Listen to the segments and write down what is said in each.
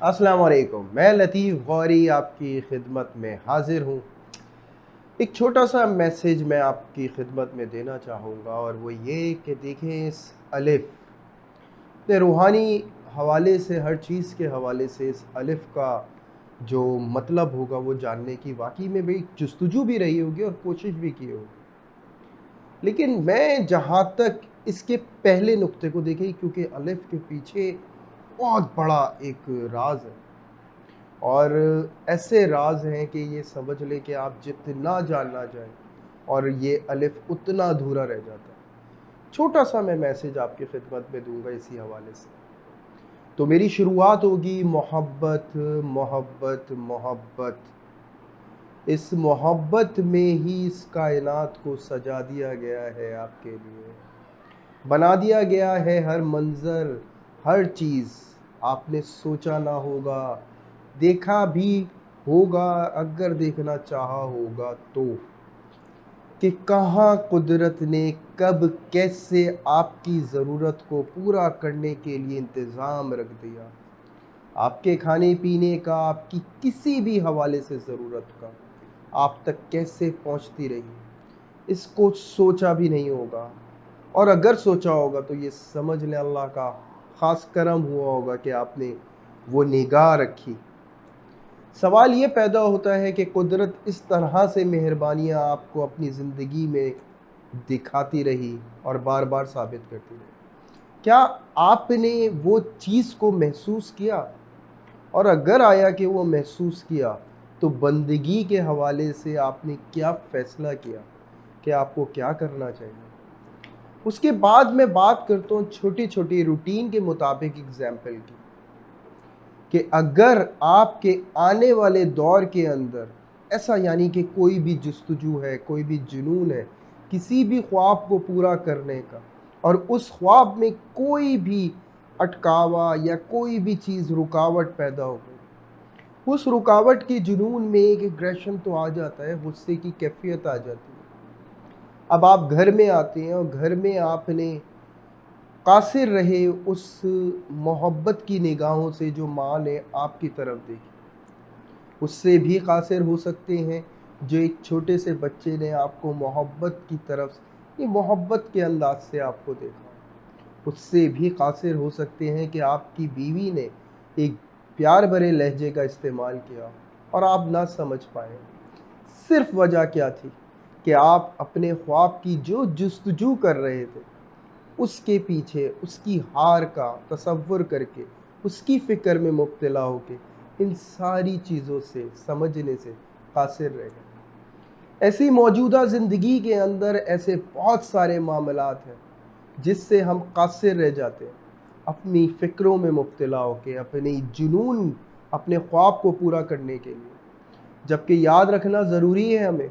अस्सलाम वालेकुम। मैं लतीफ़ गौरी आपकी खिदमत में हाज़िर हूँ। एक छोटा सा मैसेज मैं आपकी खिदमत में देना चाहूँगा और वो ये कि देखें इस अलिफ़ ने रूहानी हवाले से, हर चीज़ के हवाले से इस अलिफ़ का जो मतलब होगा वो जानने की वाक़ई में भी जुस्तजू भी रही होगी और कोशिश भी की होगी। लेकिन मैं जहाँ तक इसके पहले नुक्ते को देखें, क्योंकि अलिफ़ के पीछे बहुत बड़ा एक राज़ है और ऐसे राज हैं कि ये समझ लें कि आप जितना जानना चाहें और ये अलिफ उतना अधूरा रह जाता है। छोटा सा मैं मैसेज आपकी खिदमत में दूंगा इसी हवाले से। तो मेरी शुरुआत होगी मोहब्बत, मोहब्बत, मोहब्बत। इस मोहब्बत में ही इस कायनात को सजा दिया गया है आपके लिए, बना दिया गया है हर मंज़र, हर चीज़। आपने सोचा ना होगा, देखा भी होगा अगर देखना चाहा होगा तो, कि कहाँ कुदरत ने कब कैसे आपकी ज़रूरत को पूरा करने के लिए इंतज़ाम रख दिया। आपके खाने पीने का, आपकी किसी भी हवाले से ज़रूरत का आप तक कैसे पहुँचती रही, इसको सोचा भी नहीं होगा। और अगर सोचा होगा तो ये समझ लें अल्लाह का ख़ास करम हुआ होगा कि आपने वो निगाह रखी। सवाल ये पैदा होता है कि कुदरत इस तरह से मेहरबानियाँ आपको अपनी ज़िंदगी में दिखाती रही और बार-बार साबित करती रही। क्या आपने वो चीज़ को महसूस किया? और अगर आया कि वो महसूस किया, तो बंदगी के हवाले से आपने क्या फ़ैसला किया कि आपको क्या करना चाहिए? उसके बाद मैं बात करता हूँ छोटी-छोटी रूटीन के मुताबिक एग्ज़ाम्पल की, कि अगर आपके आने वाले दौर के अंदर ऐसा यानी कि कोई भी जुस्तजू है, कोई भी जुनून है, किसी भी ख्वाब को पूरा करने का, और उस ख्वाब में कोई भी अटकावा या कोई भी चीज़ रुकावट पैदा हो गई, उस रुकावट के जुनून में एक एग्रेशन तो आ जाता है, गुस्से की कैफियत आ जाती है। अब आप घर में आते हैं और घर में आपने कासिर रहे उस मोहब्बत की निगाहों से जो माँ ने आपकी तरफ देखी, उससे भी कासिर हो सकते हैं जो एक छोटे से बच्चे ने आपको मोहब्बत की तरफ, ये मोहब्बत के अंदाज से आपको देखा, उससे भी कासिर हो सकते हैं कि आपकी बीवी ने एक प्यार भरे लहजे का इस्तेमाल किया और आप ना समझ पाए। सिर्फ वजह क्या थी कि आप अपने ख्वाब की जो जुस्तजू कर रहे थे, उसके पीछे उसकी हार का तसव्वुर करके, उसकी फ़िक्र में मुब्तला होके, इन सारी चीज़ों से समझने से कासिर रह गए। ऐसी मौजूदा ज़िंदगी के अंदर ऐसे बहुत सारे मामलात हैं जिससे हम कासिर रह जाते हैं, अपनी फ़िक्रों में मुब्तला होके, अपनी जुनून, अपने ख्वाब को पूरा करने के लिए। जबकि याद रखना ज़रूरी है हमें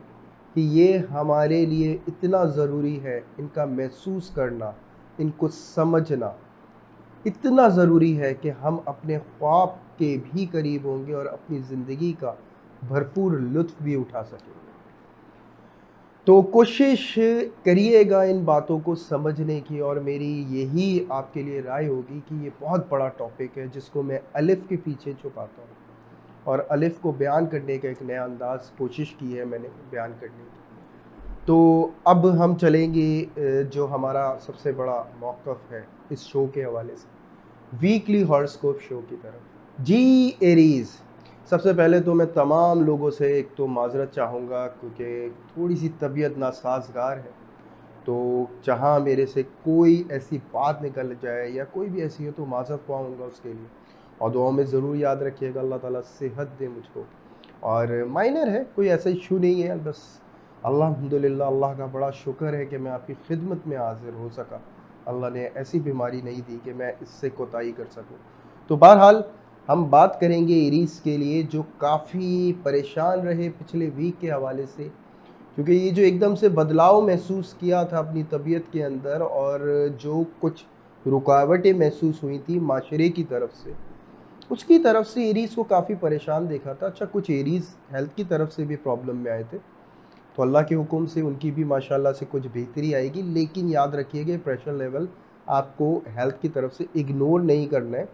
कि ये हमारे लिए इतना ज़रूरी है, इनका महसूस करना, इनको समझना इतना ज़रूरी है कि हम अपने ख्वाब के भी करीब होंगे और अपनी ज़िंदगी का भरपूर लुत्फ़ भी उठा सकेंगे। तो कोशिश करिएगा इन बातों को समझने की, और मेरी यही आपके लिए राय होगी कि ये बहुत बड़ा टॉपिक है जिसको मैं अलिफ़ के पीछे छुपाता हूँ, और अलिफ़ को बयान करने का एक नया अंदाज़ कोशिश की है मैंने बयान करने की। तो अब हम चलेंगे जो हमारा सबसे बड़ा मौक़िफ़ है इस शो के हवाले से, वीकली हॉरोस्कोप शो की तरफ। जी एरीज़, सबसे पहले तो मैं तमाम लोगों से एक तो माज़रत चाहूँगा क्योंकि थोड़ी सी तबीयत नासाज़गार है, तो जहाँ मेरे से कोई ऐसी बात निकल जाए या कोई भी ऐसी हो तो माज़रत पाऊँगा उसके लिए, और दुआओं में ज़रूर याद रखिएगा अल्लाह ताला सेहत दे मुझको। और माइनर है, कोई ऐसा इशू नहीं है, बस अल्हम्दुलिल्लाह अल्लाह का बड़ा शुक्र है कि मैं आपकी खिदमत में हाज़िर हो सका। अल्लाह ने ऐसी बीमारी नहीं दी कि मैं इससे कोताही कर सकूं। तो बहरहाल हम बात करेंगे एरीज़ के लिए जो काफ़ी परेशान रहे पिछले वीक के हवाले से, क्योंकि ये जो एकदम से बदलाव महसूस किया था अपनी तबीयत के अंदर, और जो कुछ रुकावटें महसूस हुई थी माशरे की तरफ से, उसकी तरफ से एरीज़ को काफ़ी परेशान देखा था। अच्छा, कुछ एरीज़ हेल्थ की तरफ से भी प्रॉब्लम में आए थे, तो अल्लाह के हुक्म से उनकी भी माशाल्लाह से कुछ बेहतरी आएगी। लेकिन याद रखिएगा प्रेशर लेवल आपको हेल्थ की तरफ से इग्नोर नहीं करना है,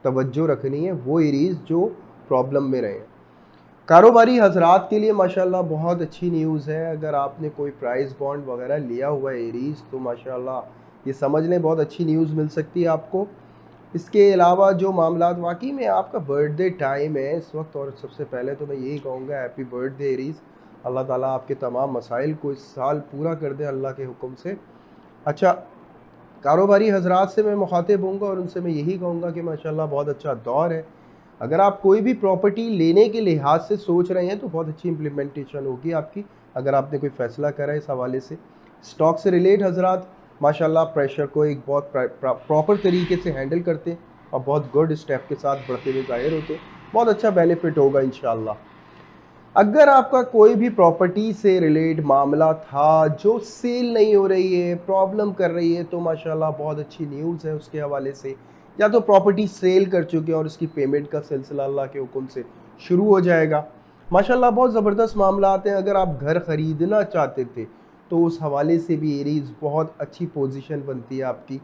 तवज्जो रखनी है वो एरीज़ जो प्रॉब्लम में रहे हैं। कारोबारी हजरात के लिए माशाल्लाह बहुत अच्छी न्यूज़ है। अगर आपने कोई प्राइस बॉन्ड वगैरह लिया हुआ है एरीज़, तो माशाल्लाह ये समझ लें बहुत अच्छी न्यूज़ मिल सकती है आपको। इसके अलावा जो मामलात, वाकई में आपका बर्थडे टाइम है इस वक्त, और सबसे पहले तो मैं यही कहूँगा हैप्पी बर्थडे एरीज़। अल्लाह ताला आपके तमाम मसाइल को इस साल पूरा कर दे अल्लाह के हुक्म से। अच्छा, कारोबारी हजरात से मैं मुखातिब होऊंगा और उनसे मैं यही कहूँगा कि माशाल्लाह बहुत अच्छा दौर है। अगर आप कोई भी प्रॉपर्टी लेने के लिहाज से सोच रहे हैं तो बहुत अच्छी इम्प्लीमेंटेशन होगी आपकी, अगर आपने कोई फ़ैसला करा है इस हवाले से। स्टॉक से रिलेट हजरात माशाल्लाह प्रेशर को एक बहुत प्रॉपर तरीके से हैंडल करते हैं और बहुत गुड स्टेप के साथ बढ़ते हुए ज़ाहिर होते हैं। बहुत अच्छा बेनिफिट होगा इंशाल्लाह। अगर आपका कोई भी प्रॉपर्टी से रिलेट मामला था जो सेल नहीं हो रही है, प्रॉब्लम कर रही है, तो माशाल्लाह बहुत अच्छी न्यूज़ है उसके हवाले से। या तो प्रॉपर्टी सेल कर चुके हैं और उसकी पेमेंट का सिलसिला अल्लाह के हुक्म से शुरू हो जाएगा। माशाल्लाह बहुत ज़बरदस्त मामला आते हैं। अगर आप घर ख़रीदना चाहते थे तो उस हवाले से भी एरीज़ बहुत अच्छी पोजीशन बनती है आपकी।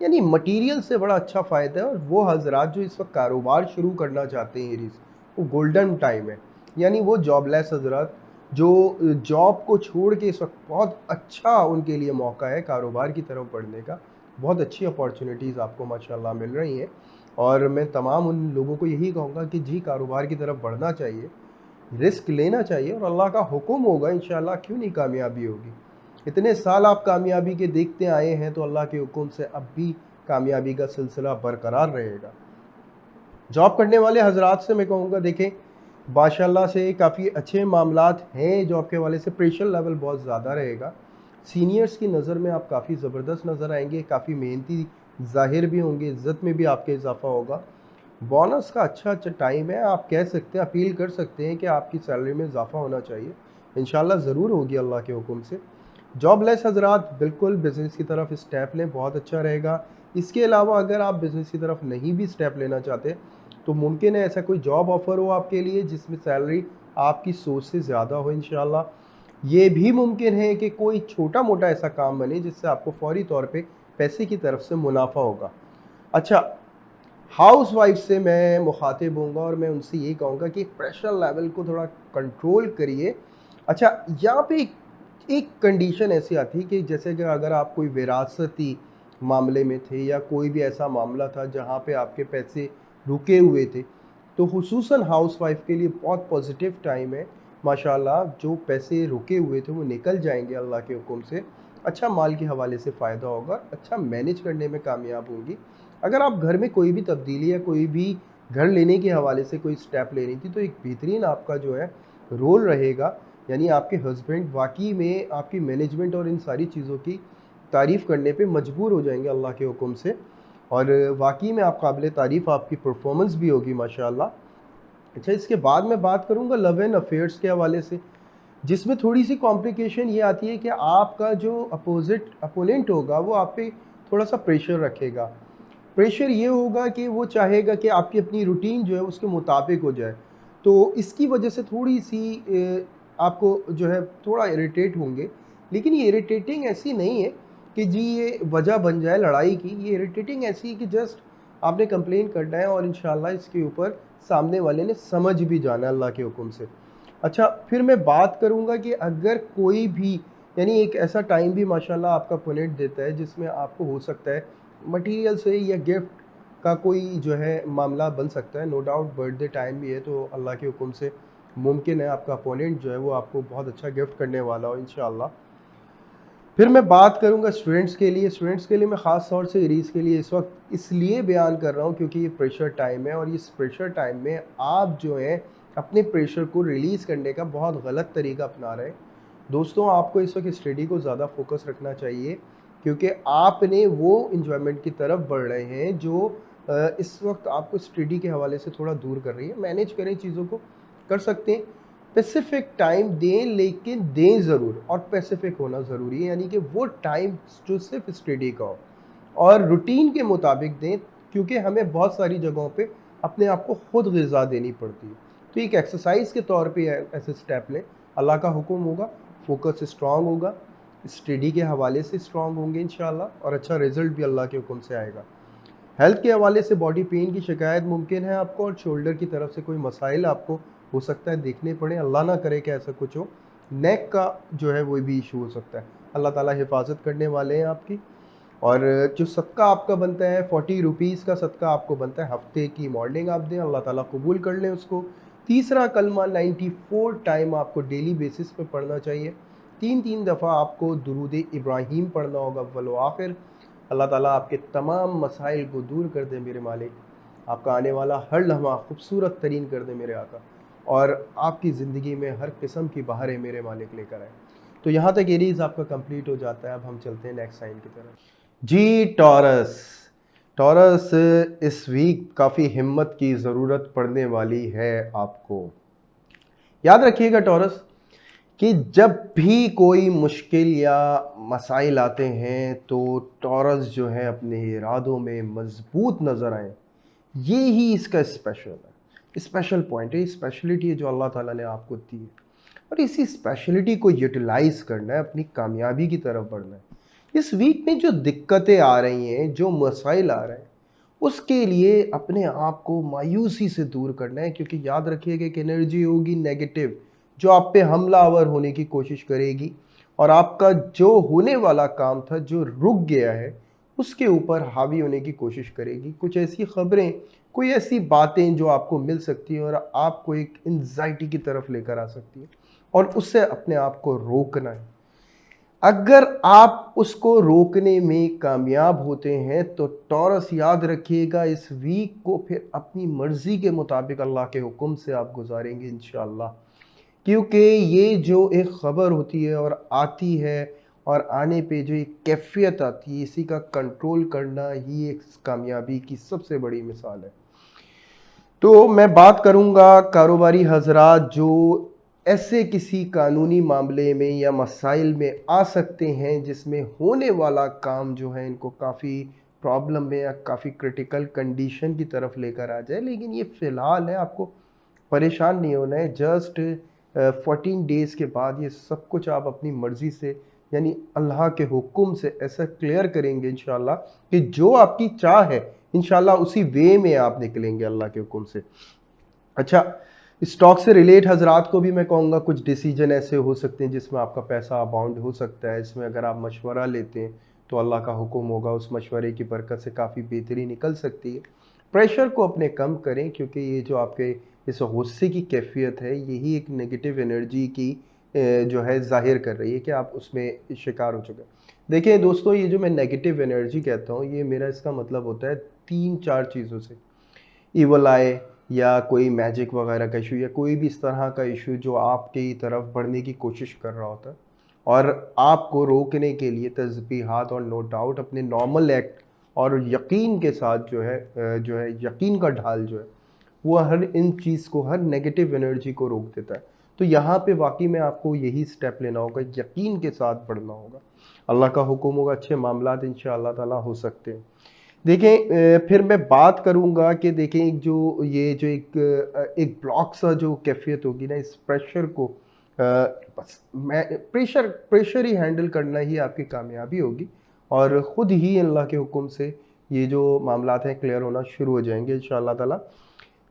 यानी मटेरियल से बड़ा अच्छा फ़ायदा है। और वो हजरात जो इस वक्त कारोबार शुरू करना चाहते हैं एरीज़, वो गोल्डन टाइम है। यानी वो जॉबलेस हजरात जो जॉब को छोड़ के इस वक्त बहुत अच्छा उनके लिए मौका है कारोबार की तरफ बढ़ने का। बहुत अच्छी अपॉर्चुनिटीज़ आपको माशाल्लाह मिल रही हैं। और मैं तमाम उन लोगों को यही कहूँगा कि जी कारोबार की तरफ बढ़ना चाहिए, रिस्क लेना चाहिए और अल्लाह का हुक्म होगा इंशाल्लाह क्यों नहीं कामयाबी होगी। इतने साल आप कामयाबी के देखते आए हैं तो अल्लाह के हुक्म से अब भी कामयाबी का सिलसिला बरकरार रहेगा। जॉब करने वाले हजरात से मैं कहूँगा देखें माशाल्लाह से काफ़ी अच्छे मामलात हैं जॉब के हवाले से। प्रेशर लेवल बहुत ज़्यादा रहेगा। सीनियर्स की नज़र में आप काफ़ी ज़बरदस्त नज़र आएंगे, काफ़ी मेहनती ज़ाहिर भी होंगे, इज़्ज़त में भी आपके इजाफा होगा। बोनस का अच्छा टाइम है। आप कह सकते हैं, अपील कर सकते हैं कि आपकी सैलरी में इजाफा होना चाहिए। इंशाल्लाह ज़रूर होगी अल्लाह के हुक्म से। जॉबलेस हजरात बिल्कुल बिज़नेस की तरफ स्टेप लें, बहुत अच्छा रहेगा। इसके अलावा अगर आप बिज़नेस की तरफ नहीं भी स्टेप लेना चाहते तो मुमकिन है ऐसा कोई जॉब ऑफ़र हो आपके लिए जिसमें सैलरी आपकी सोच से ज़्यादा हो इंशाल्लाह। ये भी मुमकिन है कि कोई छोटा मोटा ऐसा काम बने जिससे आपको फ़ौरी तौर पे पैसे की तरफ से मुनाफा होगा। अच्छा, हाउस वाइफ से मैं मुखातिब होऊंगा और मैं उनसे ये कहूँगा कि प्रेशर लेवल को थोड़ा कंट्रोल करिए। अच्छा, यहाँ पे एक कंडीशन ऐसी आती है कि जैसे कि अगर आप कोई विरासती मामले में थे या कोई भी ऐसा मामला था जहाँ पे आपके पैसे रुके हुए थे, तो हुसूसन हाउस वाइफ के लिए बहुत पॉजिटिव टाइम है। माशाल्लाह जो पैसे रुके हुए थे वो निकल जाएंगे अल्लाह के हुक्म से। अच्छा माल के हवाले से फ़ायदा होगा, अच्छा मैनेज करने में कामयाब होंगी। अगर आप घर में कोई भी तब्दीली या कोई भी घर लेने के हवाले से कोई स्टेप लेनी थी तो एक बेहतरीन आपका जो है रोल रहेगा। यानी आपके हस्बैंड वाकई में आपकी मैनेजमेंट और इन सारी चीज़ों की तारीफ़ करने पे मजबूर हो जाएंगे अल्लाह के हुक्म से। और वाकई में आप काबिल तारीफ़ आपकी परफॉर्मेंस भी होगी माशाल्लाह। अच्छा, इसके बाद मैं बात करूँगा लव एंड अफेयर्स के हवाले से, जिसमें थोड़ी सी कॉम्प्लिकेशन ये आती है कि आपका जो अपोजिट अपोनेंट होगा वो आप पे थोड़ा सा प्रेशर रखेगा। प्रेशर ये होगा कि वो चाहेगा कि आपकी अपनी रूटीन जो है उसके मुताबिक हो जाए। तो इसकी वजह से थोड़ी सी आपको जो है थोड़ा इरिटेट होंगे। लेकिन ये इरिटेटिंग ऐसी नहीं है कि जी ये वजह बन जाए लड़ाई की। ये इरिटेटिंग ऐसी है कि जस्ट आपने कंप्लेन करना है और इंशाल्लाह इसके ऊपर सामने वाले ने समझ भी जाना है अल्लाह के हुक्म से। अच्छा, फिर मैं बात करूँगा कि अगर कोई भी यानी एक ऐसा टाइम भी माशाल्लाह आपका अपोनेंट देता है जिसमें आपको हो सकता है मटेरियल से या गिफ्ट का कोई जो है मामला बन सकता है। नो डाउट बर्थडे टाइम भी है तो अल्लाह के हुक्म से मुमकिन है आपका अपोनेंट जो है वो आपको बहुत अच्छा गिफ्ट करने वाला हो इंशाल्लाह। फिर मैं बात करूंगा स्टूडेंट्स के लिए। स्टूडेंट्स के लिए मैं ख़ास तौर से एरीज़ के लिए इस वक्त इसलिए बयान कर रहा हूँ क्योंकि ये प्रेशर टाइम है और इस प्रेशर टाइम में आप जो है अपने प्रेशर को रिलीज़ करने का बहुत गलत तरीका अपना रहे हैं। दोस्तों, आपको इस वक्त स्टडी को ज़्यादा फोकस रखना चाहिए क्योंकि आपने वो इंजॉयमेंट की तरफ बढ़ रहे हैं जो इस वक्त आपको स्टडी के हवाले से थोड़ा दूर कर रही है। मैनेज करें चीज़ों को, कर सकते हैं। स्पेसिफिक टाइम दें, लेकिन दें ज़रूर और स्पेसिफिक होना ज़रूरी है। यानी कि वो टाइम जो सिर्फ स्टडी का हो और रूटीन के मुताबिक दें, क्योंकि हमें बहुत सारी जगहों पे अपने आप को खुद ग़िज़ा देनी पड़ती है। तो एक एक्सरसाइज के तौर पे ऐसे स्टेप लें, अल्लाह का हुक्म होगा, फोकस स्ट्रांग होगा, स्टडी के हवाले से स्ट्रांग होंगे इंशाल्लाह और अच्छा रिजल्ट भी अल्लाह के हुक्म से आएगा। हेल्थ के हवाले से बॉडी पेन की शिकायत मुमकिन है आपको, और शोल्डर की तरफ से कोई मसाइल आपको हो सकता है देखने पड़े, अल्लाह ना करे कि ऐसा कुछ हो। नेक का जो है वो भी इशू हो सकता है। अल्लाह ताला हिफाजत करने वाले हैं आपकी। और जो सदका आपका बनता है 40 रुपीज़ का सदका आपको बनता है, हफ्ते की मॉर्निंग आप दें, अल्लाह ताला कबूल कर लें उसको। तीसरा कलमा 94 टाइम आपको डेली बेसिस पे पढ़ना चाहिए। 3 दफ़ा आपको दुरूद इब्राहीम पढ़ना होगा अव्वल व आखिर। अल्लाह ताला आपके तमाम मसाइल को दूर कर दे मेरे मालिक, आपका आने वाला हर लम्हा खूबसूरत तरीन कर दे मेरे आका, और आपकी ज़िंदगी में हर किस्म की बहारें मेरे मालिक लेकर आए। तो यहाँ तक एरीज आपका कंप्लीट हो जाता है। अब हम चलते हैं नेक्स्ट साइन की तरफ। जी टॉरस, टॉरस इस वीक काफ़ी हिम्मत की ज़रूरत पड़ने वाली है आपको। याद रखिएगा टॉरस कि जब भी कोई मुश्किल या मसाइल आते हैं तो टॉरस जो है अपने इरादों में मजबूत नज़र आए, ये ही इसका स्पेशल पॉइंट है, स्पेशलिटी है जो अल्लाह ताला ने आपको दी है, और इसी स्पेशलिटी को यूटिलाइज करना है, अपनी कामयाबी की तरफ बढ़ना है। इस वीक में जो दिक्कतें आ रही हैं, जो मसाइल आ रहे हैं, उसके लिए अपने आप को मायूसी से दूर करना है, क्योंकि याद रखिएगा एक एनर्जी होगी नेगेटिव जो आप पे हमलावर होने की कोशिश करेगी, और आपका जो होने वाला काम था जो रुक गया है उसके ऊपर हावी होने की कोशिश करेगी। कुछ ऐसी खबरें, कोई ऐसी बातें जो आपको मिल सकती हैं और आपको एक एंजाइटी की तरफ लेकर आ सकती है, और उससे अपने आप को रोकना है। अगर आप उसको रोकने में कामयाब होते हैं तो टॉरस याद रखिएगा इस वीक को फिर अपनी मर्जी के मुताबिक अल्लाह के हुक्म से आप गुजारेंगे इंशाअल्लाह। क्योंकि ये जो एक ख़बर होती है और आती है, और आने पे जो एक कैफियत आती है, इसी का कंट्रोल करना ही एक कामयाबी की सबसे बड़ी मिसाल है। तो मैं बात करूंगा कारोबारी हजरात जो ऐसे किसी कानूनी मामले में या मसाइल में आ सकते हैं जिसमें होने वाला काम जो है इनको काफ़ी प्रॉब्लम में या काफ़ी क्रिटिकल कंडीशन की तरफ लेकर आ जाए, लेकिन ये फ़िलहाल है, आपको परेशान नहीं होना है। जस्ट 14 डेज़ के बाद ये सब कुछ आप अपनी मर्ज़ी से, यानी अल्लाह के हुक्म से ऐसा क्लियर करेंगे इंशाल्लाह कि जो आपकी चाह है इंशाल्लाह उसी वे में आप निकलेंगे अल्लाह के हुक्म से। अच्छा, स्टॉक से रिलेट हजरात को भी मैं कहूँगा कुछ डिसीजन ऐसे हो सकते हैं जिसमें आपका पैसा अबाउंड हो सकता है। इसमें अगर आप मशवरा लेते हैं तो अल्लाह का हुक्म होगा, उस मशवरे की बरकत से काफ़ी बेहतरी निकल सकती है। प्रेशर को अपने कम करें, क्योंकि ये जो आपके इस गुस्से की कैफियत है यही एक नेगेटिव एनर्जी की जो है ज़ाहिर कर रही है कि आप उसमें शिकार हो चुके हैं। देखिए दोस्तों, ये जो मैं नेगेटिव एनर्जी कहता हूँ, ये मेरा इसका मतलब होता है 3-4 चीज़ों से। इवल आए, या कोई मैजिक वगैरह का इशू, या कोई भी इस तरह का इशू जो आपकी तरफ बढ़ने की कोशिश कर रहा होता है, और आपको रोकने के लिए तस्बीहात और नो डाउट अपने नॉर्मल एक्ट और यकीन के साथ जो है यकीन का ढाल जो है वो हर इन चीज़ को, हर नेगेटिव एनर्जी को रोक देता है। तो यहाँ पे वाकई में आपको यही स्टेप लेना होगा, यकीन के साथ बढ़ना होगा। अल्लाह का हुक्म होगा, अच्छे मामलात इंशाअल्लाह ताला हो सकते हैं। देखें, फिर मैं बात करूंगा कि देखें एक ब्लॉक सा जो कैफियत होगी ना, इस प्रेशर को बस मैं प्रेशर ही हैंडल करना ही आपकी कामयाबी होगी, और ख़ुद ही अल्लाह के हुक्म से ये जो मामलात हैं क्लियर होना शुरू हो जाएंगे इंशाअल्लाह ताला।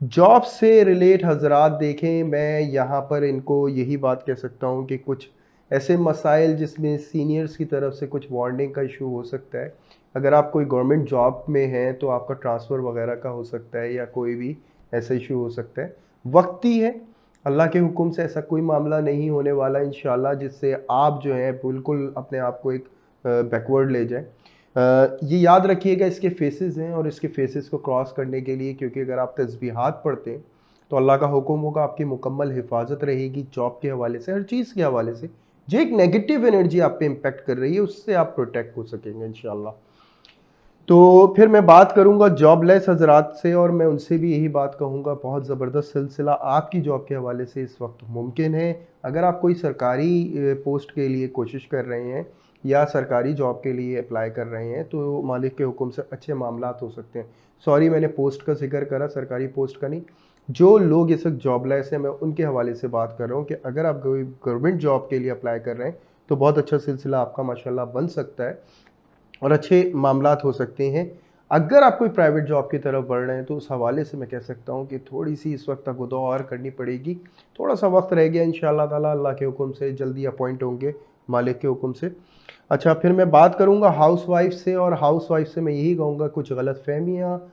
जॉब से रिलेट हजरात देखें, मैं यहाँ पर इनको यही बात कह सकता हूँ कि कुछ ऐसे मसाइल जिसमें सीनियर्स की तरफ से कुछ वार्निंग का इशू हो सकता है। अगर आप कोई गवर्नमेंट जॉब में हैं तो आपका ट्रांसफ़र वगैरह का हो सकता है, या कोई भी ऐसा इशू हो सकता है। वक्ती है, अल्लाह के हुक्म से ऐसा कोई मामला नहीं होने वाला इंशाल्लाह जिससे आप जो है बिल्कुल अपने आप को एक बैकवर्ड ले जाए। ये याद रखिएगा, इसके फेसेस हैं, और इसके फेसेस को क्रॉस करने के लिए, क्योंकि अगर आप तस्बीहात पढ़ते हैं तो अल्लाह का हुक्म होगा, आपकी मुकम्मल हिफाजत रहेगी जॉब के हवाले से, हर चीज़ के हवाले से। जो एक नेगेटिव एनर्जी आप पे इम्पेक्ट कर रही है उससे आप प्रोटेक्ट हो सकेंगे इंशाल्लाह। तो फिर मैं बात करूंगा जॉबलेस हजरात से, और मैं उनसे भी यही बात कहूंगा, बहुत ज़बरदस्त सिलसिला आपकी जॉब के हवाले से इस वक्त मुमकिन है। अगर आप कोई सरकारी पोस्ट के लिए कोशिश कर रहे हैं या सरकारी जॉब के लिए अप्लाई कर रहे हैं तो मालिक के हुक्म से अच्छे मामलात हो सकते हैं। सॉरी, मैंने पोस्ट का जिक्र करा, सरकारी पोस्ट का नहीं। जो लोग इस वक्त जॉबलेस हैं मैं उनके हवाले से बात कर रहा हूँ कि अगर आप कोई गवर्नमेंट जॉब के लिए अप्लाई कर रहे हैं तो बहुत अच्छा सिलसिला आपका माशाल्लाह बन सकता है, और अच्छे मामलात हो सकते हैं। अगर आप कोई प्राइवेट जॉब की तरफ बढ़ रहे हैं तो उस हवाले से मैं कह सकता हूँ कि थोड़ी सी इस वक्त तक दौड़ और करनी पड़ेगी। थोड़ा सा वक्त रह गया, इंशाअल्लाह ताला अल्लाह के हुक्म से जल्दी अपॉइंट होंगे मालिक के हुक्म से। अच्छा, फिर मैं बात करूँगा हाउसवाइफ से, और हाउसवाइफ से मैं यही कहूँगा कुछ गलत फहमियाँ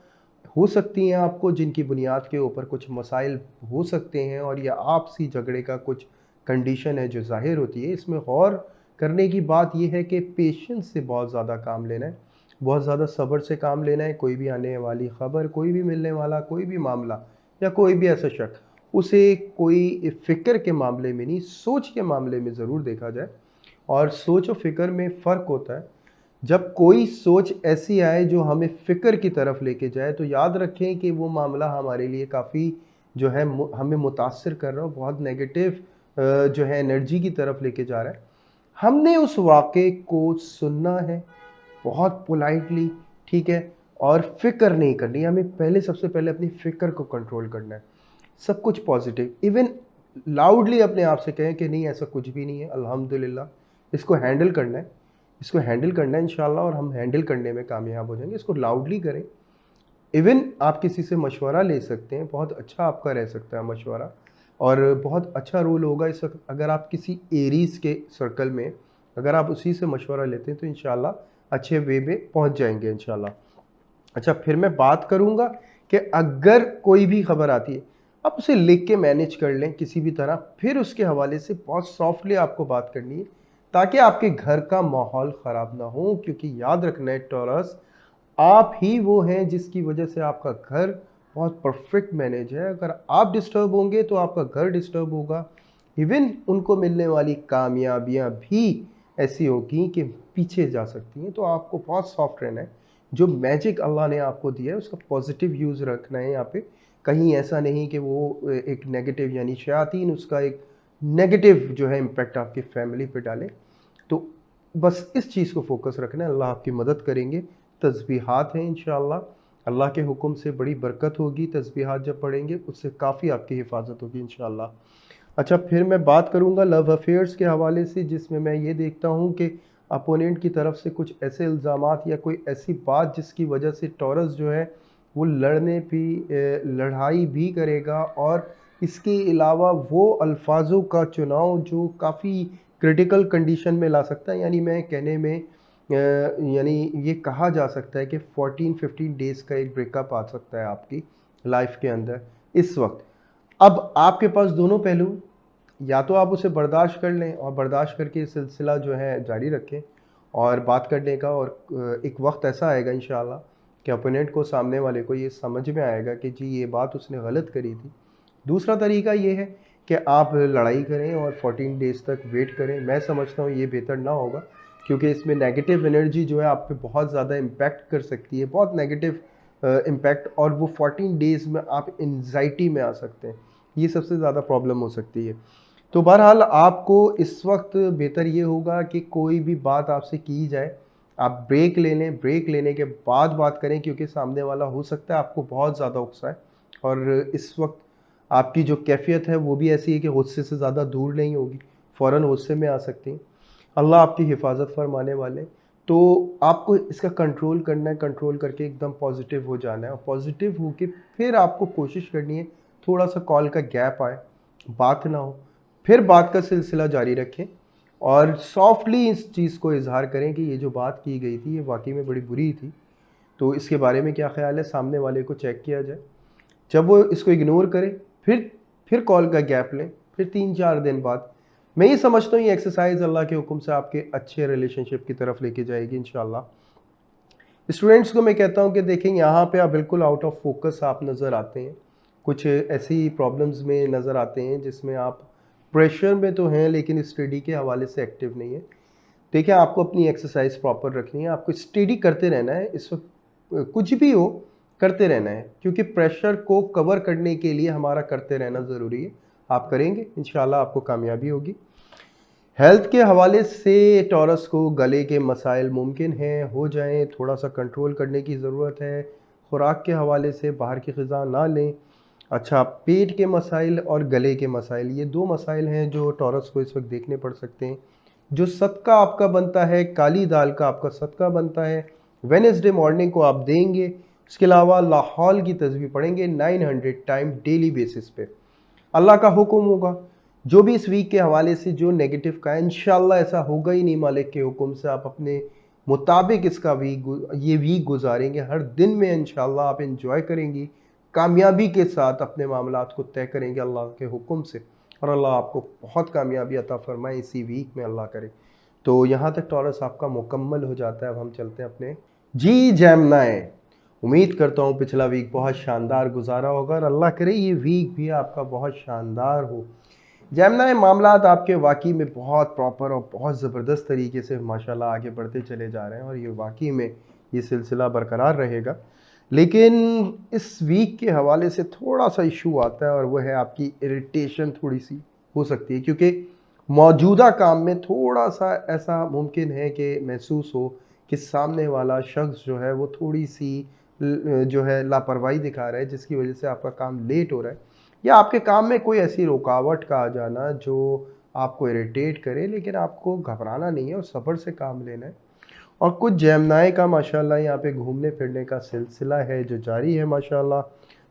हो सकती हैं आपको, जिनकी बुनियाद के ऊपर कुछ मसाइल हो सकते हैं, और यह आपसी झगड़े का कुछ कंडीशन है जो ज़ाहिर होती है। इसमें गौर करने की बात यह है कि पेशेंस से बहुत ज़्यादा काम लेना है, बहुत ज़्यादा सब्र से काम लेना है। कोई भी आने वाली ख़बर, कोई भी मिलने वाला कोई भी मामला या कोई भी ऐसा शख्स, उसे कोई फ़िक्र के मामले में नहीं, सोच के मामले में ज़रूर देखा जाए। और सोच और फ़िक्र में फ़र्क होता है। जब कोई सोच ऐसी आए जो हमें फ़िक्र की तरफ लेके जाए, तो याद रखें कि वो मामला हमारे लिए काफ़ी जो है हमें मुतासिर कर रहा है, बहुत नेगेटिव जो है एनर्जी की तरफ लेके जा रहा है। हमने उस वाक़े को सुनना है बहुत पोलाइटली, ठीक है, और फ़िक्र नहीं करनी है। हमें पहले, सबसे पहले अपनी फ़िक्र को कंट्रोल करना है। सब कुछ पॉज़िटिव, इवन लाउडली अपने आप से कहें कि नहीं ऐसा कुछ भी नहीं है, अल्हम्दुलिल्लाह। इसको हैंडल करना है, इसको हैंडल करना है इंशाअल्लाह, और हम हैंडल करने में कामयाब हो जाएंगे। इसको लाउडली करें। इवन आप किसी से मशवरा ले सकते हैं, बहुत अच्छा आपका रह सकता है मशवरा, और बहुत अच्छा रोल होगा इस वक्त अगर आप किसी एरीज़ के सर्कल में, अगर आप उसी से मशवरा लेते हैं तो इंशाअल्लाह अच्छे वे में पहुंच जाएंगे इंशाअल्लाह। अच्छा, फिर मैं बात करूंगा कि अगर कोई भी खबर आती है, आप उसे लिख के मैनेज कर लें किसी भी तरह, फिर उसके हवाले से बहुत सॉफ्टली आपको बात करनी है, ताकि आपके घर का माहौल ख़राब ना हो। क्योंकि याद रखना है टॉरस, आप ही वो हैं जिसकी वजह से आपका घर बहुत परफेक्ट मैनेज है। अगर आप डिस्टर्ब होंगे तो आपका घर डिस्टर्ब होगा। इवन उनको मिलने वाली कामयाबियां भी ऐसी होगी कि पीछे जा सकती हैं। तो आपको बहुत सॉफ्ट रहना है। जो मैजिक अल्लाह ने आपको दिया है उसका पॉजिटिव यूज़ रखना है यहाँ पे। कहीं ऐसा नहीं कि वो एक नेगेटिव, यानी शयातीन उसका एक नेगेटिव जो है इम्पेक्ट आपकी फैमिली पे डाले। तो बस इस चीज़ को फोकस रखना है, अल्लाह आपकी मदद करेंगे। तस्बीहात हैं इंशाअल्लाह, अल्लाह के हुक्म से बड़ी बरकत होगी। तस्बीहात जब पढ़ेंगे उससे काफ़ी आपकी हिफाजत होगी इंशाअल्लाह। अच्छा, फिर मैं बात करूँगा लव अफेयर्स के हवाले से, जिसमें मैं ये देखता हूँ कि अपोनेंट की तरफ से कुछ ऐसे इल्ज़ामात या कोई ऐसी बात जिसकी वजह से टॉरस जो है वो लड़ाई भी करेगा, और इसके अलावा वो अल्फाजों का चुनाव जो काफ़ी क्रिटिकल कंडीशन में ला सकता है। यानी मैं कहने में यानी ये कहा जा सकता है कि 14-15 डेज़ का एक ब्रेकअप आ सकता है आपकी लाइफ के अंदर इस वक्त। अब आपके पास दोनों पहलू, या तो आप उसे बर्दाश्त कर लें और बर्दाश्त करके सिलसिला जो है जारी रखें और बात करने का, और एक वक्त ऐसा आएगा इंशाअल्लाह कि अपोनेंट को, सामने वाले को ये समझ में आएगा कि जी ये बात उसने गलत करी थी। दूसरा तरीका ये है कि आप लड़ाई करें और 14 डेज़ तक वेट करें। मैं समझता हूँ ये बेहतर ना होगा, क्योंकि इसमें नेगेटिव एनर्जी जो है आप पे बहुत ज़्यादा इम्पैक्ट कर सकती है, बहुत नेगेटिव इम्पैक्ट, और वो 14 डेज़ में आप एंजाइटी में आ सकते हैं। ये सबसे ज़्यादा प्रॉब्लम हो सकती है। तो बहरहाल आपको इस वक्त बेहतर ये होगा कि कोई भी बात आपसे की जाए, आप ब्रेक ले लें, ब्रेक लेने के बाद बात करें, क्योंकि सामने वाला हो सकता है आपको बहुत ज़्यादा उकसाए, और इस वक्त आपकी जो कैफियत है वो भी ऐसी है कि गुस्से से ज़्यादा दूर नहीं होगी, फ़ौरन गुस्से में आ सकती हैं। अल्लाह आपकी हिफाजत फरमाने वाले। तो आपको इसका कंट्रोल करना है, कंट्रोल करके एकदम पॉजिटिव हो जाना है, और पॉजिटिव होके फिर आपको कोशिश करनी है थोड़ा सा कॉल का गैप आए, बात ना हो, फिर बात का सिलसिला जारी रखें, और सॉफ्टली इस चीज़ को इजहार करें कि ये जो बात की गई थी ये वाकई में बड़ी बुरी थी, तो इसके बारे में क्या ख्याल है, सामने वाले को चेक किया जाए। जब वो इसको इग्नोर करे, फिर कॉल का गैप लें, फिर 3-4 दिन बाद। मैं ये समझता हूँ ये एक्सरसाइज अल्लाह के हुक्म से आपके अच्छे रिलेशनशिप की तरफ लेके जाएगी इंशाल्लाह। स्टूडेंट्स को मैं कहता हूँ कि देखें, यहाँ पे आप बिल्कुल आउट ऑफ फोकस आप नज़र आते हैं, कुछ ऐसी प्रॉब्लम्स में नज़र आते हैं जिसमें आप प्रेशर में तो हैं लेकिन स्टडी के हवाले से एक्टिव नहीं है। देखिए, आपको अपनी एक्सरसाइज प्रॉपर रखनी है, आपको स्टडी करते रहना है, इस वक्त कुछ भी हो करते रहना है, क्योंकि प्रेशर को कवर करने के लिए हमारा करते रहना ज़रूरी है। आप करेंगे इंशाल्लाह आपको कामयाबी होगी। हेल्थ के हवाले से टॉरस को गले के मसाइल मुमकिन हैं हो जाएं, थोड़ा सा कंट्रोल करने की ज़रूरत है। खुराक के हवाले से बाहर की ग़िज़ा ना लें। अच्छा, पेट के मसाइल और गले के मसाइल, ये 2 मसाइल हैं जो टॉरस को इस वक्त देखने पड़ सकते हैं। जो सदका आपका बनता है, काली दाल का आपका सदका बनता है, वेडनेसडे मॉर्निंग को आप देंगे। उसके अलावा लाहौल की तस्बीह पढ़ेंगे 900 टाइम डेली बेसिस पे। अल्लाह का हुक्म होगा जो भी इस वीक के हवाले से जो नेगेटिव का है, इंशाल्लाह ऐसा होगा ही नहीं। मालिक के हुक्म से आप अपने मुताबिक इसका ये वीक गुजारेंगे। हर दिन में इंशाल्लाह आप इंजॉय करेंगी, कामयाबी के साथ अपने मामलात को तय करेंगे अल्लाह के हुक्म से, और अल्लाह आपको बहुत कामयाबी अता फरमाए इसी वीक में, अल्लाह करे। तो यहाँ तक टॉरस आपका मुकम्मल हो जाता है। अब हम चलते हैं अपने जी जैमनाए। उम्मीद करता हूँ पिछला वीक बहुत शानदार गुजारा होगा और अल्लाह करे ये वीक भी आपका बहुत शानदार हो। जैमनाए, मामलात आपके वाकई में बहुत प्रॉपर और बहुत ज़बरदस्त तरीके से माशाल्लाह आगे बढ़ते चले जा रहे हैं और ये वाकई में ये सिलसिला बरकरार रहेगा। लेकिन इस वीक के हवाले से थोड़ा सा इशू आता है और वह है आपकी इरिटेशन थोड़ी सी हो सकती है, क्योंकि मौजूदा काम में थोड़ा सा ऐसा मुमकिन है कि महसूस हो कि सामने वाला शख्स जो है वो थोड़ी सी जो है लापरवाही दिखा रहा है, जिसकी वजह से आपका काम लेट हो रहा है, या आपके काम में कोई ऐसी रुकावट का आ जाना जो आपको इरिटेट करे। लेकिन आपको घबराना नहीं है और सब्र से काम लेना है। और कुछ जैमनाए का माशाल्लाह यहाँ पे घूमने फिरने का सिलसिला है जो जारी है माशाल्लाह।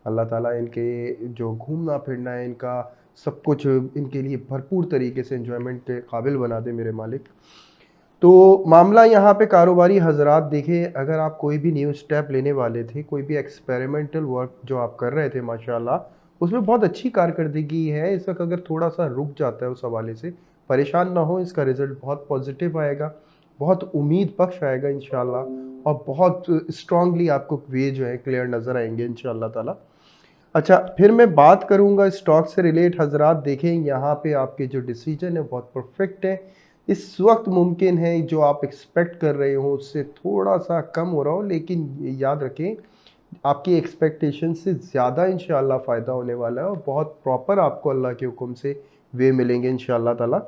अल्लाह ताला इनके जो घूमना फिरना है इनका सब कुछ इनके लिए भरपूर तरीके से एंजॉयमेंट के काबिल बना दे मेरे मालिक। तो मामला यहाँ पे कारोबारी हजरात, देखें अगर आप कोई भी न्यू स्टेप लेने वाले थे, कोई भी एक्सपेरिमेंटल वर्क जो आप कर रहे थे माशाल्लाह, उसमें बहुत अच्छी कारकर्दगी है। इस वक्त अगर थोड़ा सा रुक जाता है उस हवाले से, परेशान ना हो, इसका रिज़ल्ट बहुत पॉजिटिव आएगा, बहुत उम्मीद बख्श आएगा इंशाल्लाह, और बहुत स्ट्रांगली आपको वे जो है क्लियर नज़र आएंगे इंशाल्लाह ताला। अच्छा, फिर मैं बात करूंगा स्टॉक से रिलेट हजरात। देखें यहाँ पे आपके जो डिसीजन है बहुत परफेक्ट है। इस वक्त मुमकिन है जो आप एक्सपेक्ट कर रहे हो उससे थोड़ा सा कम हो रहा हो, लेकिन याद रखें आपकी एक्सपेक्टेशन से ज़्यादा इंशाल्लाह फ़ायदा होने वाला है और बहुत प्रॉपर आपको अल्लाह के हुक्म से वे मिलेंगे इंशाल्लाह ताला।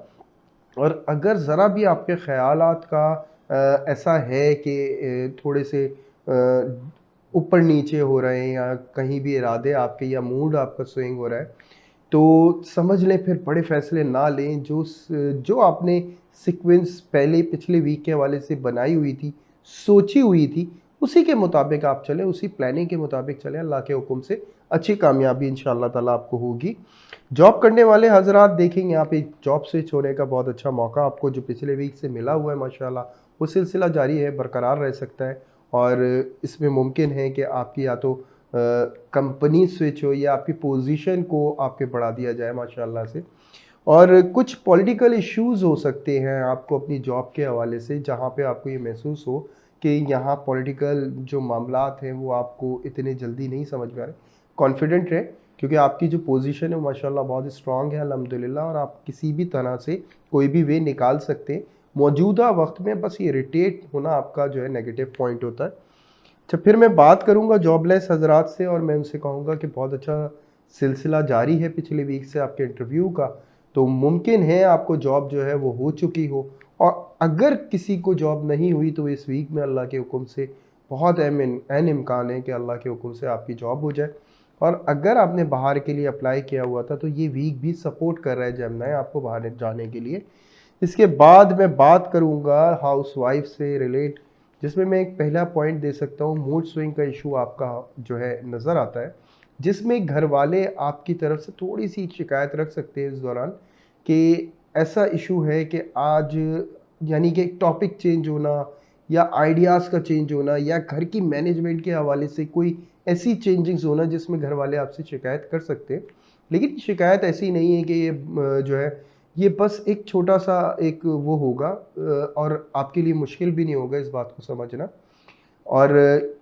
और अगर ज़रा भी आपके ख़यालात का ऐसा है कि थोड़े से ऊपर नीचे हो रहे हैं, या कहीं भी इरादे आपके या मूड आपका स्विंग हो रहा है, तो समझ लें फिर बड़े फ़ैसले ना लें। जो आपने सीक्वेंस पहले पिछले वीक के हवाले से बनाई हुई थी, सोची हुई थी, उसी के मुताबिक आप चलें, उसी प्लानिंग के मुताबिक चलें। अल्लाह के हुक्म से अच्छी कामयाबी इंशाअल्लाह ताला आपको होगी। जॉब करने वाले हजरात, देखेंगे यहाँ पे जॉब स्विच होने का बहुत अच्छा मौका आपको जो पिछले वीक से मिला हुआ है माशाल्लाह, वो सिलसिला जारी है, बरकरार रह सकता है। और इसमें मुमकिन है कि आपकी या तो कंपनी स्विच हो या आपकी पोजीशन को आपके बढ़ा दिया जाए माशाल्लाह से। और कुछ पॉलिटिकल इश्यूज़ हो सकते हैं आपको अपनी जॉब के हवाले से, जहाँ पे आपको ये महसूस हो कि यहाँ पॉलिटिकल जो मामलात हैं वो आपको इतने जल्दी नहीं समझ में आ रहे। कॉन्फिडेंट रहें, क्योंकि आपकी जो पोजीशन है माशाल्लाह बहुत स्ट्रांग है अल्हम्दुलिल्लाह, और आप किसी भी तरह से कोई भी वे निकाल सकते हैं। मौजूदा वक्त में बस ये इरिटेट होना आपका जो है नेगेटिव पॉइंट होता है। अच्छा, फिर मैं बात करूंगा जॉबलेस हजरात से, और मैं उनसे कहूँगा कि बहुत अच्छा सिलसिला जारी है पिछले वीक से आपके इंटरव्यू का। तो मुमकिन है आपको जॉब जो है वो हो चुकी हो, और अगर किसी को जॉब नहीं हुई तो इस वीक में अल्लाह के हुक्म से बहुत अहम इम्कान है कि अल्लाह के हुक्म से आपकी जॉब हो जाए। और अगर आपने बाहर के लिए अप्लाई किया हुआ था तो ये वीक भी सपोर्ट कर रहा है जमना है आपको बाहर जाने के लिए। इसके बाद मैं बात करूंगा हाउस वाइफ से रिलेट, जिसमें मैं एक पहला पॉइंट दे सकता हूँ, मूड स्विंग का इशू आपका जो है नज़र आता है, जिसमें घर वाले आपकी तरफ से थोड़ी सी शिकायत रख सकते हैं इस दौरान कि ऐसा इशू है कि आज, यानी कि टॉपिक चेंज होना या आइडियाज़ का चेंज होना या घर की मैनेजमेंट के हवाले से कोई ऐसी चेंजिंग्स होना जिसमें घर वाले आपसे शिकायत कर सकते हैं। लेकिन शिकायत ऐसी नहीं है कि ये जो है ये बस एक छोटा सा एक वो होगा, और आपके लिए मुश्किल भी नहीं होगा इस बात को समझना। और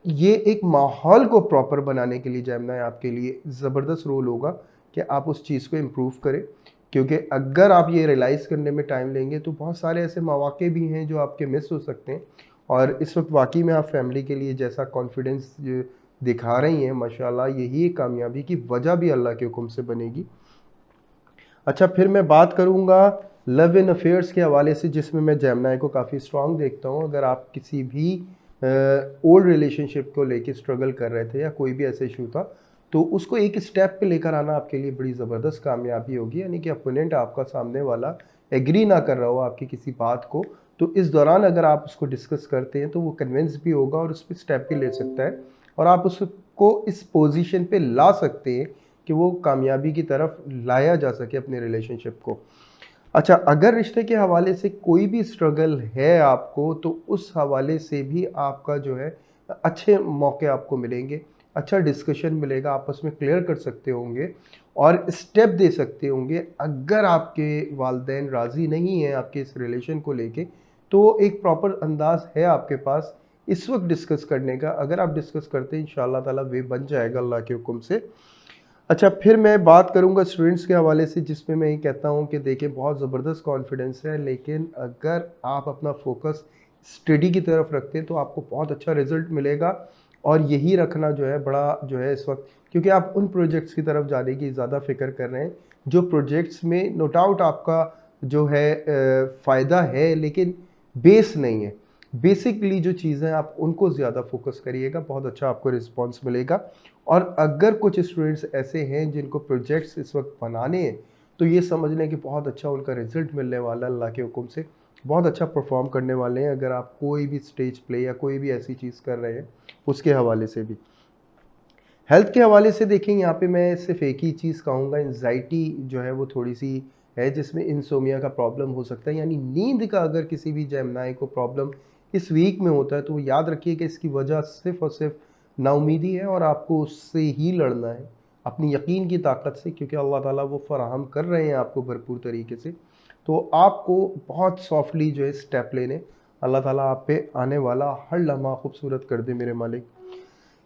ये एक माहौल को प्रॉपर बनाने के लिए जमना है आपके लिए ज़बरदस्त रोल होगा कि आप उस चीज़ को इम्प्रूव करें। क्योंकि अगर आप ये रियलाइज़ करने में टाइम लेंगे तो बहुत सारे ऐसे मौके भी हैं जो आपके मिस हो सकते हैं। और इस वक्त वाकई में आप फैमिली के लिए जैसा कॉन्फिडेंस दिखा रही हैं माशाल्लाह, यही एक कामयाबी की वजह भी अल्लाह के हुक्म से बनेगी। अच्छा, फिर मैं बात करूँगा लव इन अफेयर्स के हवाले से, जिसमें मैं जेमिनी को काफ़ी स्ट्रांग देखता हूँ। अगर आप किसी भी ओल्ड रिलेशनशिप को लेके स्ट्रगल कर रहे थे या कोई भी ऐसा इशू था, तो उसको एक स्टेप पे लेकर आना आपके लिए बड़ी ज़बरदस्त कामयाबी होगी। यानी कि अपोनेंट आपका सामने वाला एग्री ना कर रहा हो आपकी किसी बात को, तो इस दौरान अगर आप उसको डिस्कस करते हैं तो वो कन्विंस भी होगा और उस पर स्टेप भी ले सकता है और आप उसको इस पोजीशन पे ला सकते हैं कि वो कामयाबी की तरफ लाया जा सके अपने रिलेशनशिप को। अच्छा, अगर रिश्ते के हवाले से कोई भी स्ट्रगल है आपको तो उस हवाले से भी आपका जो है अच्छे मौके आपको मिलेंगे, अच्छा डिस्कशन मिलेगा, आपस में क्लियर कर सकते होंगे और स्टेप दे सकते होंगे। अगर आपके वालिदैन राज़ी नहीं हैं आपके इस रिलेशन को लेके तो एक प्रॉपर अंदाज है आपके पास इस वक्त डिस्कस करने का। अगर आप डिस्कस करते हैं इंशाअल्लाह ताला वे बन जाएगा अल्लाह के हुक्म से। अच्छा, फिर मैं बात करूंगा स्टूडेंट्स के हवाले से, जिसमें मैं ये कहता हूँ कि देखिए बहुत ज़बरदस्त कॉन्फिडेंस है, लेकिन अगर आप अपना फोकस स्टडी की तरफ रखते हैं तो आपको बहुत अच्छा रिजल्ट मिलेगा। और यही रखना जो है बड़ा जो है इस वक्त, क्योंकि आप उन प्रोजेक्ट्स की तरफ जाने की ज़्यादा फिक्र कर रहे हैं जो प्रोजेक्ट्स में नो डाउट आपका जो है फ़ायदा है, लेकिन बेस नहीं है। बेसिकली जो चीज़ें आप उनको ज़्यादा फोकस करिएगा, बहुत अच्छा आपको रिस्पॉन्स मिलेगा। और अगर कुछ स्टूडेंट्स ऐसे हैं जिनको प्रोजेक्ट्स इस वक्त बनाने हैं तो ये समझ लें कि बहुत अच्छा उनका रिजल्ट मिलने वाला है अल्लाह के हुक्म से, बहुत अच्छा परफॉर्म करने वाले हैं। अगर आप कोई भी स्टेज प्ले या कोई भी ऐसी चीज़ कर रहे हैं उसके हवाले से भी। हेल्थ के हवाले से देखें, यहाँ पे मैं सिर्फ एक ही चीज़ कहूँगा, एंजाइटी जो है वो थोड़ी सी है जिसमें इंसोमिया का प्रॉब्लम हो सकता है, यानी नींद का अगर किसी भी जेमिनी को प्रॉब्लम इस वीक में होता है तो याद रखिए कि इसकी वजह सिर्फ और सिर्फ नाउमीदी है और आपको उससे ही लड़ना है अपनी यकीन की ताकत से, क्योंकि अल्लाह ताला वो फराहम कर रहे हैं आपको भरपूर तरीके से। तो आपको बहुत सॉफ्टली जो है स्टेप लेने, अल्लाह ताला आप पे आने वाला हर लम्हा खूबसूरत कर दे मेरे मालिक।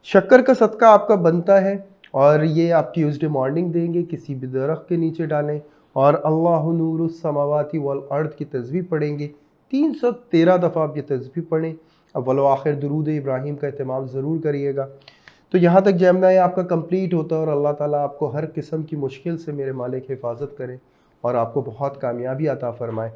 शक्कर का सदका आपका बनता है और ये आप ट्यूसडे मॉर्निंग देंगे, किसी भी दरख्त के नीचे डालें और अल्लाहु नूरुस समावाति वल अर्द की तस्बीह पढ़ेंगे। 313 दफ़ा आप ये तस्बीह पढ़ें। अव्वल व आखिर दुरूद इब्राहिम का एहतमाम ज़रूर करिएगा। तो यहाँ तक जेमिनी आपका कंप्लीट होता है और अल्लाह ताला आपको हर किस्म की मुश्किल से मेरे मालिक हिफाजत करें और आपको बहुत कामयाबी अता फरमाए।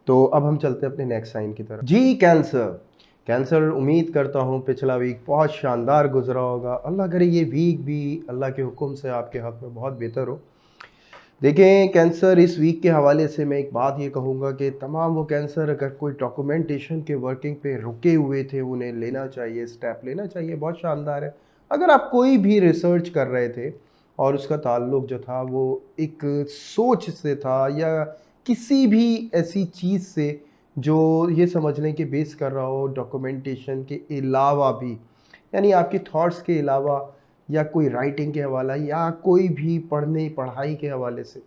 तो अब हम चलते हैं अपने नेक्स्ट साइन की तरफ। जी, कैंसर। कैंसर, उम्मीद करता हूँ पिछला वीक बहुत शानदार गुजरा होगा। अल्लाह करे ये वीक भी अल्लाह के हुक्म से आपके हक़ में बहुत बेहतर हो। देखें, कैंसर इस वीक के हवाले से मैं एक बात ये कहूँगा कि तमाम वो कैंसर अगर कोई डॉक्यूमेंटेशन के वर्किंग पे रुके हुए थे उन्हें लेना चाहिए, स्टेप लेना चाहिए, बहुत शानदार है। अगर आप कोई भी रिसर्च कर रहे थे और उसका ताल्लुक जो था वो एक सोच से था या किसी भी ऐसी चीज़ से जो ये समझने के बेस कर रहा हो डॉक्यूमेंटेशन के अलावा भी, यानी आपके थॉट्स के अलावा या कोई राइटिंग के हवाला या कोई भी पढ़ने पढ़ाई के हवाले से,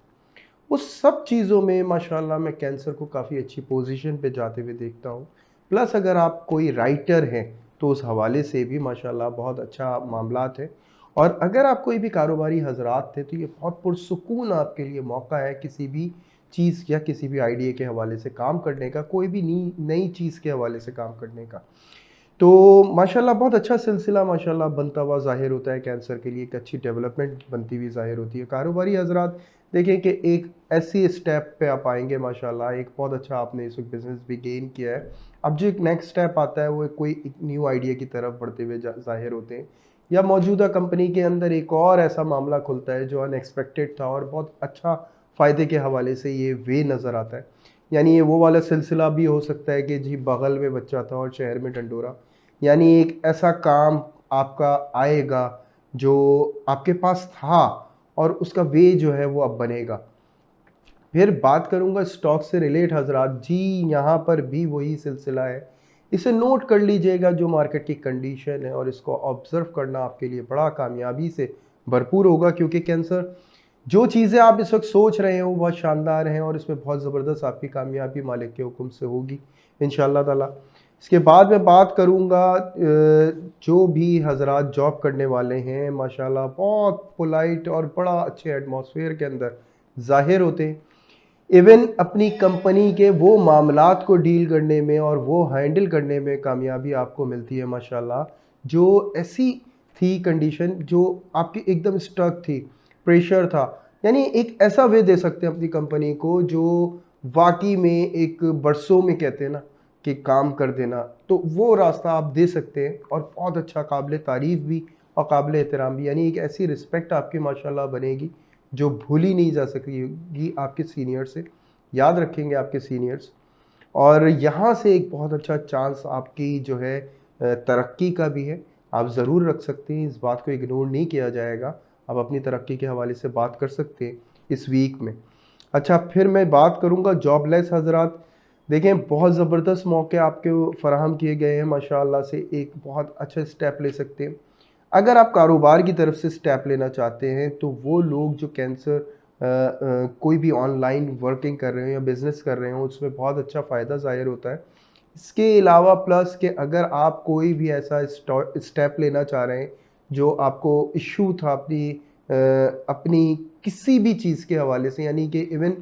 उस सब चीज़ों में माशाल्लाह मैं कैंसर को काफ़ी अच्छी पोजीशन पे जाते हुए देखता हूँ। प्लस अगर आप कोई राइटर हैं तो उस हवाले से भी माशाल्लाह बहुत अच्छा मामलात है। और अगर आप कोई भी कारोबारी हजरात थे तो ये बहुत पुरसुकून आपके लिए मौका है किसी भी चीज़ या किसी भी आइडिया के हवाले से काम करने का, कोई भी नई चीज़ के हवाले से काम करने का। तो माशाल्लाह बहुत अच्छा सिलसिला माशाल्लाह बनता हुआ ज़ाहिर होता है कैंसर के लिए, एक अच्छी डेवलपमेंट बनती हुई ज़ाहिर होती है। कारोबारी हजरात देखें कि एक ऐसी स्टेप पे आप आएंगे माशाल्लाह, एक बहुत अच्छा आपने इस वक्त बिज़नेस भी गेन किया है। अब जो एक नेक्स्ट स्टेप आता है वो कोई एक न्यू आइडिया की तरफ बढ़ते हुए ज़ाहिर होते हैं, या मौजूदा कंपनी के अंदर एक और ऐसा मामला खुलता है जो अनएक्सपेक्टेड था और बहुत अच्छा फ़ायदे के हवाले से ये वे नज़र आता है। यानी ये वो वाला सिलसिला भी हो सकता है कि जी बगल में बच्चा था और शहर में ढंडोरा, यानी एक ऐसा काम आपका आएगा जो आपके पास था और उसका वे जो है वो अब बनेगा। फिर बात करूंगा स्टॉक से रिलेट हजरात, जी यहाँ पर भी वही सिलसिला है। इसे नोट कर लीजिएगा जो मार्केट की कंडीशन है और इसको ऑब्जर्व करना आपके लिए बड़ा कामयाबी से भरपूर होगा, क्योंकि कैंसर जो चीज़ें आप इस वक्त सोच रहे हैं वो बहुत शानदार हैं और इसमें बहुत ज़बरदस्त आपकी कामयाबी मालिक के हुक्म से होगी इंशाअल्लाह ताला। इसके बाद मैं बात करूँगा जो भी हजरात जॉब करने वाले हैं माशाल्लाह बहुत पोलाइट और बड़ा अच्छे एटमॉस्फेयर के अंदर ज़ाहिर होते हैं। इवन अपनी कंपनी के वो मामलात को डील करने में और वो हैंडल करने में कामयाबी आपको मिलती है माशाल्लाह। जो ऐसी थी कंडीशन जो आपकी एकदम स्टक थी, प्रेशर था, यानी एक ऐसा वे दे सकते हैं अपनी कंपनी को जो वाकई में एक बरसों में कहते हैं ना कि काम कर देना, तो वो रास्ता आप दे सकते हैं और बहुत अच्छा काबिल तारीफ़ भी और काबिल एहतराम भी, यानी एक ऐसी रिस्पेक्ट आपकी माशाल्लाह बनेगी जो भूली नहीं जा सकेगी आपके सीनियर से, याद रखेंगे आपके सीनियर्स। और यहाँ से एक बहुत अच्छा चांस आपकी जो है तरक्की का भी है। आप ज़रूर रख सकते हैं, इस बात को इग्नोर नहीं किया जाएगा। आप अपनी तरक्की के हवाले से बात कर सकते हैं इस वीक में। अच्छा, फिर मैं बात करूँगा जॉबलेस हज़रात। देखें, बहुत ज़बरदस्त मौके आपके फ़राहम किए गए हैं माशाअल्लाह से, एक बहुत अच्छा स्टेप ले सकते हैं। अगर आप कारोबार की तरफ से स्टेप लेना चाहते हैं तो वो लोग जो कैंसर कोई भी ऑनलाइन वर्किंग कर रहे हो या बिज़नेस कर रहे हो, उसमें बहुत अच्छा फ़ायदा ज़ाहिर होता है। इसके अलावा प्लस कि अगर आप कोई भी ऐसा स्टेप लेना चाह रहे हैं जो आपको इशू था अपनी किसी भी चीज़ के हवाले से, यानी कि इवन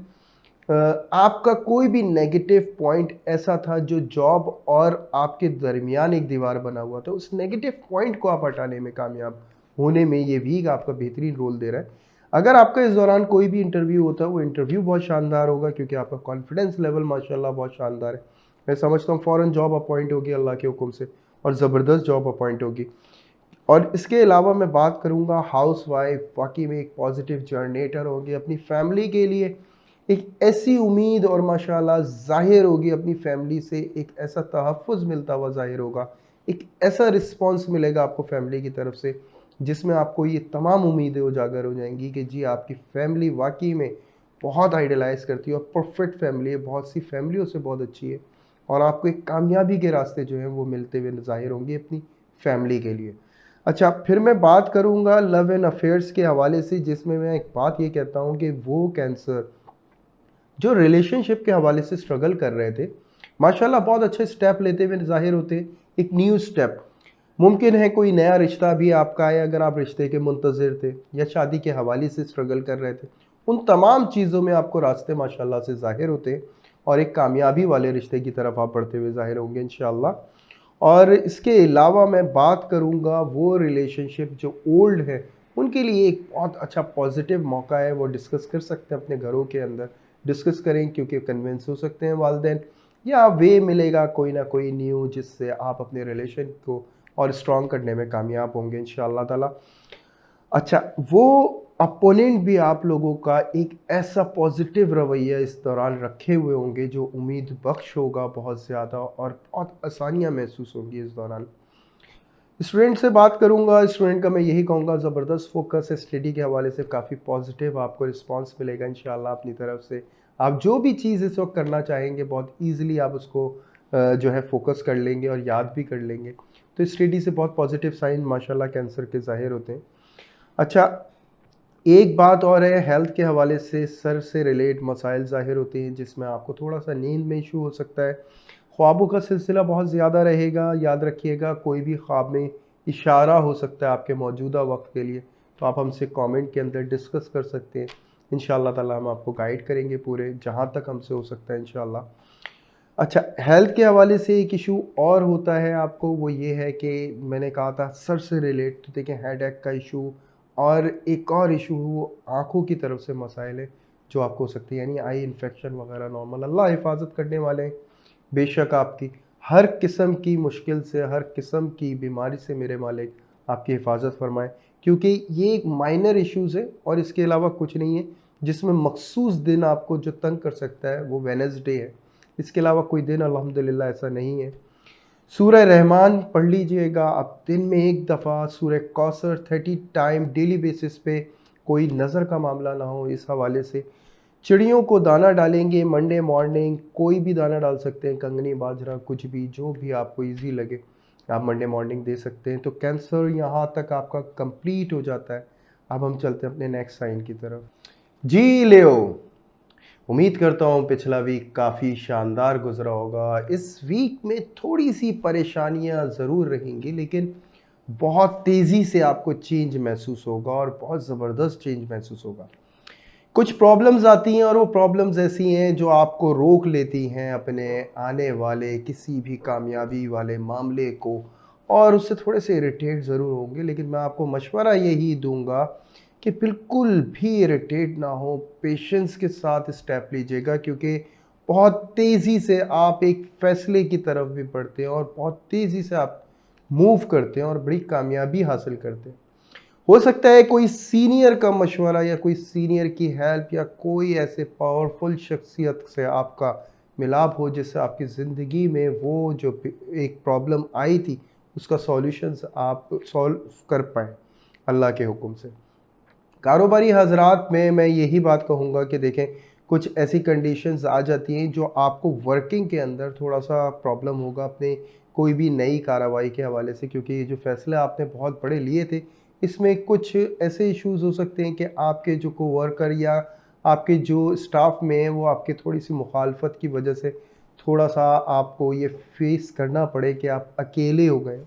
आपका कोई भी नेगेटिव पॉइंट ऐसा था जो जॉब और आपके दरमियान एक दीवार बना हुआ था, उस नेगेटिव पॉइंट को आप हटाने में कामयाब होने में ये वीक आपका बेहतरीन रोल दे रहा है। अगर आपका इस दौरान कोई भी इंटरव्यू होता है, वो इंटरव्यू बहुत शानदार होगा क्योंकि आपका कॉन्फिडेंस लेवल माशाल्लाह बहुत शानदार है। मैं समझता हूँ फ़ौरन जॉब अपॉइंट होगी अल्लाह के हुक्म से, और ज़बरदस्त जॉब अपॉइंट होगी। और इसके अलावा मैं बात करूँगा हाउस वाइफ, वाकई में एक पॉजिटिव जनरेटर होगी अपनी फैमिली के लिए। एक ऐसी उम्मीद और माशाल्लाह ज़ाहिर होगी अपनी फैमिली से, एक ऐसा तहफ़्फ़ुज़ मिलता हुआ ज़ाहिर होगा, एक ऐसा रिस्पॉन्स मिलेगा आपको फैमिली की तरफ से जिसमें आपको ये तमाम उम्मीदें उजागर हो जाएंगी कि जी आपकी फैमिली वाकई में बहुत आइडलाइज़ करती है और परफेक्ट फैमिली है, बहुत सी फैमिलियों से बहुत अच्छी है, और आपको एक कामयाबी के रास्ते जो हैं वो मिलते हुए ज़ाहिर होंगे अपनी फैमिली के लिए। अच्छा, फिर मैं बात करूँगा लव एंड अफेयर्स के हवाले से, जिसमें मैं एक बात ये कहता हूँ कि वो कैंसर जो रिलेशनशिप के हवाले से स्ट्रगल कर रहे थे, माशाल्लाह बहुत अच्छे स्टेप लेते हुए ज़ाहिर होते हैं। एक न्यू स्टेप मुमकिन है, कोई नया रिश्ता भी आपका आए, अगर आप रिश्ते के मुंतज़िर थे या शादी के हवाले से स्ट्रगल कर रहे थे, उन तमाम चीज़ों में आपको रास्ते माशाल्लाह से ज़ाहिर होते हैं और एक कामयाबी वाले रिश्ते की तरफ आप बढ़ते हुए ज़ाहिर होंगे इंशाअल्लाह। और इसके अलावा मैं बात करूँगा वो रिलेशनशिप जो ओल्ड है, उनके लिए एक बहुत अच्छा पॉजिटिव मौका है, वो डिस्कस कर सकते हैं अपने घरों के अंदर, डिस्कस करें क्योंकि कन्विंस हो सकते हैं वालिदैन, या वे मिलेगा कोई ना कोई न्यू जिससे आप अपने रिलेशन को और स्ट्रॉन्ग करने में कामयाब होंगे इंशाअल्लाह ताला। अच्छा, वो अपोनेंट भी आप लोगों का एक ऐसा पॉजिटिव रवैया इस दौरान रखे हुए होंगे जो उम्मीद बख्श होगा बहुत ज़्यादा, और बहुत आसानियाँ महसूस होंगी इस दौरान। स्टूडेंट से बात करूंगा, स्टूडेंट का मैं यही कहूँगा ज़बरदस्त फोकस है स्टडी के हवाले से, काफ़ी पॉजिटिव आपको रिस्पांस मिलेगा इंशाल्लाह अपनी तरफ से। आप जो भी चीज़ इस वक्त करना चाहेंगे बहुत ईजिली आप उसको जो है फोकस कर लेंगे और याद भी कर लेंगे। तो स्टडी से बहुत पॉजिटिव साइन माशाल्लाह कैंसर के ज़ाहिर होते हैं। अच्छा, एक बात और है, हेल्थ के हवाले से सर से रिलेट मसाइल ज़ाहिर होते हैं जिसमें आपको थोड़ा सा नींद में इशू हो सकता है। ख्वाबों का सिलसिला बहुत ज़्यादा रहेगा, याद रखिएगा कोई भी ख्वाब में इशारा हो सकता है आपके मौजूदा वक्त के लिए, तो आप हमसे कमेंट के अंदर डिस्कस कर सकते हैं। इंशाअल्लाह ताला हम आपको गाइड करेंगे पूरे जहाँ तक हमसे हो सकता है इंशाअल्लाह। अच्छा, हेल्थ के हवाले से एक इशू और होता है आपको, वो ये है कि मैंने कहा था सर से रिलेट, देखें हेडेक का इशू, और एक और इशू वो आँखों की तरफ से मसाइल है जो आपको हो सकती है, यानी आई इन्फेक्शन वगैरह नॉर्मल, अल्लाह हिफाजत करने वाले हैं। बेशक आपकी हर किस्म की मुश्किल से, हर किस्म की बीमारी से मेरे मालिक आपकी हिफाजत फरमाए, क्योंकि ये एक माइनर इश्यूज़ है और इसके अलावा कुछ नहीं है। जिसमें मखसूस दिन आपको जो तंग कर सकता है वो वेडनेसडे है, इसके अलावा कोई दिन अल्हम्दुलिल्लाह ऐसा नहीं है। सूरह रहमान पढ़ लीजिएगा आप दिन में एक दफ़ा, सूरह कौसर 30 टाइम डेली बेसिस पे, कोई नज़र का मामला ना हो इस हवाले से। चिड़ियों को दाना डालेंगे मंडे मॉर्निंग, कोई भी दाना डाल सकते हैं, कंगनी, बाजरा, कुछ भी जो भी आपको इजी लगे आप मंडे मॉर्निंग दे सकते हैं। तो कैंसर यहाँ तक आपका कंप्लीट हो जाता है। अब हम चलते हैं अपने नेक्स्ट साइन की तरफ। जी लियो, उम्मीद करता हूँ पिछला वीक काफ़ी शानदार गुजरा होगा। इस वीक में थोड़ी सी परेशानियाँ ज़रूर रहेंगी, लेकिन बहुत तेज़ी से आपको चेंज महसूस होगा और बहुत ज़बरदस्त चेंज महसूस होगा। कुछ प्रॉब्लम्स आती हैं और वो प्रॉब्लम्स ऐसी हैं जो आपको रोक लेती हैं अपने आने वाले किसी भी कामयाबी वाले मामले को, और उससे थोड़े से इरिटेट ज़रूर होंगे, लेकिन मैं आपको मशवरा यही दूंगा कि बिल्कुल भी इरिटेट ना हो, पेशेंस के साथ स्टेप लीजिएगा, क्योंकि बहुत तेज़ी से आप एक फ़ैसले की तरफ भी बढ़ते हैं और बहुत तेज़ी से आप मूव करते हैं और बड़ी कामयाबी हासिल करते हैं। हो सकता है कोई सीनियर का मशवरा या कोई सीनियर की हेल्प या कोई ऐसे पावरफुल शख्सियत से आपका मिलाप हो, जिससे आपकी ज़िंदगी में वो जो एक प्रॉब्लम आई थी उसका सॉल्यूशंस आप सॉल्व कर पाएँ अल्लाह के हुक्म से। कारोबारी हज़रात में मैं यही बात कहूँगा कि देखें, कुछ ऐसी कंडीशंस आ जाती हैं जो आपको वर्किंग के अंदर थोड़ा-सा प्रॉब्लम होगा अपने कोई भी नई कार्रवाई के हवाले से, क्योंकि ये जो फ़ैसले आपने बहुत बड़े लिए थे, इसमें कुछ ऐसे इश्यूज़ हो सकते हैं कि आपके जो कोवर्कर या आपके जो स्टाफ में हैं, वो आपकी थोड़ी-सी मुखालफत की वजह से थोड़ा-सा आपको ये फ़ेस करना पड़े कि आप अकेले हो गए।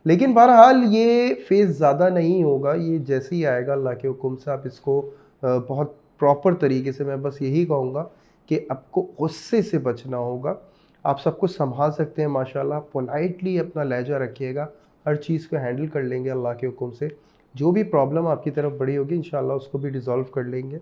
लेकिन बहरहाल ये फ़ेज़ ज़्यादा नहीं होगा, ये जैसे ही आएगा अल्लाह के हुक्म से आप इसको बहुत प्रॉपर तरीके से, मैं बस यही कहूँगा कि आपको गुस्से से बचना होगा। आप सब कुछ सँभाल सकते हैं माशाल्लाह, पोलाइटली अपना लहज़ा रखिएगा, हर चीज़ को हैंडल कर लेंगे अल्लाह के हुक्म से। जो भी प्रॉब्लम आपकी तरफ बड़ी होगी इंशाअल्लाह उसको भी रिज़ॉल्व कर लेंगे।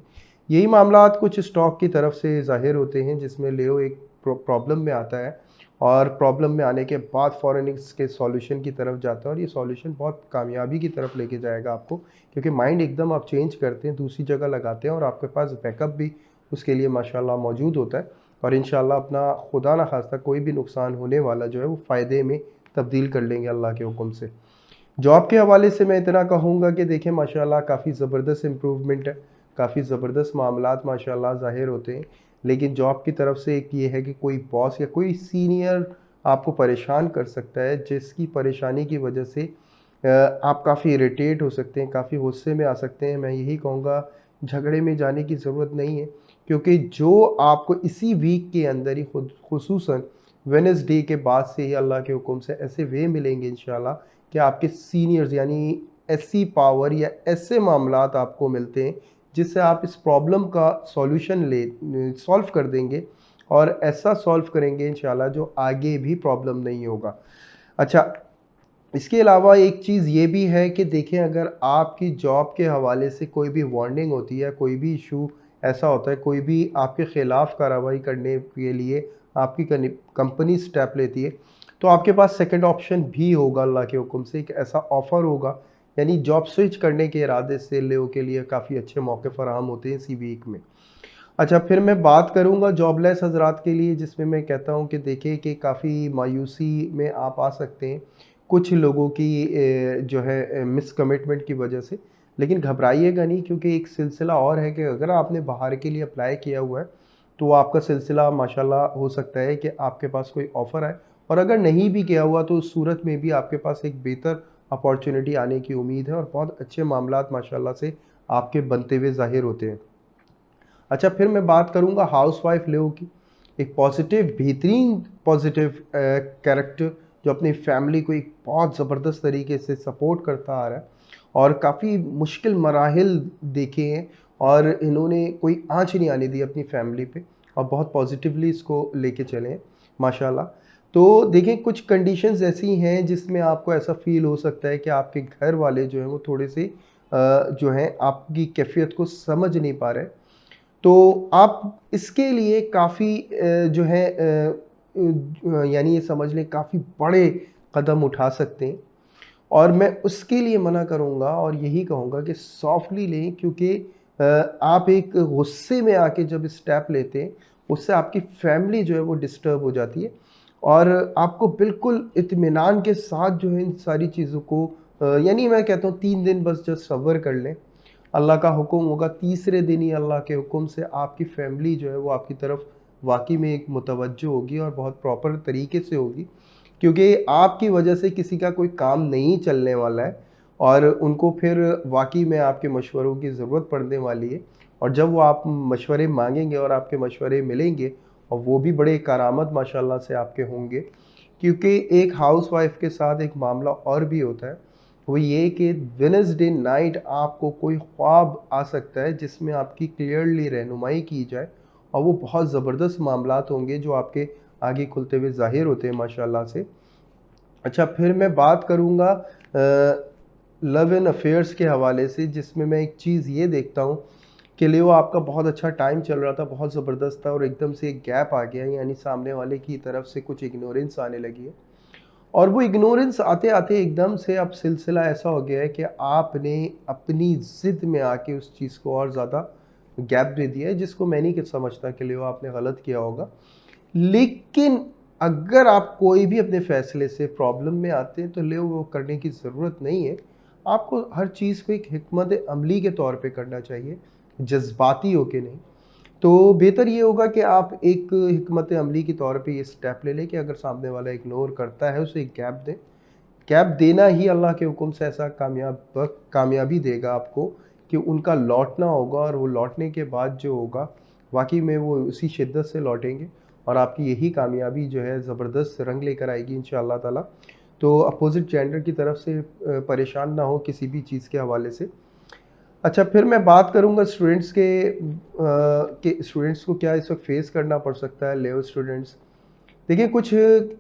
यही मामलात कुछ स्टॉक की तरफ से ज़ाहिर होते हैं, जिसमें लियो एक प्रॉब्लम में आता है और प्रॉब्लम में आने के बाद फ़ौरन इसके सॉल्यूशन की तरफ जाता है और ये सॉल्यूशन बहुत कामयाबी की तरफ लेके जाएगा आपको, क्योंकि माइंड एकदम आप चेंज करते हैं, दूसरी जगह लगाते हैं और आपके पास बैकअप भी उसके लिए माशाल्लाह मौजूद होता है और इंशाल्लाह अपना खुदा ना खास्ता कोई भी नुकसान होने वाला जो है वो फ़ायदे में तब्दील कर लेंगे अल्लाह के हुक्म से। जॉब के हवाले से मैं इतना कहूँगा कि देखिए माशाल्लाह काफ़ी ज़बरदस्त इम्प्रूवमेंट है, काफ़ी ज़बरदस्त मामलात माशाल्लाह ज़ाहिर होते हैं। लेकिन जॉब की तरफ से एक ये है कि कोई बॉस या कोई सीनियर आपको परेशान कर सकता है, जिसकी परेशानी की वजह से आप काफ़ी इरिटेट हो सकते हैं, काफ़ी गुस्से में आ सकते हैं। मैं यही कहूँगा झगड़े में जाने की ज़रूरत नहीं है, क्योंकि जो आपको इसी वीक के अंदर ही खुद खुसूसन वेडनेसडे के बाद से ही अल्लाह के हुक्म से ऐसे वे मिलेंगे इंशाल्लाह कि आपके सीनियर्स यानी ऐसी पावर या ऐसे मामलात आपको मिलते हैं जिससे आप इस प्रॉब्लम का सॉल्यूशन सॉल्व कर देंगे और ऐसा सॉल्व करेंगे इंशाल्लाह जो आगे भी प्रॉब्लम नहीं होगा। अच्छा, इसके अलावा एक चीज़ ये भी है कि देखें, अगर आपकी जॉब के हवाले से कोई भी वार्निंग होती है, कोई भी इशू ऐसा होता है, कोई भी आपके ख़िलाफ़ कार्रवाई करने के लिए आपकी कंपनी स्टेप लेती है, तो आपके पास सेकंड ऑप्शन भी होगा अल्लाह के हुक्म से, एक ऐसा ऑफ़र होगा, यानी जॉब स्विच करने के इरादे से लियो के लिए काफ़ी अच्छे मौके फ़राहम होते हैं इसी वीक में। अच्छा, फिर मैं बात करूँगा जॉबलेस हज़रात के लिए, जिसमें मैं कहता हूँ कि देखिए कि काफ़ी मायूसी में आप आ सकते हैं कुछ लोगों की जो है मिसकमिटमेंट की वजह से। लेकिन घबराइएगा नहीं, क्योंकि एक सिलसिला और है कि अगर आपने बाहर के लिए अप्लाई किया हुआ है तो आपका सिलसिला माशाल्लाह हो सकता है कि आपके पास कोई ऑफ़र आए, और अगर नहीं भी किया हुआ तो उस सूरत में भी आपके पास एक बेहतर अपॉर्चुनिटी आने की उम्मीद है और बहुत अच्छे मामलात माशाल्लाह से आपके बनते हुए ज़ाहिर होते हैं। अच्छा, फिर मैं बात करूँगा हाउसवाइफ लियो की, एक पॉजिटिव, बेहतरीन पॉजिटिव कैरेक्टर जो अपनी फैमिली को एक बहुत ज़बरदस्त तरीके से सपोर्ट करता आ रहा है और काफ़ी मुश्किल मराहिल देखे हैं और इन्होंने कोई आँच नहीं आने दी अपनी फैमिली पे और बहुत पॉजिटिवली इसको लेके चले हैं माशाल्लाह। तो देखिए, कुछ कंडीशंस ऐसी हैं जिसमें आपको ऐसा फ़ील हो सकता है कि आपके घर वाले जो हैं वो थोड़े से जो हैं आपकी कैफ़ियत को समझ नहीं पा रहे हैं। तो आप इसके लिए काफ़ी जो है यानी ये समझ लें काफ़ी बड़े कदम उठा सकते हैं और मैं उसके लिए मना करूँगा और यही कहूँगा कि सॉफ्टली लें, क्योंकि आप एक गुस्से में आके जब स्टेप लेते हैं उससे आपकी फैमिली जो है वो डिस्टर्ब हो जाती है और आपको बिल्कुल इत्मीनान के साथ जो है इन सारी चीज़ों को यानी मैं कहता हूँ 3 दिन बस जस्ट सब्र कर लें। अल्लाह का हुक्म होगा, तीसरे दिन ही अल्लाह के हुक्म से आपकी फैमिली जो है वो आपकी तरफ वाक़ई में एक मुतवज्जो होगी और बहुत प्रॉपर तरीके से होगी, क्योंकि आपकी वजह से किसी का कोई काम नहीं चलने वाला है और उनको फिर वाक़ई में आपके मशवरों की ज़रूरत पड़ने वाली है और जब वो आप मशवरे माँगेंगे और आपके मशवरे मिलेंगे और वो भी बड़े करामत माशाल्लाह से आपके होंगे, क्योंकि एक हाउसवाइफ़ के साथ एक मामला और भी होता है, वो ये कि वेडनेसडे नाइट आपको कोई ख्वाब आ सकता है जिसमें आपकी क्लियरली रहनुमाई की जाए और वो बहुत ज़बरदस्त मामलात होंगे जो आपके आगे खुलते हुए ज़ाहिर होते हैं माशाल्लाह से। अच्छा, फिर मैं बात करूँगा लव एंड अफेयर्स के हवाले से, जिसमें मैं एक चीज़ ये देखता हूँ कि लियो आपका बहुत अच्छा टाइम चल रहा था, बहुत ज़बरदस्त था और एकदम से एक गैप आ गया, यानी सामने वाले की तरफ से कुछ इग्नोरेंस आने लगी है और वो इग्नोरेंस आते-आते एकदम से अब सिलसिला ऐसा हो गया है कि आपने अपनी ज़िद में आके उस चीज़ को और ज़्यादा गैप दे दिया है, जिसको मैं नहीं समझता कि लियो आपने गलत किया होगा। लेकिन अगर आप कोई भी अपने फ़ैसले से प्रॉब्लम में आते हैं तो वो करने की ज़रूरत नहीं है। आपको हर चीज़ को एक हिकमत अमली के तौर पे करना चाहिए, जज़्बाती होके नहीं। तो बेहतर ये होगा कि आप एक हिकमत अमली के तौर पे ये स्टेप ले लें कि अगर सामने वाला इग्नोर करता है, उसे एक गैप दें। गैप देना ही अल्लाह के हुक्म से ऐसा कामयाबी देगा आपको कि उनका लौटना होगा, और वो लौटने के बाद जो होगा वाकई में वो उसी शिद्दत से लौटेंगे, और आपकी यही कामयाबी जो है ज़बरदस्त रंग लेकर आएगी इंशाअल्लाह ताला। तो अपोजिट जेंडर की तरफ से परेशान ना हो किसी भी चीज़ के हवाले से। अच्छा, फिर मैं बात करूँगा स्टूडेंट्स के स्टूडेंट्स को क्या इस वक्त फेस करना पड़ सकता है, लेव स्टूडेंट्स। देखिए, कुछ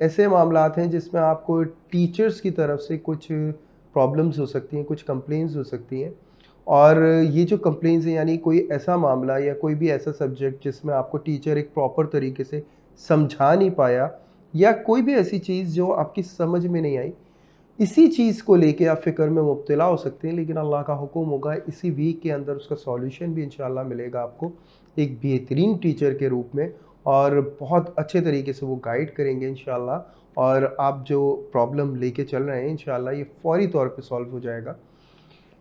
ऐसे मामलात हैं जिसमें आपको टीचर्स की तरफ से कुछ प्रॉब्लम्स हो सकती हैं, कुछ कंप्लेंट्स हो सकती हैं। और ये जो कंप्लेंट्स हैं, यानी कोई ऐसा मामला या कोई भी ऐसा सब्जेक्ट जिसमें आपको टीचर एक प्रॉपर तरीके से समझा नहीं पाया, या कोई भी ऐसी चीज़ जो आपकी समझ में नहीं आई, इसी चीज़ को लेके आप फ़िक्र में मुब्तला हो सकते हैं। लेकिन अल्लाह का हुक्म होगा, इसी वीक के अंदर उसका सॉल्यूशन भी इंशाअल्लाह मिलेगा आपको एक बेहतरीन टीचर के रूप में, और बहुत अच्छे तरीके से वो गाइड करेंगे इंशाअल्लाह। और आप जो प्रॉब्लम लेके चल रहे हैं इंशाअल्लाह ये फ़ौरी तौर पे सॉल्व हो जाएगा।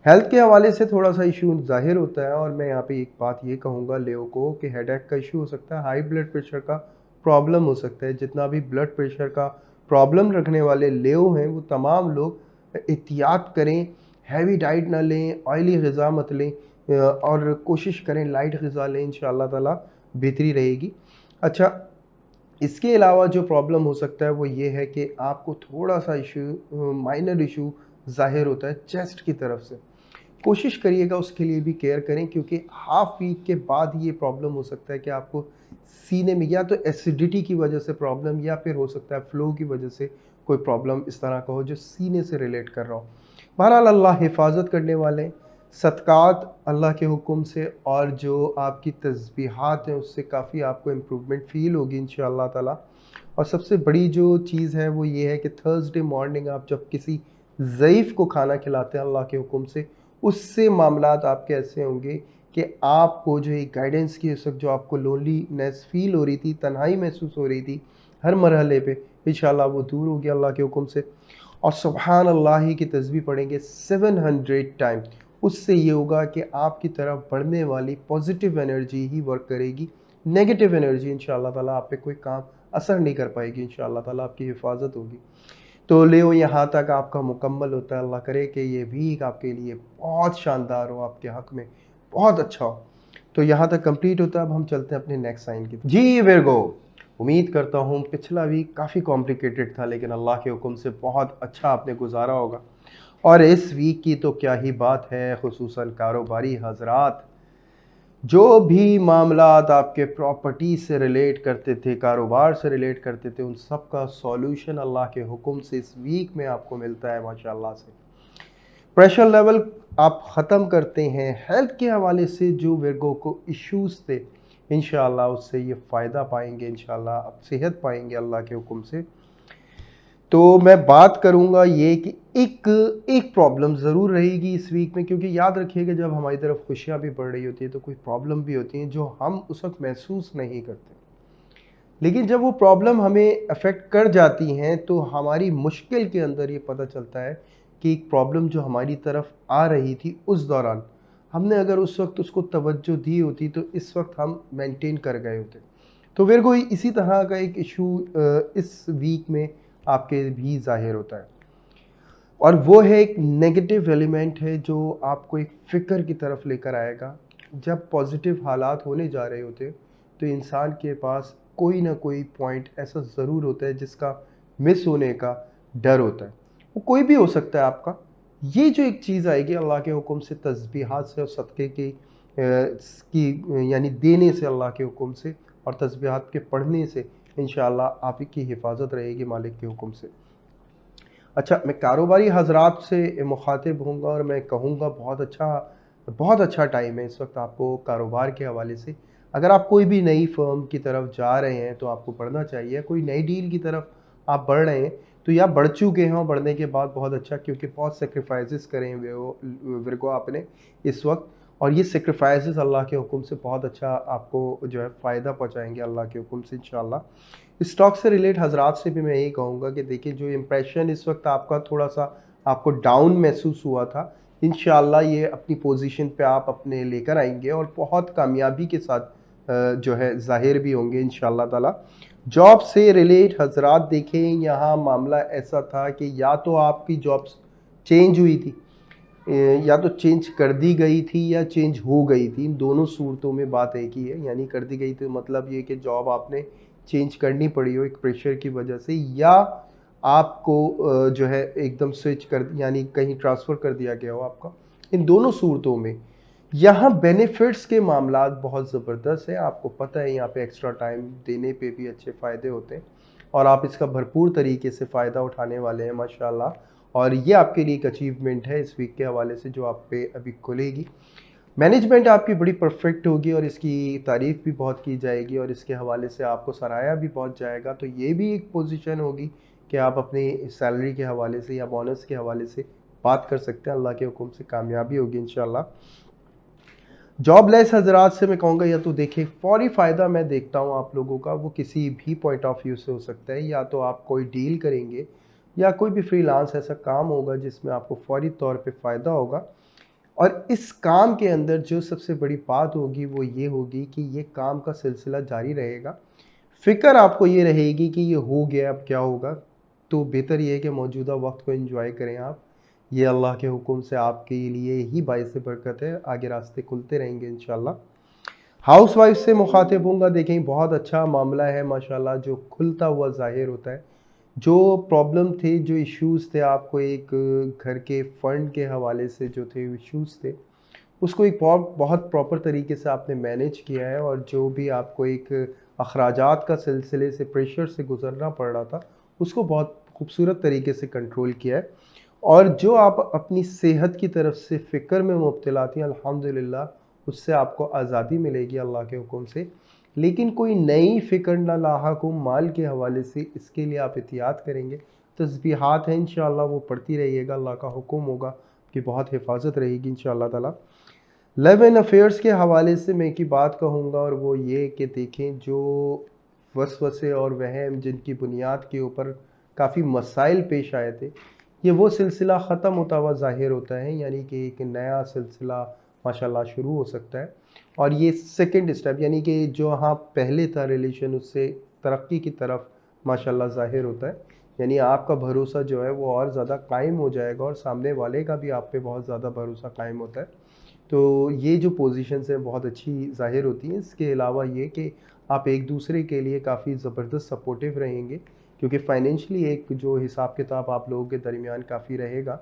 हेल्थ के हवाले से थोड़ा सा इशू ज़ाहिर होता है, और मैं यहाँ पे एक बात ये कहूँगा लेव को कि हेडेक का इशू हो सकता है, हाई ब्लड प्रेशर का प्रॉब्लम हो सकता है। जितना भी ब्लड प्रेशर का प्रॉब्लम रखने वाले लेव हैं वो तमाम लोग एहतियात करें, हैवी डाइट ना लें, ऑयली ग़िज़ा मत लें, और कोशिश करें लाइट ग़िज़ा लें, इंशाअल्लाह ताला बेहतरी रहेगी। अच्छा, इसके अलावा जो प्रॉब्लम हो सकता है वो ये है कि आपको थोड़ा सा इशू, माइनर इशू ज़ाहिर होता है चेस्ट की तरफ से। कोशिश करिएगा उसके लिए भी केयर करें, क्योंकि हाफ वीक के बाद ये प्रॉब्लम हो सकता है कि आपको सीने में या तो एसिडिटी की वजह से प्रॉब्लम, या फिर हो सकता है फ्लो की वजह से कोई प्रॉब्लम इस तरह का हो जो सीने से रिलेट कर रहा हो। बहरहाल अल्लाह हिफाजत करने वाले हैं। सदक़ात अल्लाह के हुक्म से और जो आपकी तस्बीहात हैं उससे काफ़ी आपको इम्प्रूवमेंट फ़ील होगी इंशाअल्लाह ताला। और सबसे बड़ी जो चीज़ है वो ये है कि थर्सडे मॉर्निंग आप जब किसी ज़ईफ़ को खाना खिलाते हैं अल्लाह के हुक्म से, उससे मामलात आपके ऐसे होंगे कि आपको जो एक गाइडेंस की उस वक्त जो आपको लोनलीनेस फ़ील हो रही थी, तन्हाई महसूस हो रही थी हर मरहले पे, इंशाअल्लाह वो दूर होगी अल्लाह के हुक्म से। और सुबहान अल्लाह ही की तस्बीह पढ़ेंगे 700 टाइम। उससे ये होगा कि आपकी तरफ बढ़ने वाली पॉजिटिव एनर्जी ही वर्क करेगी, नेगेटिव एनर्जी इंशाअल्लाह ताला आप पे कोई काम असर नहीं कर पाएगी, इंशाअल्लाह ताला आपकी हिफाजत होगी। तो लेओ, यहाँ तक आपका मुकम्मल होता है। अल्लाह करे कि ये वीक आपके लिए बहुत शानदार हो, आपके हक़ में बहुत अच्छा हो। तो यहाँ तक कंप्लीट होता है। अब हम चलते हैं अपने नेक्स्ट साइन की। जी विर्गो, उम्मीद करता हूँ पिछला वीक काफ़ी कॉम्प्लिकेटेड था, लेकिन अल्लाह के हुक्म से बहुत अच्छा आपने गुजारा होगा। और इस वीक की तो क्या ही बात है, खुसूसन कारोबारी हजरात, जो भी मामलात आपके प्रॉपर्टी से रिलेट करते थे, कारोबार से रिलेट करते थे, उन सब का सॉल्यूशन अल्लाह के हुक्म से इस वीक में आपको मिलता है माशाल्लाह से। प्रेशर लेवल आप ख़त्म करते हैं। हेल्थ के हवाले से जो विर्गो को इश्यूज़ थे, इंशाअल्लाह उससे ये फ़ायदा पाएंगे, इंशाअल्लाह आप सेहत पाएंगे अल्लाह के हुक्म से। तो मैं बात करूंगा ये कि एक प्रॉब्लम ज़रूर रहेगी इस वीक में, क्योंकि याद रखिएगा जब हमारी तरफ खुशियाँ भी बढ़ रही होती है तो कोई प्रॉब्लम भी होती हैं जो हम उस वक्त महसूस नहीं करते। लेकिन जब वो प्रॉब्लम हमें अफेक्ट कर जाती हैं तो हमारी मुश्किल के अंदर ये पता चलता है कि एक प्रॉब्लम जो हमारी तरफ आ रही थी उस दौरान हमने अगर उस वक्त उसको तवज्जो दी होती तो इस वक्त हम मेंटेन कर गए होते। तो फिर कोई इसी तरह का एक इशू इस वीक में आपके भी ज़ाहिर होता है, और वो है एक नेगेटिव एलिमेंट है जो आपको एक फ़िक्र की तरफ लेकर आएगा। जब पॉजिटिव हालात होने जा रहे होते तो इंसान के पास कोई ना कोई पॉइंट ऐसा ज़रूर होता है जिसका मिस होने का डर होता है। वो कोई भी हो सकता है आपका। ये जो एक चीज़ आएगी अल्लाह के हुक्म से, तस्बीहात से और सदक़े की यानी देने से अल्लाह के हुक्म से और तस्बीहात के पढ़ने से इंशाअल्लाह आप की हिफाजत रहेगी मालिक के हुक्म से। अच्छा, मैं कारोबारी हज़रात से मुखातिब होऊंगा और मैं कहूँगा बहुत अच्छा टाइम है इस वक्त आपको कारोबार के हवाले से। अगर आप कोई भी नई फ़र्म की तरफ जा रहे हैं तो आपको बढ़ना चाहिए, कोई नई डील की तरफ आप बढ़ रहे हैं तो या बढ़ चुके हैं, और बढ़ने के बाद बहुत अच्छा, क्योंकि बहुत सेक्रीफाइसेस करे हुए हो विर्गो आपने इस वक्त। और ये सेक्रीफाइसेस अल्लाह के हुक्म से बहुत अच्छा आपको जो है फ़ायदा पहुँचाएँगे अल्लाह के हुक्म से इंशाअल्लाह। स्टॉक से रिलेट हज़रात से भी मैं यही कहूँगा कि देखिए जो इम्प्रेशन इस वक्त आपका थोड़ा-सा आपको डाउन महसूस हुआ था, इंशाअल्लाह ये अपनी पोज़ीशन पे आप अपने लेकर आएँगे और बहुत कामयाबी के साथ जो है ज़ाहिर भी होंगे इंशाअल्लाह ताला। जॉब से रिलेट हज़रात देखें, यहाँ मामला ऐसा था कि या तो आपकी जॉब्स चेंज हुई थी, या तो चेंज कर दी गई थी या चेंज हो गई थी। इन दोनों सूरतों में बात एक ही है, यानी कर दी गई थी मतलब ये कि जॉब आपने चेंज करनी पड़ी हो एक प्रेशर की वजह से, या आपको जो है एकदम स्विच कर यानी कहीं ट्रांसफ़र कर दिया गया हो आपका। इन दोनों सूरतों में यहाँ बेनिफिट्स के मामलात बहुत ज़बरदस्त है। आपको पता है यहाँ पे एक्स्ट्रा टाइम देने पे भी अच्छे फ़ायदे होते हैं और आप इसका भरपूर तरीके से फ़ायदा उठाने वाले हैं माशाल्लाह। और ये आपके लिए एक अचीवमेंट है इस वीक के हवाले से जो आप पे अभी खुलेगी। मैनेजमेंट आपकी बड़ी परफेक्ट होगी और इसकी तारीफ़ भी बहुत की जाएगी और इसके हवाले से आपको सराहा भी बहुत जाएगा। तो ये भी एक पोजीशन होगी कि आप अपनी सैलरी के हवाले से या बोनस के हवाले से बात कर सकते हैं। अल्लाह के हुक्म से कामयाबी होगी इंशाल्लाह। जॉबलेस हज़रात से मैं कहूँगा या तो देखिए फ़ौरी फ़ायदा मैं देखता हूँ आप लोगों का, वो किसी भी पॉइंट ऑफ व्यू से हो सकता है। या तो आप कोई डील करेंगे या कोई भी फ्रीलांस ऐसा काम होगा जिसमें आपको फ़ौरी तौर पे फ़ायदा होगा। और इस काम के अंदर जो सबसे बड़ी बात होगी वो ये होगी कि ये काम का सिलसिला जारी रहेगा। फ़िक्र आपको ये रहेगी कि ये हो गया अब क्या होगा, तो बेहतर ये है कि मौजूदा वक्त को एंजॉय करें आप। ये अल्लाह के हुक्म से आपके लिए ही बाइस बरकत है, आगे रास्ते खुलते रहेंगे इंशाल्लाह। हाउसवाइफ से मुखातिब हूँगा, देखें बहुत अच्छा मामला है माशाल्लाह जो खुलता हुआ ज़ाहिर होता है। जो प्रॉब्लम थे, जो इश्यूज़ थे आपको एक घर के फ़ंड के हवाले से जो थे इश्यूज़ थे, उसको एक बहुत प्रॉपर तरीके से आपने मैनेज किया है और जो भी आपको एक अखराजात का सिलसिले से प्रेशर से गुज़रना पड़ रहा था, उसको बहुत खूबसूरत तरीके से कंट्रोल किया है। और जो आप अपनी सेहत की तरफ से फ़िक्र में मुब्तला थी, अल्हम्दुलिल्लाह उससे आपको आज़ादी मिलेगी अल्लाह के हुक्म से। लेकिन कोई नई फ़िक्र ना लाहक हो माल के हवाले से, इसके लिए आप एहतियात करेंगे। तस्बीहात हैं इंशाअल्लाह वो पढ़ती रहिएगा, अल्लाह का हुक्म होगा कि बहुत हिफाजत रहेगी इंशाअल्लाह ताला। लव एंड अफेयर्स के हवाले से मैं एक ही बात कहूँगा और वो ये कि देखें जो वसवसे और वहम जिनकी बुनियाद के ऊपर काफ़ी मसाइल पेश आए थे, ये वो सिलसिला ख़त्म होता हुआ ज़ाहिर होता है, यानी कि एक नया सिलसिला माशाल्लाह शुरू हो सकता है। और ये सेकंड स्टेप यानी कि जो हाँ पहले था रिलेशन उससे तरक्की की तरफ माशाल्लाह ज़ाहिर होता है। यानी आपका भरोसा जो है वो और ज़्यादा कायम हो जाएगा और सामने वाले का भी आप पे बहुत ज़्यादा भरोसा कायम होता है। तो ये जो पोजीशंस हैं बहुत अच्छी ज़ाहिर होती हैं। इसके अलावा ये कि आप एक दूसरे के लिए काफ़ी ज़बरदस्त सपोर्टिव रहेंगे, क्योंकि फाइनेंशियली एक जो हिसाब किताब आप लोगों के दरमियान काफ़ी रहेगा।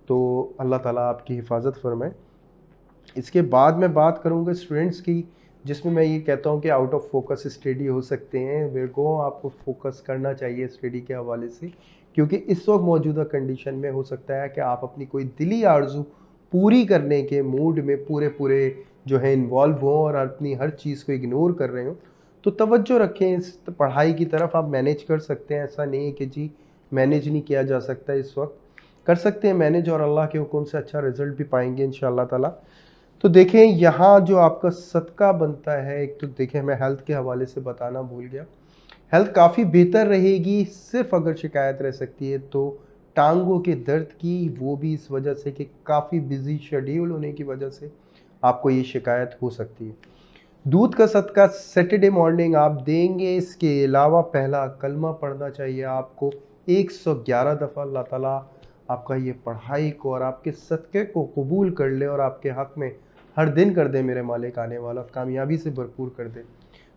तो अल्लाह ताला आपकी हिफाजत फरमाए। इसके बाद मैं बात करूँगा स्टूडेंट्स की, जिसमें मैं ये कहता हूँ कि आउट ऑफ फोकस स्टडी हो सकते हैं। विरगो आपको फोकस करना चाहिए स्टडी के हवाले से, क्योंकि इस वक्त मौजूदा कंडीशन में हो सकता है कि आप अपनी कोई दिली आरज़ू पूरी करने के मूड में पूरे पूरे जो है इन्वॉल्व हों और अपनी हर चीज़ को इग्नोर कर रहे हो। तो तवज्जो रखें इस पढ़ाई की तरफ, आप मैनेज कर सकते हैं। ऐसा नहीं है कि जी मैनेज नहीं किया जा सकता, इस वक्त कर सकते हैं मैनेज और अल्लाह के हुक्म से अच्छा रिजल्ट भी पाएंगे इंशाअल्लाह ताला। तो देखें यहाँ जो आपका सदका बनता है, एक तो देखें मैं हेल्थ के हवाले से बताना भूल गया, हेल्थ काफ़ी बेहतर रहेगी। सिर्फ अगर शिकायत रह सकती है तो टांगों के दर्द की, वो भी इस वजह से कि काफ़ी बिजी शेड्यूल होने की वजह से आपको ये शिकायत हो सकती है। दूध का सदका सैटरडे मॉर्निंग आप देंगे। इसके अलावा पहला कलमा पढ़ना चाहिए आपको 111 दफ़ा। अल्लाह ताला आपका ये पढ़ाई को और आपके सदक़े को कबूल कर ले और आपके हक़ में हर दिन कर दे मेरे मालिक आने वाला, कामयाबी से भरपूर कर दे।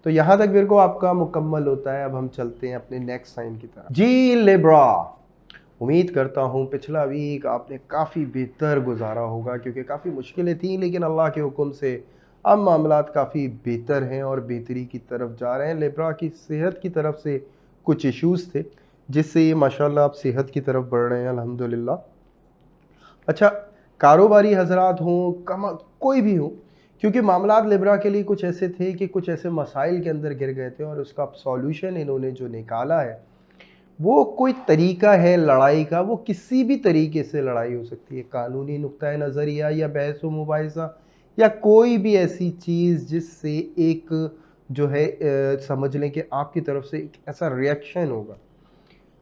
तो यहाँ तक बिरगो आपका मुकम्मल होता है। अब हम चलते हैं अपने नेक्स्ट साइन की तरफ। जी लिब्रा, उम्मीद करता हूँ पिछला वीक आपने काफ़ी बेहतर गुजारा होगा, क्योंकि काफ़ी मुश्किलें थी लेकिन अल्लाह के हुक्म से अब मामलात काफ़ी बेहतर हैं और बेहतरी की तरफ जा रहे हैं। लिब्रा की सेहत की तरफ से कुछ इश्यूज़ थे जिससे ये माशाल्लाह आप सेहत की तरफ बढ़ रहे हैं अल्हम्दुलिल्लाह। अच्छा, कारोबारी हजरात हों, कमा कोई भी हो, क्योंकि मामलात लिब्रा के लिए कुछ ऐसे थे कि कुछ ऐसे मसाइल के अंदर गिर गए थे और उसका सॉल्यूशन इन्होंने जो निकाला है वो कोई तरीका है लड़ाई का। वो किसी भी तरीके से लड़ाई हो सकती है, कानूनी नुक्ता नज़रिया या बहस व मुबाहिसा या कोई भी ऐसी चीज़ जिससे एक जो है समझ लें कि आपकी तरफ से एक ऐसा रिएक्शन होगा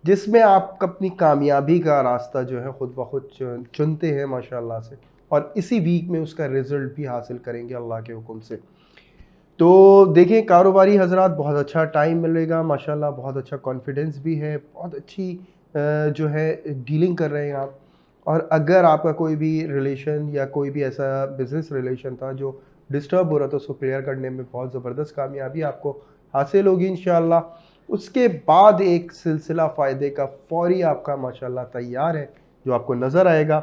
जिसमें आप अपनी कामयाबी का रास्ता जो है खुद ब खुद चुनते हैं माशाल्लाह से, और इसी वीक में उसका रिजल्ट भी हासिल करेंगे अल्लाह के हुक्म से। तो देखिए कारोबारी हजरात, बहुत अच्छा टाइम मिलेगा माशाल्लाह, बहुत अच्छा कॉन्फिडेंस भी है, बहुत अच्छी जो है डीलिंग कर रहे हैं आप। और अगर आपका कोई भी रिलेशन या कोई भी ऐसा बिजनेस रिलेशन था जो डिस्टर्ब हो रहा था, उसको क्लियर करने में बहुत ज़बरदस्त कामयाबी आपको हासिल होगी इंशाल्लाह। उसके बाद एक सिलसिला फ़ायदे का फौरी आपका माशाल्लाह तैयार है जो आपको नज़र आएगा।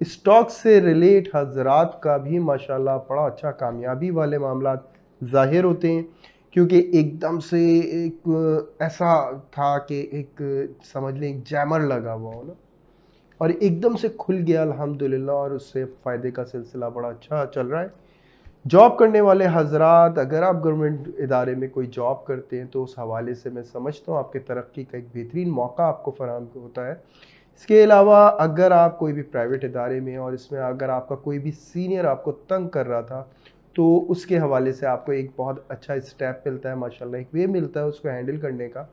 स्टॉक से रिलेट हजरात का भी माशाल्लाह बड़ा अच्छा कामयाबी वाले मामलात ज़ाहिर होते हैं, क्योंकि एकदम से एक ऐसा था कि एक समझ लें एक जैमर लगा हुआ हो ना, और एकदम से खुल गया अल्हम्दुलिल्लाह, और उससे फ़ायदे का सिलसिला बड़ा अच्छा चल रहा है। जॉब करने वाले हजरात, अगर आप गवर्नमेंट इदारे में कोई जॉब करते हैं तो उस हवाले से मैं समझता हूँ आपके तरक्की का एक बेहतरीन मौका आपको फराहम होता है। इसके अलावा अगर आप कोई भी प्राइवेट इदारे में, और इसमें अगर आपका कोई भी सीनियर आपको तंग कर रहा था, तो उसके हवाले से आपको एक बहुत अच्छा स्टेप मिलता है माशाल्लाह, एक वे मिलता है उसको हैंडल करने का,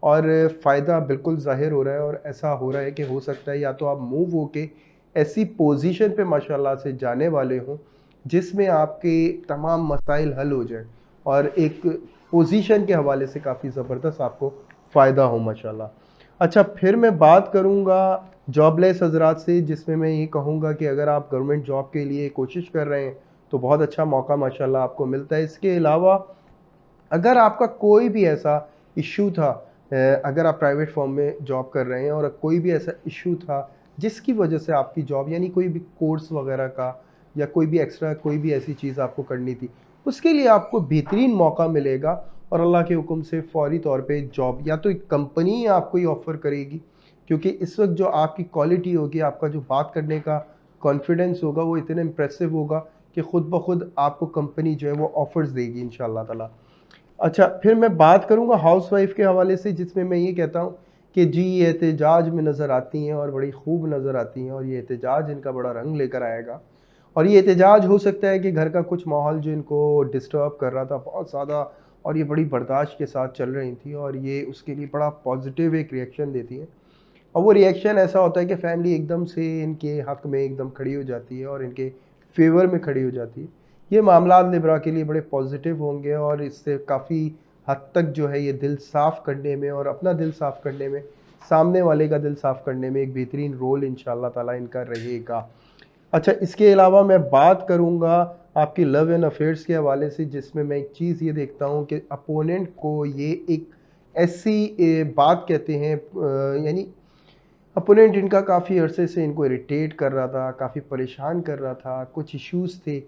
और फ़ायदा बिल्कुल ज़ाहिर हो रहा है। और ऐसा हो रहा है कि हो सकता है या तो आप मूव होके ऐसी पोजीशन पे माशाल्लाह से जाने वाले हों जिसमें आपके तमाम मसाइल हल हो जाए, और एक पोजीशन के हवाले से काफ़ी ज़बरदस्त आपको फ़ायदा हो माशाल्लाह। अच्छा, फिर मैं बात करूँगा जॉबलेस हजरात से, जिसमें मैं ये कहूँगा कि अगर आप गवर्नमेंट जॉब के लिए कोशिश कर रहे हैं तो बहुत अच्छा मौका माशाल्लाह आपको मिलता है। इसके अलावा अगर आपका कोई भी ऐसा इशू था, अगर आप प्राइवेट फर्म में जॉब कर रहे हैं और कोई भी ऐसा इशू था जिसकी वजह से आपकी जॉब, यानी कोई भी कोर्स वगैरह का या कोई भी एक्स्ट्रा कोई भी ऐसी चीज़ आपको करनी थी, उसके लिए आपको बेहतरीन मौका मिलेगा। और अल्लाह के हुक्म से फ़ौरी तौर पे जॉब या तो एक कंपनी आपको ही ऑफ़र करेगी, क्योंकि इस वक्त जो आपकी क्वालिटी होगी, आपका जो बात करने का कॉन्फिडेंस होगा, वो इतना इम्प्रेसिव होगा कि ख़ुद ब खुद आपको कंपनी जो है वो ऑफ़र्स देगी इंशाअल्लाह ताला। अच्छा, फिर मैं बात करूँगा हाउसवाइफ के हवाले से, जिसमें मैं ये कहता हूँ कि जी ये एहतजाज में नज़र आती हैं और बड़ी खूब नज़र आती हैं, और ये एहतजाज इनका बड़ा रंग लेकर आएगा। और ये एहतजाज हो सकता है कि घर का कुछ माहौल जो इनको डिस्टर्ब कर रहा था बहुत ज़्यादा, और ये बड़ी बर्दाश्त के साथ चल रही थी, और ये उसके लिए बड़ा पॉजिटिव एक रिएक्शन देती हैं। और वो रिएक्शन ऐसा होता है कि फैमिली एकदम से इनके हक़ में एकदम खड़ी हो जाती है और इनके फेवर में खड़ी हो जाती है। ये मामलात लिब्रा के लिए बड़े पॉजिटिव होंगे, और इससे काफ़ी हद तक जो है ये दिल साफ़ करने में और अपना दिल साफ़ करने में, सामने वाले का दिल साफ़ करने में एक बेहतरीन रोल इंशाअल्लाह ताला इनका रहेगा। अच्छा, इसके अलावा मैं बात करूँगा आपकी लव एंड अफेयर्स के हवाले से, जिसमें मैं एक चीज़ ये देखता हूँ कि अपोनेंट को ये एक ऐसी बात कहते हैं, यानी अपोनेंट इनका काफ़ी अरसे से इनको इरिटेट कर रहा था, काफ़ी परेशान कर रहा था, कुछ इश्यूज़ थे।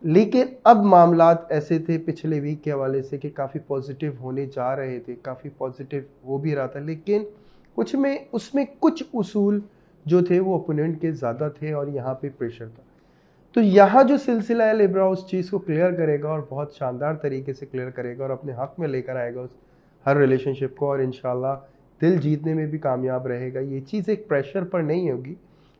लेकिन अब मामलात ऐसे थे पिछले वीक के हवाले से कि काफ़ी पॉजिटिव होने जा रहे थे, काफ़ी पॉजिटिव हो भी रहा था, लेकिन कुछ में उसमें कुछ उसूल जो थे वो ओपोनेंट के ज़्यादा थे, और यहाँ पे प्रेशर था। तो यहाँ जो सिलसिला है लिब्रा उस चीज़ को क्लियर करेगा, और बहुत शानदार तरीके से क्लियर करेगा, और अपने हक़ में लेकर आएगा उस हर रिलेशनशिप को, और इंशाल्लाह दिल जीतने में भी कामयाब रहेगा। ये चीज़ एक प्रेशर पर नहीं होगी,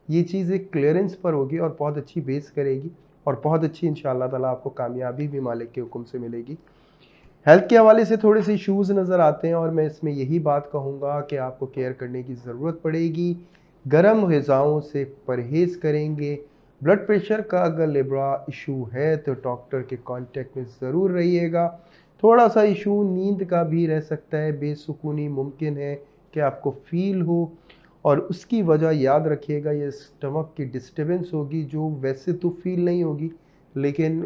ये चीज़ एक क्लियरेंस पर होगी, और बहुत अच्छी बेस करेगी, और बहुत अच्छी इंशाअल्लाह ताला आपको कामयाबी भी मालिक के हुक्म से मिलेगी। हेल्थ के हवाले से थोड़े से इश्यूज़ नज़र आते हैं, और मैं इसमें यही बात कहूँगा कि आपको केयर करने की ज़रूरत पड़ेगी। गर्म ग़िज़ाओं से परहेज़ करेंगे। ब्लड प्रेशर का अगर लिब्रा इशू है तो डॉक्टर के कांटेक्ट में ज़रूर रहिएगा। थोड़ा सा इशू नींद का भी रह सकता है, बेसुकूनी मुमकिन है कि आपको फ़ील हो, और उसकी वजह याद रखिएगा ये स्टमक की डिस्टर्बेंस होगी, जो वैसे तो फ़ील नहीं होगी, लेकिन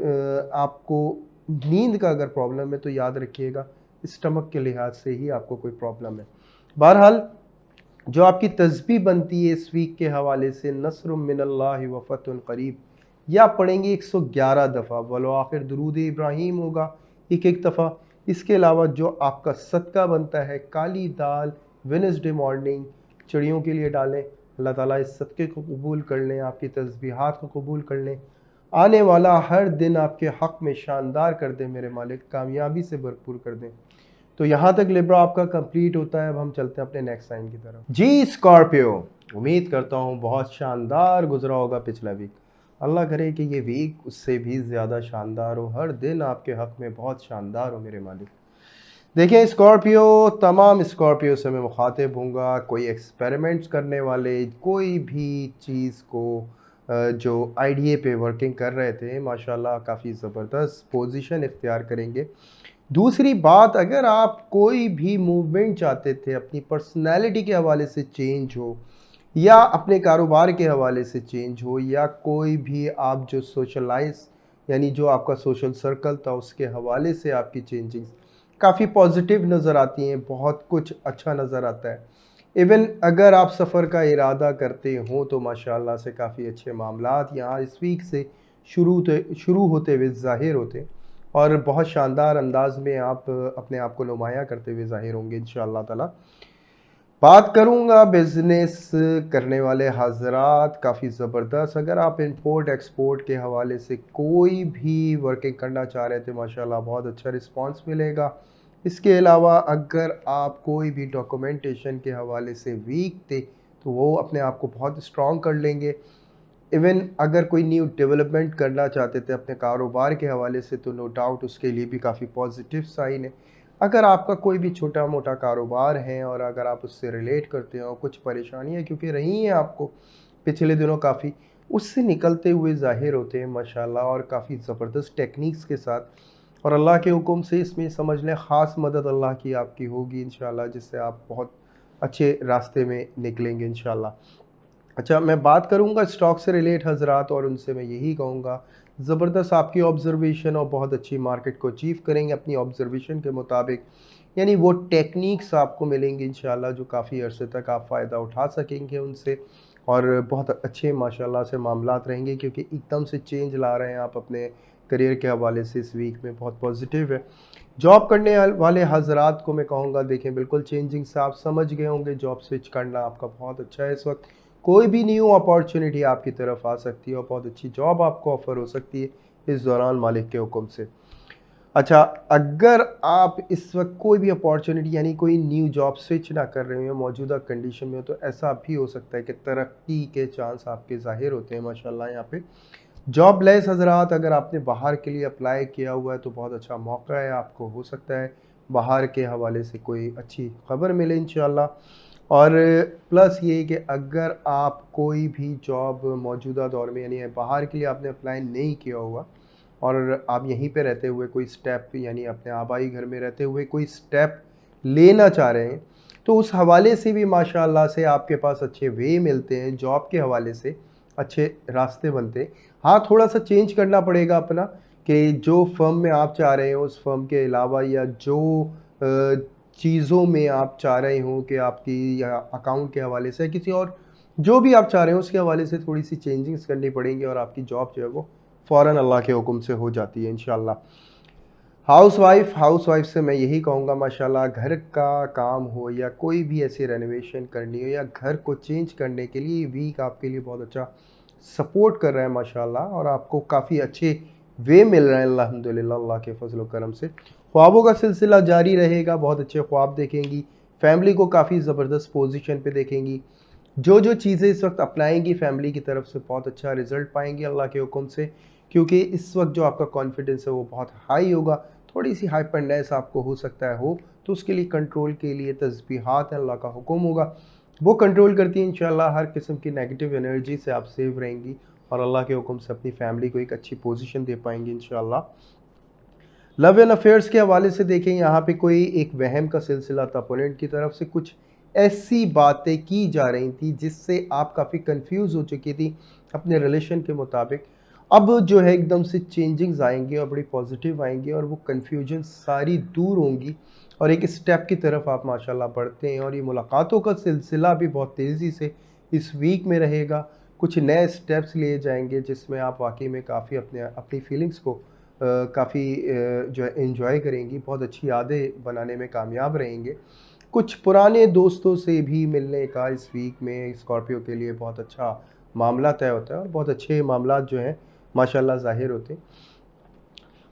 आपको नींद का अगर प्रॉब्लम है तो याद रखिएगा स्टमक के लिहाज से ही आपको कोई प्रॉब्लम है। बहरहाल जो आपकी तस्बीह बनती है इस वीक के हवाले से, नस्रुम मिनल्लाहि व फतहुन करीब, या पढ़ेंगे 111 दफ़ा, वलो आखिर दुरूद इब्राहीम होगा एक दफ़ा। इसके अलावा जो आपका सदका बनता है, काली दाल वेडनेसडे मॉर्निंग चिड़ियों के लिए डालें, अल्लाह ताला इस सदक़े को कबूल कर लें, आपकी तस्बीहात को कबूल कर लें, आने वाला हर दिन आपके हक़ में शानदार कर दें मेरे मालिक, कामयाबी से भरपूर कर दें। तो यहाँ तक लिब्रा आपका कंप्लीट होता है। अब हम चलते हैं अपने नेक्स्ट साइन की तरफ। जी स्कॉर्पियो, उम्मीद करता हूँ बहुत शानदार गुजरा होगा पिछला वीक। अल्लाह करे कि ये वीक उससे भी ज़्यादा शानदार हो, हर दिन आपके हक़ में बहुत शानदार हो मेरे मालिक। देखिए स्कॉर्पियो, तमाम स्कॉर्पियो से मैं मुखातिब हूँगा, कोई एक्सपेरिमेंट्स करने वाले, कोई भी चीज़ को जो आइडिया पे वर्किंग कर रहे थे, माशाल्लाह काफ़ी ज़बरदस्त पोजीशन इख्तियार करेंगे। दूसरी बात, अगर आप कोई भी मूवमेंट चाहते थे, अपनी पर्सनैलिटी के हवाले से चेंज हो या अपने कारोबार के हवाले से चेंज हो, या कोई भी आप जो सोशलाइज़ यानी जो आपका सोशल सर्कल था उसके हवाले से आपकी चेंजिंग्स काफ़ी पॉजिटिव नज़र आती हैं, बहुत कुछ अच्छा नज़र आता है। इवन अगर आप सफ़र का इरादा करते हो तो माशाल्लाह से काफ़ी अच्छे मामलात यहाँ इस वीक से शुरू होते हुए ज़ाहिर होते, और बहुत शानदार अंदाज में आप अपने आप को नुमाया करते हुए ज़ाहिर होंगे इंशाअल्लाह ताला। बात करूँगा बिज़नेस करने वाले हज़रात, काफ़ी ज़बरदस्त, अगर आप इंपोर्ट एक्सपोर्ट के हवाले से कोई भी वर्किंग करना चाह रहे थे, माशाल्लाह बहुत अच्छा रिस्पांस मिलेगा। इसके अलावा अगर आप कोई भी डॉक्यूमेंटेशन के हवाले से वीक थे तो वो अपने आप को बहुत स्ट्रॉन्ग कर लेंगे। इवन अगर कोई न्यू डेवलपमेंट करना चाहते थे अपने कारोबार के हवाले से तो नो डाउट उसके लिए भी काफ़ी पॉजिटिव साइन है। अगर आपका कोई भी छोटा मोटा कारोबार है और अगर आप उससे रिलेट करते हो, कुछ परेशानियां क्योंकि रही हैं आपको पिछले दिनों काफ़ी, उससे निकलते हुए ज़ाहिर होते हैं माशाल्लाह, और काफ़ी ज़बरदस्त टेक्निक्स के साथ, और अल्लाह के हुक्म से इसमें समझ लें ख़ास मदद अल्लाह की आपकी होगी इंशाल्लाह, जिससे आप बहुत अच्छे रास्ते में निकलेंगे इंशाल्लाह। अच्छा, मैं बात करूँगा स्टॉक से रिलेट हज़रात, और उनसे मैं यही कहूँगा, ज़बरदस्त आपकी ऑब्ज़र्वेशन और बहुत अच्छी मार्केट को अचीव करेंगे अपनी ऑब्ज़र्वेशन के मुताबिक। यानी वो टेक्निक्स आपको मिलेंगी इंशाल्लाह जो काफ़ी अरसे तक आप फ़ायदा उठा सकेंगे उनसे, और बहुत अच्छे माशाल्लाह से मामलात रहेंगे, क्योंकि एकदम से चेंज ला रहे हैं आप अपने करियर के हवाले से, इस वीक में बहुत पॉजिटिव है। जॉब करने वाले हज़रात को मैं कहूँगा, देखें बिल्कुल चेंजिंग से आप समझ गए होंगे, जॉब स्विच करना आपका बहुत अच्छा है इस वक्त। कोई भी न्यू अपॉर्चुनिटी आपकी तरफ आ सकती है और बहुत अच्छी जॉब आपको ऑफ़र हो सकती है इस दौरान मालिक के हुक्म से। अच्छा, अगर आप इस वक्त कोई भी अपॉर्चुनिटी यानी कोई न्यू जॉब स्विच ना कर रहे हो, मौजूदा कंडीशन में हो, तो ऐसा भी हो सकता है कि तरक्की के चांस आपके ज़ाहिर होते हैं माशाल्लाह यहाँ पे। जॉब लेस हज़रात, अगर आपने बाहर के लिए अप्लाई किया हुआ है तो बहुत अच्छा मौका है, आपको हो सकता है बाहर के हवाले से कोई अच्छी खबर मिले इंशाल्लाह। और प्लस ये कि अगर आप कोई भी जॉब मौजूदा दौर में यानी बाहर के लिए आपने अप्लाई नहीं किया हुआ, और आप यहीं पे रहते हुए कोई स्टेप यानी अपने आबाई घर में रहते हुए कोई स्टेप लेना चाह रहे हैं, तो उस हवाले से भी माशाल्लाह से आपके पास अच्छे वे मिलते हैं, जॉब के हवाले से अच्छे रास्ते बनते हैं। हाँ, थोड़ा सा चेंज करना पड़ेगा अपना, कि जो फर्म में आप चाह रहे हो उस फर्म के अलावा, या जो चीज़ों में आप चाह रहे हो कि आपकी या अकाउंट के हवाले से किसी और जो भी आप चाह रहे हो उसके हवाले से थोड़ी सी चेंजिंग्स करनी पड़ेंगी, और आपकी जॉब जो है वो फ़ौरन अल्लाह के हुक्म से हो जाती है इंशाल्लाह। हाउसवाइफ से मैं यही कहूँगा, माशाल्लाह घर का काम हो या कोई भी ऐसी रेनोवेशन करनी हो या घर को चेंज करने के लिए, वीक आपके लिए बहुत अच्छा सपोर्ट कर रहा है माशाल्लाह, और आपको काफ़ी अच्छे वे मिल रहे हैं अल्हम्दुलिल्लाह अल्लाह के फजल करम से। ख्वाबों का सिलसिला जारी रहेगा, बहुत अच्छे ख्वाब देखेंगी, फैमिली को काफ़ी ज़बरदस्त पोजीशन पे देखेंगी, जो जो चीज़ें इस वक्त अपनाएंगी फैमिली की तरफ से बहुत अच्छा रिजल्ट पाएंगी अल्लाह के हुक्म से, क्योंकि इस वक्त जो आपका कॉन्फिडेंस है वो बहुत हाई होगा। थोड़ी सी हाइपरनेस आपको हो सकता है हो, तो उसके लिए कंट्रोल के लिए तस्बीहात है, अल्लाह का हुक्म होगा, वो कंट्रोल करती है इंशाल्लाह। हर किस्म की नेगेटिव एनर्जी से आप सेव रहेंगी, और अल्लाह के हुक्म से अपनी फैमिली को एक अच्छी पोजीशन दे पाएंगी इंशाल्लाह। लव एंड अफेयर्स के हवाले से देखें, यहाँ पे कोई एक वहम का सिलसिला था, अपोनेंट की तरफ से कुछ ऐसी बातें की जा रही थी जिससे आप काफ़ी कंफ्यूज हो चुकी थी अपने रिलेशन के मुताबिक। अब जो है एकदम से चेंजिंग्स आएंगी और बड़ी पॉजिटिव आएंगी, और वो कन्फ्यूजन सारी दूर होंगी, और एक स्टेप की तरफ आप माशाल्लाह बढ़ते हैं, और ये मुलाकातों का सिलसिला भी बहुत तेज़ी से इस वीक में रहेगा। कुछ नए स्टेप्स लिए जाएंगे जिसमें आप वाकई में काफ़ी अपनी फीलिंग्स को काफ़ी जो है एंजॉय करेंगी, बहुत अच्छी यादें बनाने में कामयाब रहेंगे। कुछ पुराने दोस्तों से भी मिलने का इस वीक में स्कॉर्पियो के लिए बहुत अच्छा मामला तय होता है, और बहुत अच्छे मामलात जो हैं माशाल्लाह ज़ाहिर होते हैं।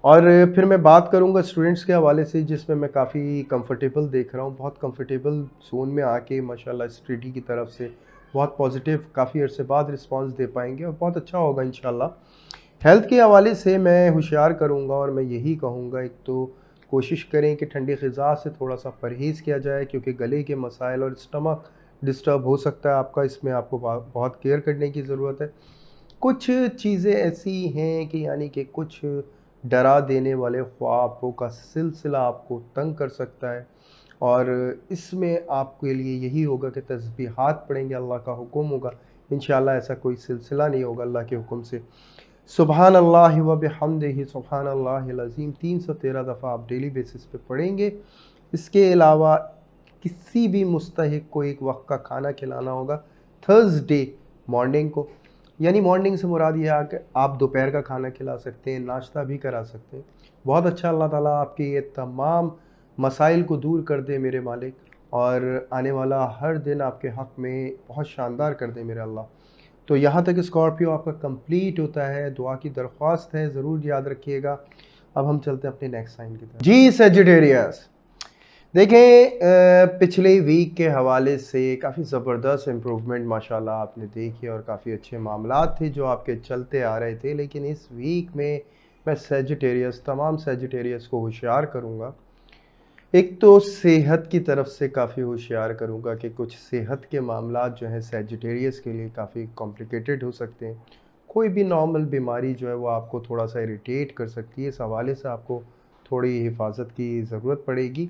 और फिर मैं बात करूंगा स्टूडेंट्स के हवाले से, जिसमें मैं काफ़ी कंफर्टेबल देख रहा हूँ, बहुत कंफर्टेबल जोन में आके माशाल्लाह स्टडी की तरफ से बहुत पॉजिटिव काफ़ी अर्से बाद रिस्पांस दे पाएंगे और बहुत अच्छा होगा इंशाल्लाह। हेल्थ के हवाले से मैं होशियार करूँगा और मैं यही कहूँगा, एक तो कोशिश करें कि ठंडी ग़िज़ा से थोड़ा सा परहेज़ किया जाए, क्योंकि गले के मसाइल और स्टमक डिस्टर्ब हो सकता है आपका, इसमें आपको बहुत केयर करने की ज़रूरत है। कुछ चीज़ें ऐसी हैं कि यानी कि कुछ डरा देने वाले ख्वाबों का सिलसिला आपको तंग कर सकता है, और इसमें आपके लिए यही होगा कि तस्बीहात पढ़ेंगे, अल्लाह का हुक्म होगा, इंशाल्लाह ऐसा कोई सिलसिला नहीं होगा अल्लाह के हुक्म से। सुबहान अल्लाह व बिहम्दिही सुबहान अल्लाहिल अज़ीम 313 दफ़ा आप डेली बेसिस पे पढ़ेंगे। इसके अलावा किसी भी मुस्तहिक को एक वक्त का खाना खिलाना होगा थर्सडे मॉर्निंग को, यानी मॉर्निंग से मुराद ये है कि आप दोपहर का खाना खिला सकते हैं, नाश्ता भी करा सकते हैं। बहुत अच्छा, अल्लाह ताला आपके ये तमाम मसाइल को दूर कर दे मेरे मालिक, और आने वाला हर दिन आपके हक़ में बहुत शानदार कर दे मेरे अल्लाह। तो यहाँ तक स्कॉर्पियो आपका कंप्लीट होता है, दुआ की दरख्वास्त है, ज़रूर याद रखिएगा। अब हम चलते हैं अपने नेक्स्ट साइन की तरफ। जी सेजिटेरियस, देखें पिछले वीक के हवाले से काफ़ी ज़बरदस्त इम्प्रूवमेंट माशाल्लाह आपने देखी, और काफ़ी अच्छे मामलात थे जो आपके चलते आ रहे थे। लेकिन इस वीक में मैं सेजिटेरियस, तमाम सेजिटेरियस को होशियार करूँगा। एक तो सेहत की तरफ से काफ़ी होशियार करूँगा कि कुछ सेहत के मामलात जो हैं सेजिटेरियस के लिए काफ़ी कॉम्प्लिकेटेड हो सकते हैं। कोई भी नॉर्मल बीमारी जो है वो आपको थोड़ा सा इरिटेट कर सकती है, इस हवाले से आपको थोड़ी हिफाजत की ज़रूरत पड़ेगी।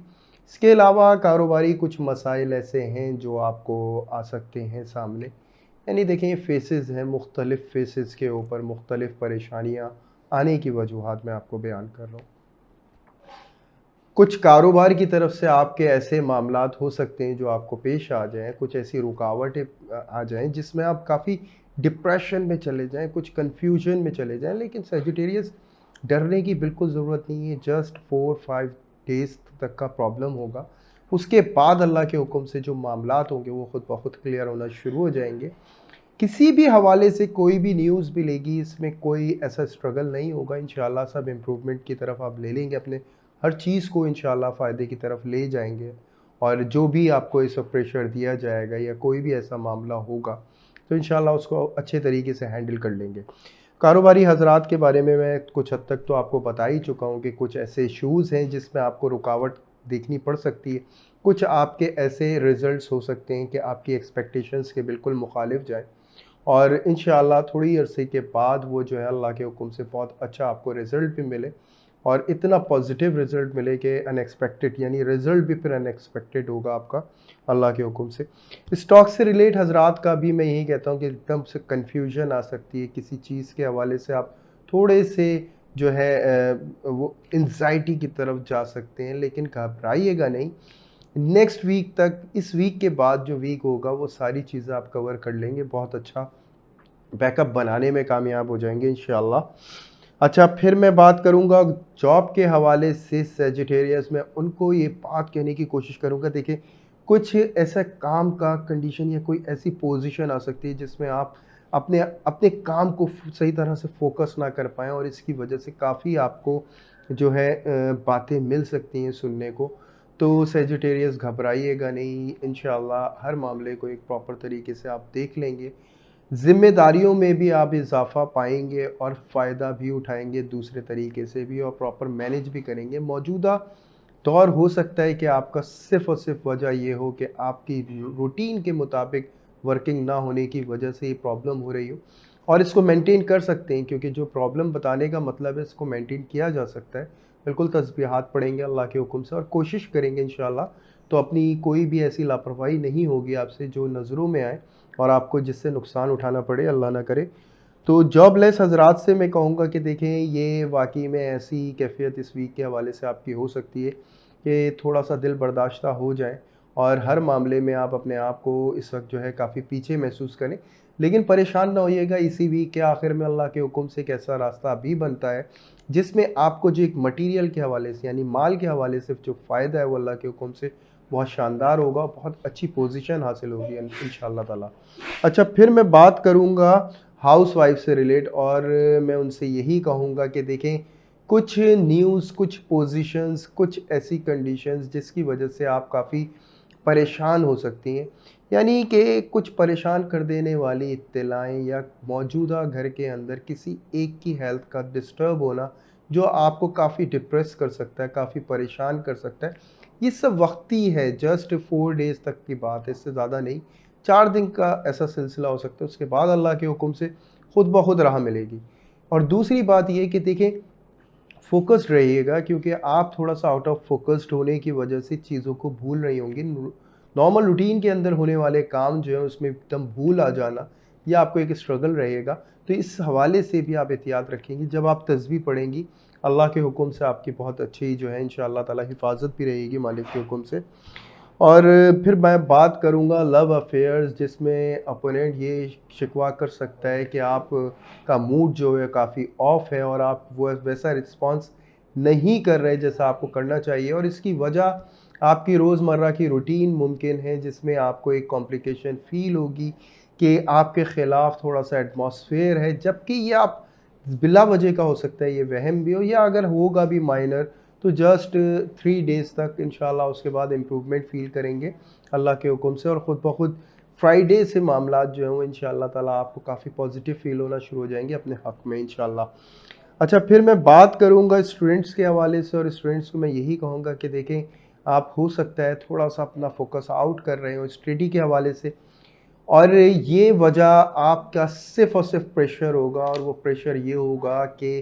इसके अलावा कारोबारी कुछ मसाइल ऐसे हैं जो आपको आ सकते हैं सामने, यानी देखें फ़ेसेस हैं, मुख्तलिफ़ फ़ेसेस के ऊपर मुख्तलिफ़ परेशानियाँ आने की वजूहात मैं आपको बयान कर रहा हूँ। कुछ कारोबार की तरफ से आपके ऐसे मामलात हो सकते हैं जो आपको पेश आ जाएँ, कुछ ऐसी रुकावटें आ जाएँ जिसमें आप काफ़ी डिप्रेशन में चले जाएँ, कुछ कन्फ्यूजन में चले जाएँ। लेकिन सेजिटेरियस, डरने की बिल्कुल ज़रूरत नहीं है। जस्ट 4-5 डेज़ तक का प्रॉब्लम होगा, उसके बाद अल्लाह के हुक्म से जो मामलात होंगे वो खुद ब खुद क्लियर होना शुरू हो जाएंगे। किसी भी हवाले से कोई भी न्यूज़ मिलेगी, इसमें कोई ऐसा स्ट्रगल नहीं होगा, इंशाल्लाह सब इम्प्रूवमेंट की तरफ आप ले लेंगे, अपने हर चीज़ को इंशाल्लाह फ़ायदे की तरफ ले जाएंगे। और जो भी आपको इस प्रेशर दिया जाएगा या कोई भी ऐसा मामला होगा तो इंशाल्लाह उसको अच्छे तरीके से हैंडल कर लेंगे। कारोबारी हजरात के बारे में मैं कुछ हद तक तो आपको बता ही चुका हूँ कि कुछ ऐसे इशूज़ हैं जिसमें आपको रुकावट देखनी पड़ सकती है। कुछ आपके ऐसे रिज़ल्ट्स हो सकते हैं कि आपकी एक्सपेक्टेशंस के बिल्कुल मुखालिफ जाएँ, और इंशाअल्लाह थोड़ी अरसे के बाद वो जो है अल्लाह के हुक्म से बहुत अच्छा आपको रिज़ल्ट भी मिले, और इतना पॉजिटिव रिज़ल्ट मिले कि अनएक्सपेक्टेड, यानी रिज़ल्ट भी फिर अनएक्सपेक्टेड होगा आपका अल्लाह के हुक्म से। स्टॉक से रिलेट हज़रात का भी मैं यही कहता हूँ कि एकदम से कन्फ्यूजन आ सकती है किसी चीज़ के हवाले से, आप थोड़े से जो है वो एंग्ज़ायटी की तरफ जा सकते हैं, लेकिन घबराइएगा नहीं। नेक्स्ट वीक तक, इस वीक के बाद जो वीक होगा वो सारी चीज़ें आप कवर कर लेंगे, बहुत अच्छा बैकअप बनाने में कामयाब हो जाएंगे इंशाल्लाह। अच्छा, फिर मैं बात करूंगा जॉब के हवाले से सेजिटेरियस में, उनको ये बात कहने की कोशिश करूंगा। देखिए, कुछ ऐसा काम का कंडीशन या कोई ऐसी पोजीशन आ सकती है जिसमें आप अपने अपने काम को सही तरह से फोकस ना कर पाएँ, और इसकी वजह से काफ़ी आपको जो है बातें मिल सकती हैं सुनने को। तो सेजिटेरियस, घबराइएगा नहीं, इंशाल्लाह हर मामले को एक प्रॉपर तरीके से आप देख लेंगे। ज़िम्मेदारियों में भी आप इजाफ़ा पाएंगे और फ़ायदा भी उठाएंगे दूसरे तरीके से भी, और प्रॉपर मैनेज भी करेंगे। मौजूदा दौर हो सकता है कि आपका सिर्फ़ और सिर्फ वजह ये हो कि आपकी रूटीन के मुताबिक वर्किंग ना होने की वजह से ये प्रॉब्लम हो रही हो, और इसको मेंटेन कर सकते हैं, क्योंकि जो प्रॉब्लम बताने का मतलब है इसको मेंटेन किया जा सकता है। बिल्कुल तस्बीहात पढ़ेंगे अल्लाह के हुक्म से, और कोशिश करेंगे इंशाल्लाह तो अपनी कोई भी ऐसी लापरवाही नहीं होगी आपसे जो नज़रों में आए और आपको जिससे नुकसान उठाना पड़े, अल्लाह ना करे। तो जॉबलेस हज़रात से मैं कहूँगा कि देखें, ये वाकई में ऐसी कैफ़ियत इस वीक के हवाले से आपकी हो सकती है कि थोड़ा सा दिल बर्दाश्ता हो जाए, और हर मामले में आप अपने आप को इस वक्त जो है काफ़ी पीछे महसूस करें। लेकिन परेशान ना होइएगा, इसी वीक के आखिर में अल्लाह के हुक्म से एक ऐसा रास्ता भी बनता है जिसमें आपको जो एक मटीरियल के हवाले से, यानी माल के हवाले से जो फ़ायदा है वो अल्लाह के हुक्म से बहुत शानदार होगा, बहुत अच्छी पोजीशन हासिल होगी इंशाअल्लाह ताला। अच्छा, फिर मैं बात करूँगा हाउसवाइफ से रिलेट, और मैं उनसे यही कहूँगा कि देखें, कुछ न्यूज़, कुछ पोजीशंस, कुछ ऐसी कंडीशंस जिसकी वजह से आप काफ़ी परेशान हो सकती हैं। यानी कि कुछ परेशान कर देने वाली इत्तलाएँ या मौजूदा घर के अंदर किसी एक की हेल्थ का डिस्टर्ब होना, जो आपको काफ़ी डिप्रेस कर सकता है, काफ़ी परेशान कर सकता है। ये सब वक़्ती है, जस्ट 4 डेज़ तक की बात है, इससे ज़्यादा नहीं। 4 दिन का ऐसा सिलसिला हो सकता है, उसके बाद अल्लाह के हुक्म से खुद ब खुद राह मिलेगी। और दूसरी बात ये कि देखिए, फ़ोकस्ड रहिएगा, क्योंकि आप थोड़ा-सा आउट ऑफ फ़ोकस्ड होने की वजह से चीज़ों को भूल रही होंगी। नॉर्मल रूटीन के अंदर होने वाले काम जो है उसमें एकदम भूल आ जाना, ये आपको एक स्ट्रगल रहेगा। तो इस हवाले से भी आप एहतियात रखेंगी। जब आप तस्बीह पढ़ेंगी, अल्लाह के हुक्म से आपकी बहुत अच्छी जो है इंशाअल्लाह ताला हिफ़ाज़त भी रहेगी मालिक के हुक्म से। और फिर मैं बात करूँगा लव अफेयर्स, जिसमें अपोनेंट ये शिकवा कर सकता है कि आप का मूड जो है काफ़ी ऑफ है और आप वो वैसा रिस्पॉन्स नहीं कर रहे जैसा आपको करना चाहिए, और इसकी वजह आपकी रोज़मर्रा की रूटीन मुमकिन है, जिसमें आपको एक कॉम्प्लिकेशन फ़ील होगी कि आपके ख़िलाफ़ थोड़ा-सा एटमॉस्फेयर है, जबकि ये आप बिला वजह का हो सकता है, ये वहम भी हो, या अगर होगा भी माइनर तो जस्ट 3 डेज़ तक इंशाल्लाह, उसके बाद इम्प्रूवमेंट फ़ील करेंगे अल्लाह के हुक्म से, और ख़ुद ब खुद फ्राइडे से मामलात जो हैं वो इंशाअल्लाह ताला आपको काफ़ी पॉजिटिव फ़ील होना शुरू हो जाएंगे अपने हक़ में इंशाअल्लाह। अच्छा, फिर मैं बात करूँगा स्टूडेंट्स के हवाले से, और स्टूडेंट्स को मैं यही कहूँगा कि देखें, आप हो सकता है थोड़ा-सा अपना फ़ोकस आउट कर रहे हो स्टडी के हवाले से, और ये वजह आपका सिर्फ़ और सिर्फ़ प्रेशर होगा, और वो प्रेशर ये होगा कि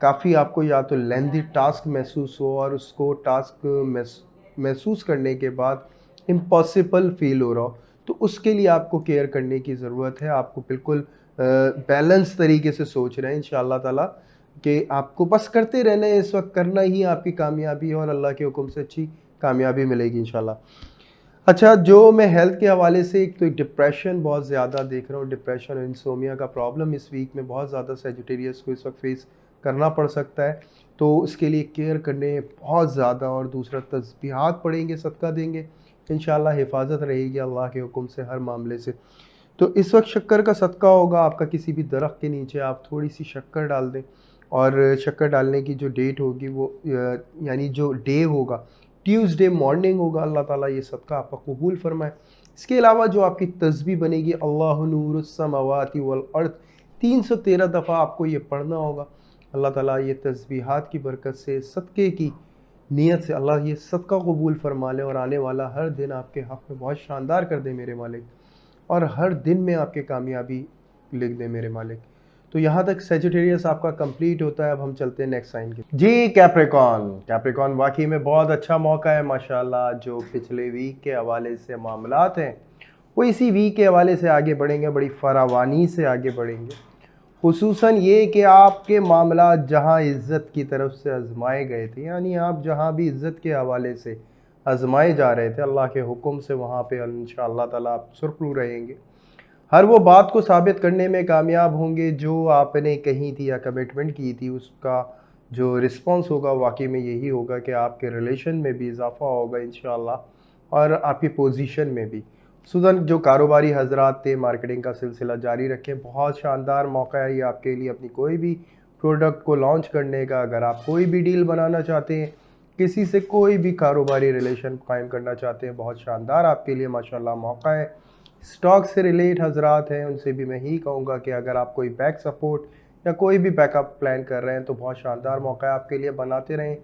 काफ़ी आपको या तो लेंथी टास्क महसूस हो, और उसको टास्क महसूस करने के बाद इम्पॉसिबल फ़ील हो रहा हो। तो उसके लिए आपको केयर करने की ज़रूरत है। आपको बिल्कुल बैलेंस तरीके से सोच रहे हैं इंशाअल्लाह ताला, कि आपको बस करते रहना है, इस वक़्त करना ही आपकी कामयाबी है, और अल्लाह के हुक्म से अच्छी कामयाबी मिलेगी इंशाअल्लाह। अच्छा, जो मैं हेल्थ के हवाले से, एक तो डिप्रेशन बहुत ज़्यादा देख रहा हूँ, डिप्रेशन और इंसोमिया का प्रॉब्लम इस वीक में बहुत ज़्यादा सेजिटेरियस को इस वक्त फेस करना पड़ सकता है। तो उसके लिए केयर करने बहुत ज़्यादा, और दूसरा तस्बीहात पढ़ेंगे, सदका देंगे, इंशाअल्लाह हिफाजत रहेगी अल्लाह के हुक्म से हर मामले से। तो इस वक्त शक्कर का सदका होगा आपका, किसी भी दरख्त के नीचे आप थोड़ी सी शक्कर डाल दें, और शक्कर डालने की जो डेट होगी वो यानी जो डे होगा ट्यूसडे मॉर्निंग होगा। अल्लाह ताला ये सदका आपका कबूल फरमाए। इसके अलावा जो आपकी तस्बीह बनेगी, अल्लाहु नूरुस समावाति वल अर्द, 313 दफ़ा आपको ये पढ़ना होगा। अल्लाह ताला ये तस्बीहात की बरकत से, सदक़े की नीयत से अल्लाह ये सदका कबूल फरमा ले, और आने वाला हर दिन आपके हक़ में बहुत शानदार कर दे मेरे मालिक, और हर दिन में आपके कामयाबी लिख दे मेरे मालिक। तो यहाँ तक सेजिटेरियस आपका कंप्लीट होता है। अब हम चलते हैं नेक्स्ट साइन की जी, कैप्रिकॉन। कैप्रिकॉन वाकई में बहुत अच्छा मौका है माशाल्लाह। जो पिछले वीक के हवाले से मामलात हैं, वो इसी वीक के हवाले से आगे बढ़ेंगे, बड़ी फरावानी से आगे बढ़ेंगे। खुसूसन ये कि आपके मामलात जहाँ इज़्ज़त की तरफ से आजमाए गए थे, यानी आप जहाँ भी इज़्ज़त के हवाले से आजमाए जा रहे थे, अल्लाह के हुक्म से वहाँ पे इंशाअल्लाह ताला आप सुरखरू रहेंगे। हर वो बात को साबित करने में कामयाब होंगे जो आपने कही थी या कमिटमेंट की थी, उसका जो रिस्पॉन्स होगा वाकई में यही होगा कि आपके रिलेशन में भी इजाफ़ा होगा इंशाअल्लाह, और आपकी पोजीशन में भी। खुसूसन जो कारोबारी हजरात थे, मार्केटिंग का सिलसिला जारी रखें, बहुत शानदार मौका है ये आपके लिए अपनी कोई भी प्रोडक्ट को लॉन्च करने का। अगर आप कोई भी डील बनाना चाहते हैं, किसी से कोई भी कारोबारी रिलेशन कायम करना चाहते हैं, बहुत शानदार आपके लिए माशाल्लाह मौका है। स्टॉक से रिलेट हजरात हैं, उनसे भी मैं ही कहूँगा कि अगर आप कोई बैक सपोर्ट या कोई भी बैकअप प्लान कर रहे हैं, तो बहुत शानदार मौका है आपके लिए, बनाते रहें।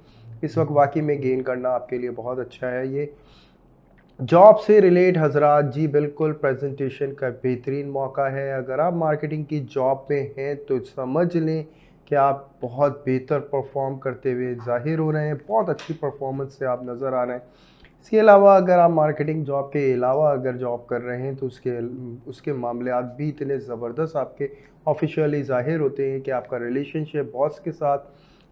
इस वक्त वाकई में गेन करना आपके लिए बहुत अच्छा है। ये जॉब से रिलेट हजरात, जी बिल्कुल, प्रेजेंटेशन का बेहतरीन मौका है। अगर आप मार्केटिंग की जॉब में हैं तो समझ लें कि आप बहुत बेहतर परफॉर्म करते हुए ज़ाहिर हो रहे हैं, बहुत अच्छी परफॉर्मेंस से आप नज़र आ रहे हैं। इसके अलावा अगर आप मार्केटिंग जॉब के अलावा अगर जॉब कर रहे हैं, तो उसके मामलात भी इतने ज़बरदस्त आपके ऑफिशियली ज़ाहिर होते हैं कि आपका रिलेशनशिप बॉस के साथ,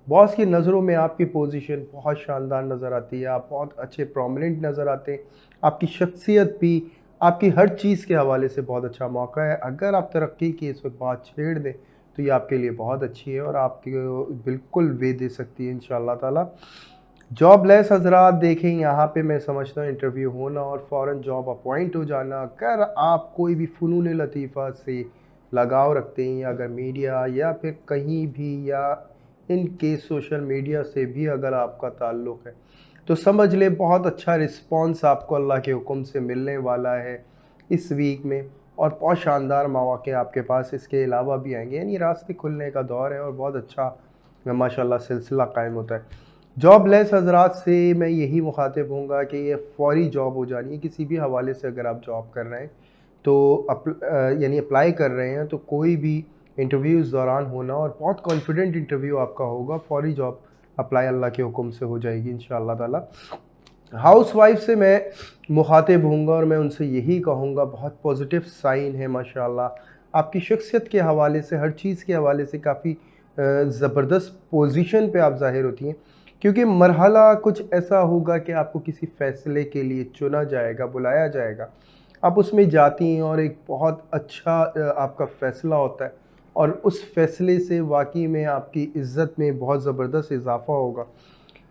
बॉस की नज़रों में आपकी पोजीशन बहुत शानदार नज़र आती है, आप बहुत अच्छे प्रोमिनेंट नज़र आते हैं। आपकी शख्सियत भी, आपकी हर चीज़ के हवाले से बहुत अच्छा मौका है। अगर आप तरक्की की इस वक्त बात छेड़ दें, तो ये आपके लिए बहुत अच्छी है, और आपकी बिल्कुल वे दे सकती है इंशाअल्लाह ताला। जॉबलेस हजरात, देखें यहाँ पे मैं समझता हूँ इंटरव्यू होना और फ़ौरन जॉब अपॉइंट हो जाना। अगर आप कोई भी फ़नून लतीफ़ा से लगाव रखते हैं, या अगर मीडिया या फिर कहीं भी, या इनके सोशल मीडिया से भी अगर आपका ताल्लुक़ है, तो समझ लें बहुत अच्छा रिस्पॉन्स आपको अल्लाह के हुक्म से मिलने वाला है। इस वीक में, और बहुत शानदार मौके आपके पास इसके अलावा भी आएंगे। यानी रास्ते खुलने का दौर है और बहुत अच्छा माशाल्लाह सिलसिला कायम होता है। जॉब लेस हजरात से मैं यही मुखातिब हूँगा कि ये फौरी जॉब हो जानी है। किसी भी हवाले से अगर आप जॉब कर रहे हैं तो यानी अप्लाई कर रहे हैं तो कोई भी इंटरव्यू दौरान होना, और बहुत कॉन्फिडेंट इंटरव्यू आपका होगा, फौरी जॉब अप्लाई अल्लाह के हुक्म से हो जाएगी इंशाअल्लाह ताला। हाउस वाइफ से मैं मुखातिब हूँगा और मैं उनसे यही कहूँगा, बहुत पॉजिटिव साइन है माशाल्लाह। आपकी शख्सियत के हवाले से, हर चीज़ के हवाले से काफ़ी ज़बरदस्त पोजीशन पे आप ज़ाहिर होती हैं, क्योंकि मरहला कुछ ऐसा होगा कि आपको किसी फ़ैसले के लिए चुना जाएगा, बुलाया जाएगा, आप उसमें जाती हैं और एक बहुत अच्छा आपका फ़ैसला होता है, और उस फ़ैसले से वाकई में आपकी इज़्ज़त में बहुत ज़बरदस्त इजाफ़ा होगा।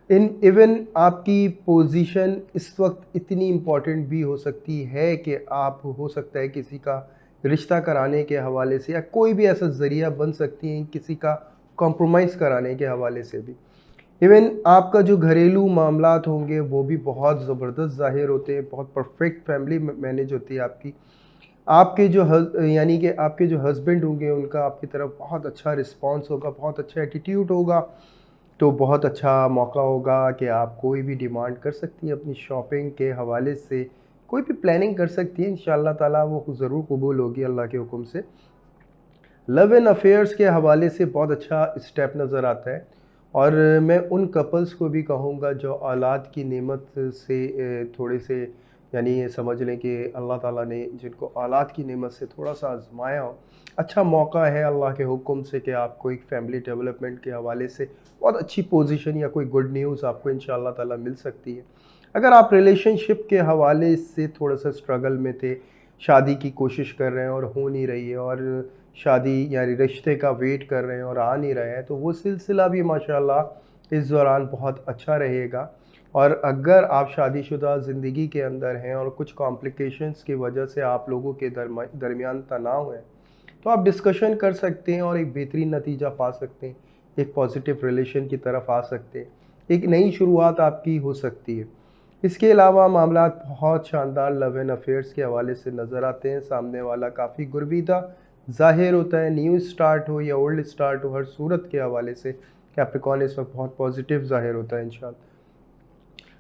इवन आपकी पोजीशन इस वक्त इतनी इम्पॉर्टेंट भी हो सकती है कि आप, हो सकता है किसी का रिश्ता कराने के हवाले से, या कोई भी ऐसा ज़रिया बन सकती हैं किसी का कॉम्प्रोमाइज़ कराने के हवाले से भी। इवन आपका जो घरेलू मामलात होंगे वो भी बहुत ज़बरदस्त ज़ाहिर होते हैं, बहुत परफेक्ट फैमिली मैनेज होती है आपकी। आपके जो यानी कि आपके जो हस्बैंड होंगे उनका आपकी तरफ बहुत अच्छा रिस्पॉन्स होगा, बहुत अच्छा एटीट्यूड होगा, तो बहुत अच्छा मौका होगा कि आप कोई भी डिमांड कर सकती हैं अपनी शॉपिंग के हवाले से, कोई भी प्लानिंग कर सकती हैं, इंशाअल्लाह ताला वो ज़रूर कबूल होगी अल्लाह के हुक्म से। लव एंड अफेयर्स के हवाले से बहुत अच्छा स्टेप नज़र आता है, और मैं उन कपल्स को भी कहूँगा जो औलाद की नेमत से थोड़े से, यानी ये समझ लें कि अल्लाह ताला ने जिनको औलाद की नेमत से थोड़ा सा आजमाया हो, अच्छा मौका है अल्लाह के हुक्म से कि आपको एक फ़ैमिली डेवलपमेंट के हवाले से बहुत अच्छी पोजीशन या कोई गुड न्यूज़ आपको इंशाअल्लाह ताला मिल सकती है। अगर आप रिलेशनशिप के हवाले से थोड़ा सा स्ट्रगल में थे, शादी की कोशिश कर रहे हैं और हो नहीं रही है, और शादी यानी रिश्ते का वेट कर रहे हैं और आ नहीं रहे हैं, तो वो सिलसिला भी माशाल्लाह इस दौरान बहुत अच्छा रहेगा। और अगर आप शादीशुदा ज़िंदगी के अंदर हैं और कुछ कॉम्प्लिकेशंस की वजह से आप लोगों के दरमियान तनाव है, तो आप डिस्कशन कर सकते हैं और एक बेहतरीन नतीजा पा सकते हैं, एक पॉजिटिव रिलेशन की तरफ आ सकते हैं, एक नई शुरुआत आपकी हो सकती है। इसके अलावा मामलात बहुत शानदार लव एंड अफेयर्स के हवाले से नज़र आते हैं। सामने वाला काफ़ी गुरबीदा ज़ाहिर होता है, न्यू स्टार्ट हो या ओल्ड स्टार्ट हो, हर सूरत के हवाले से कैप्रिकॉर्न इस वक्त बहुत पॉजिटिव ज़ाहिर होता है इंशाल्लाह।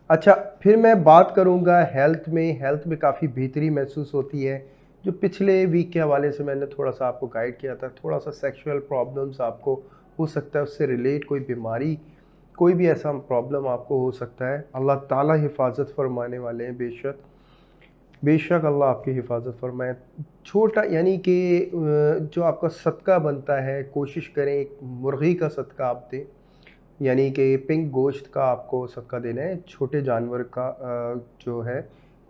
अच्छा, फिर मैं बात करूँगा हेल्थ में काफ़ी बेहतरी महसूस होती है। जो पिछले वीक के हवाले से मैंने थोड़ा सा आपको गाइड किया था, थोड़ा सा सेक्सुअल प्रॉब्लम्स आपको हो सकता है, उससे रिलेट कोई बीमारी, कोई भी ऐसा प्रॉब्लम आपको हो सकता है। अल्लाह ताला हिफाजत फरमाने वाले हैं, बेशक बेशक अल्लाह आपकी हिफाजत फरमाए। छोटा यानी कि जो आपका सदका बनता है, कोशिश करें एक मुर्गी का सदका आप दें, यानी कि पिंक गोश्त का आपको सदका देना है, छोटे जानवर का जो है